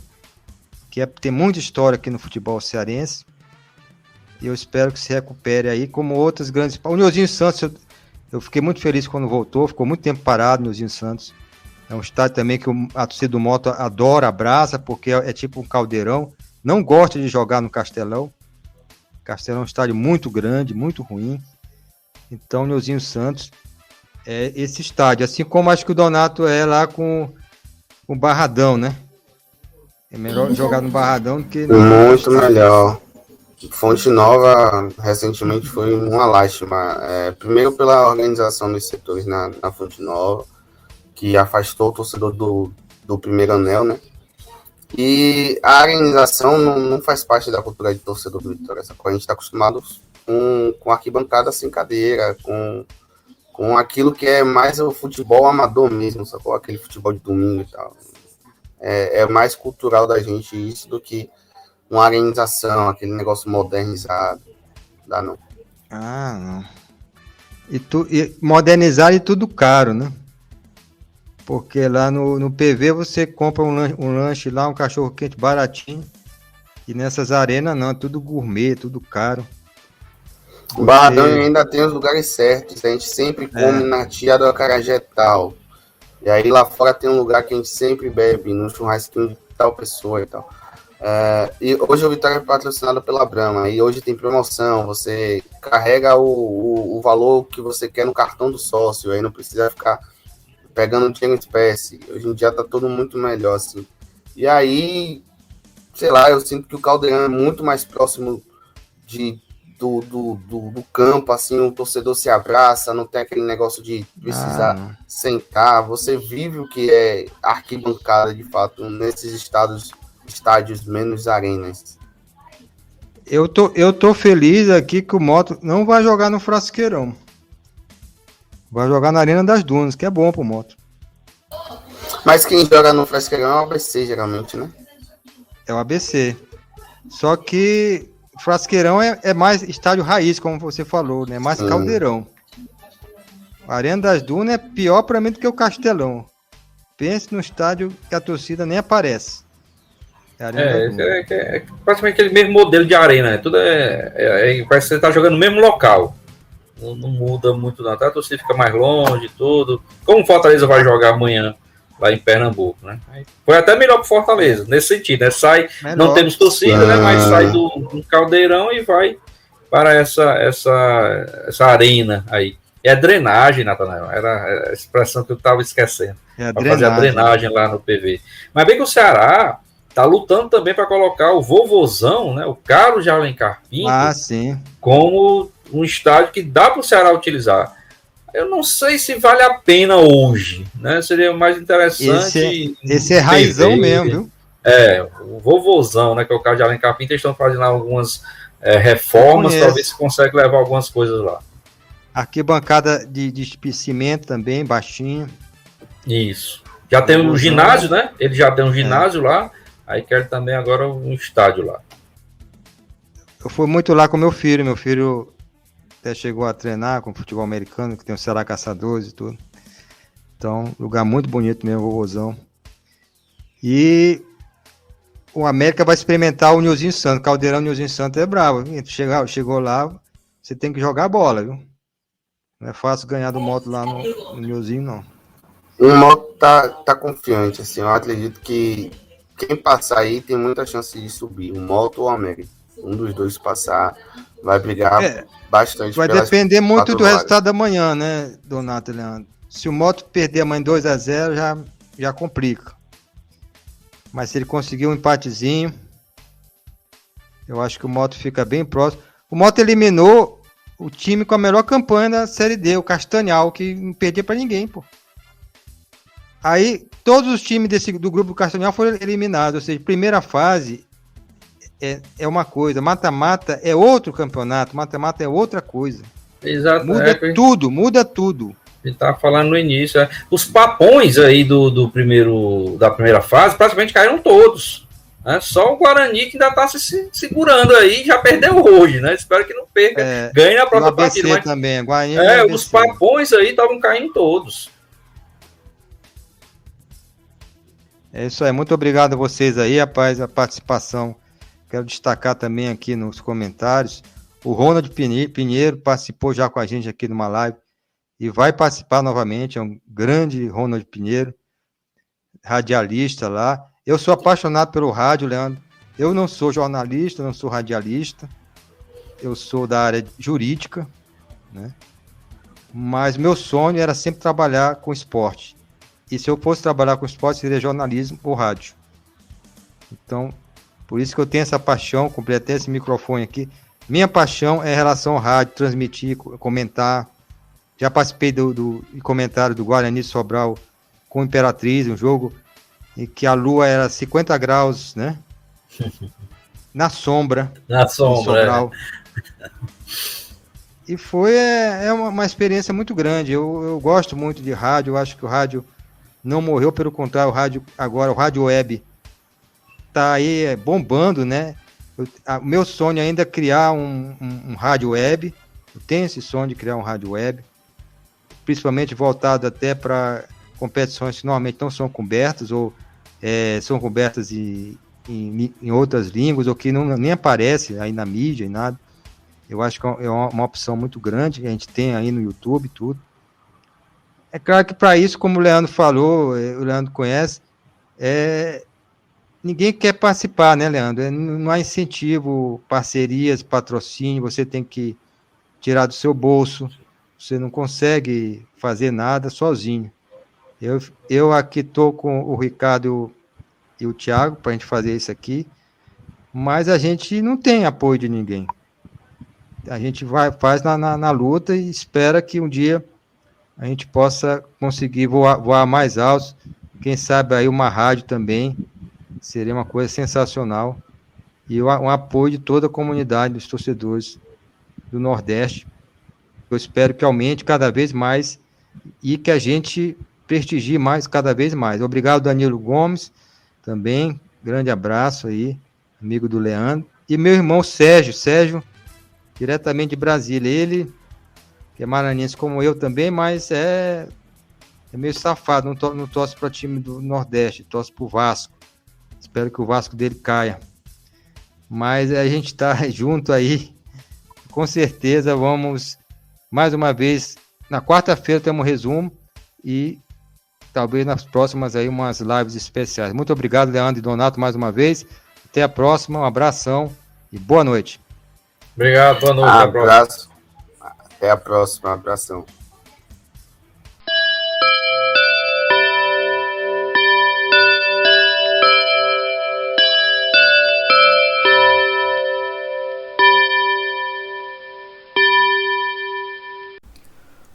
tem muita história aqui no futebol cearense. E eu espero que se recupere aí, como outras grandes. O Nilzinho Santos, eu fiquei muito feliz quando voltou, ficou muito tempo parado, Nilzinho Santos. É um estádio também que a torcida do Moto adora, abraça, porque é tipo um caldeirão. Não gosta de jogar no Castelão. Castelão é um estádio muito grande, muito ruim. Então, Nilzinho Santos é esse estádio. Assim como acho que o Donato é lá com o Barradão, né? É melhor jogar no Barradão do que... Muito melhor. Fonte Nova, recentemente, foi uma lástima. Primeiro pela organização dos setores na Fonte Nova, que afastou o torcedor do primeiro anel, né? E a organização não faz parte da cultura de torcedor do Vitória. A gente está acostumado com arquibancada sem cadeira, com aquilo que é mais o futebol amador mesmo, sacou? Aquele futebol de domingo e tal. É mais cultural da gente isso do que uma organização, aquele negócio modernizado. Dá não. Não. E modernizar e tudo caro, né? Porque lá no PV você compra um lanche lá, um cachorro quente baratinho. E nessas arenas não, é tudo gourmet, tudo caro. O Barradão ainda tem os lugares certos. A gente sempre come na tia do acarajé tal. E aí lá fora tem um lugar que a gente sempre bebe, no churrasquinho de tal pessoa e tal. E hoje o Vitória é patrocinado pela Brahma. E hoje tem promoção. Você carrega o valor que você quer no cartão do sócio. Aí não precisa ficar pegando dinheiro em espécie. Hoje em dia tá tudo muito melhor, assim. E aí, sei lá, eu sinto que o Caldeirão é muito mais próximo do campo, assim, o torcedor se abraça, não tem aquele negócio de precisar sentar. Você vive o que é arquibancada, de fato, nesses estados estádios menos arenas. Eu tô feliz aqui que o Moto não vai jogar no Frasqueirão. Vai jogar na Arena das Dunas, que é bom pro Moto. Mas quem joga no Frasqueirão é o ABC, geralmente, né? É o ABC. Só que Frasqueirão é mais estádio raiz, como você falou, né? Mais caldeirão. A Arena das Dunas é pior pra mim do que o Castelão. Pense no estádio que a torcida nem aparece. É praticamente aquele mesmo modelo de arena, né? Tudo parece que você tá jogando no mesmo local. Não muda muito não, tá? A torcida fica mais longe, tudo. Como o Fortaleza vai jogar amanhã lá em Pernambuco, né? Foi até melhor pro Fortaleza, nesse sentido, né? Sai, melhor. Não temos torcida, né? Mas sai do caldeirão e vai para essa arena aí. É drenagem, Natanael. Era a expressão que eu estava esquecendo. Para fazer a drenagem lá no PV. Mas bem que o Ceará tá lutando também para colocar o Vovozão, né? O Carlos de Alencar Pinto, sim, como um estádio que dá para o Ceará utilizar. Eu não sei se vale a pena hoje, né? Seria mais interessante. Esse é raizão mesmo, viu? O Vovozão, né? Que é o Carlos de Alencar Pinto, eles estão fazendo algumas reformas para ver se consegue levar algumas coisas lá. Arquibancada de cimento também, baixinho. Isso. Já tem um ginásio, né? Ele já tem um ginásio lá. Aí quer também agora um estádio lá. Eu fui muito lá com meu filho. Meu filho até chegou a treinar com futebol americano, que tem o Ceará Caçadores e tudo. Então, lugar muito bonito mesmo, Vovozão. E o América vai experimentar o Nilzinho Santos. Caldeirão Nilzinho Santos é bravo. Chegou lá, você tem que jogar a bola, viu? Não é fácil ganhar do Moto lá no Nilzinho, não. O Moto tá confiante, assim. Eu acredito que quem passar aí tem muita chance de subir, o Moto ou o América. Um dos dois passar vai brigar bastante. Vai depender muito do resultado da manhã, né, Donato e Leandro? Se o Moto perder amanhã 2-0, já complica. Mas se ele conseguir um empatezinho, eu acho que o Moto fica bem próximo. O Moto eliminou o time com a melhor campanha da Série D, o Castanhal, que não perdia para ninguém, pô. Aí, todos os times do grupo do Castanhal foram eliminados. Ou seja, primeira fase é uma coisa. Mata-mata é outro campeonato. Mata-mata é outra coisa. Exato. Muda tudo. Ele estava falando no início. Os papões aí da primeira fase praticamente caíram todos. Né? Só o Guarani que ainda está se segurando aí. Já perdeu hoje, né? Espero que não perca. Ganhe na próxima partida. Mas, também. Guarani os papões aí estavam caindo todos. É isso aí, muito obrigado a vocês aí, rapaz, a participação. Quero destacar também aqui nos comentários, o Ronald Pinheiro participou já com a gente aqui numa live e vai participar novamente, é um grande Ronald Pinheiro, radialista lá. Eu sou apaixonado pelo rádio, Leandro. Eu não sou jornalista, não sou radialista, eu sou da área jurídica, né? Mas meu sonho era sempre trabalhar com esporte. E se eu fosse trabalhar com esporte, seria jornalismo ou rádio. Então, por isso que eu tenho essa paixão, comprei até esse microfone aqui. Minha paixão é em relação ao rádio, transmitir, comentar. Já participei do comentário do Guarani Sobral com Imperatriz, um jogo em que a lua era 50 graus, né? Na sombra. Na sombra, Sobral. E foi uma experiência muito grande. Eu gosto muito de rádio, eu acho que o rádio não morreu, pelo contrário, o rádio web tá aí bombando, né? O meu sonho ainda é criar um rádio web. Eu tenho esse sonho de criar um rádio web, principalmente voltado até para competições que normalmente não são cobertas ou são cobertas em outras línguas ou que nem aparece aí na mídia e nada. Eu acho que é uma opção muito grande que a gente tem aí no YouTube e tudo. É claro que para isso, como o Leandro falou, o Leandro conhece, ninguém quer participar, né, Leandro? Não há incentivo, parcerias, patrocínio, você tem que tirar do seu bolso, você não consegue fazer nada sozinho. Eu aqui estou com o Ricardo e o Thiago para a gente fazer isso aqui, mas a gente não tem apoio de ninguém. A gente faz na luta e espera que um dia a gente possa conseguir voar mais alto, quem sabe aí uma rádio também seria uma coisa sensacional. E um apoio de toda a comunidade dos torcedores do Nordeste. Eu espero que aumente cada vez mais e que a gente prestigie mais cada vez mais. Obrigado, Danilo Gomes, também. Grande abraço aí, amigo do Leandro. E meu irmão Sérgio, diretamente de Brasília. Ele, que é maranhense como eu também, mas é meio safado, não torce para o time do Nordeste, torce para o Vasco. Espero que o Vasco dele caia. Mas a gente está junto aí. Com certeza vamos, mais uma vez, na quarta-feira temos um resumo e talvez nas próximas aí umas lives especiais. Muito obrigado, Leandro e Donato, mais uma vez. Até a próxima, um abração e boa noite. Obrigado, boa noite. Abraço. Até a próxima, abração.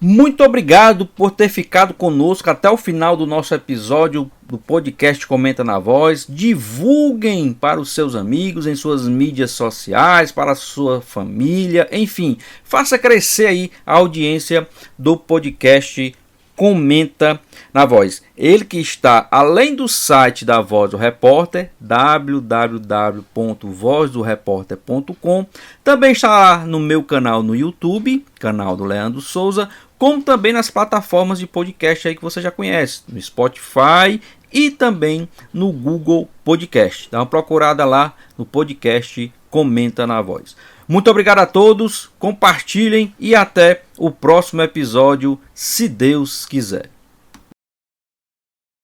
Muito obrigado por ter ficado conosco até o final do nosso episódio do podcast Comenta na Voz. Divulguem para os seus amigos em suas mídias sociais, para a sua família, enfim, faça crescer aí a audiência do podcast Comenta na Voz. Ele que está além do site da Voz do Repórter, www.vozdoreporter.com, também está lá no meu canal no YouTube, canal do Leandro Souza, como também nas plataformas de podcast aí que você já conhece, no Spotify e também no Google Podcast. Dá uma procurada lá no podcast Comenta na Voz. Muito obrigado a todos, compartilhem e até o próximo episódio, se Deus quiser.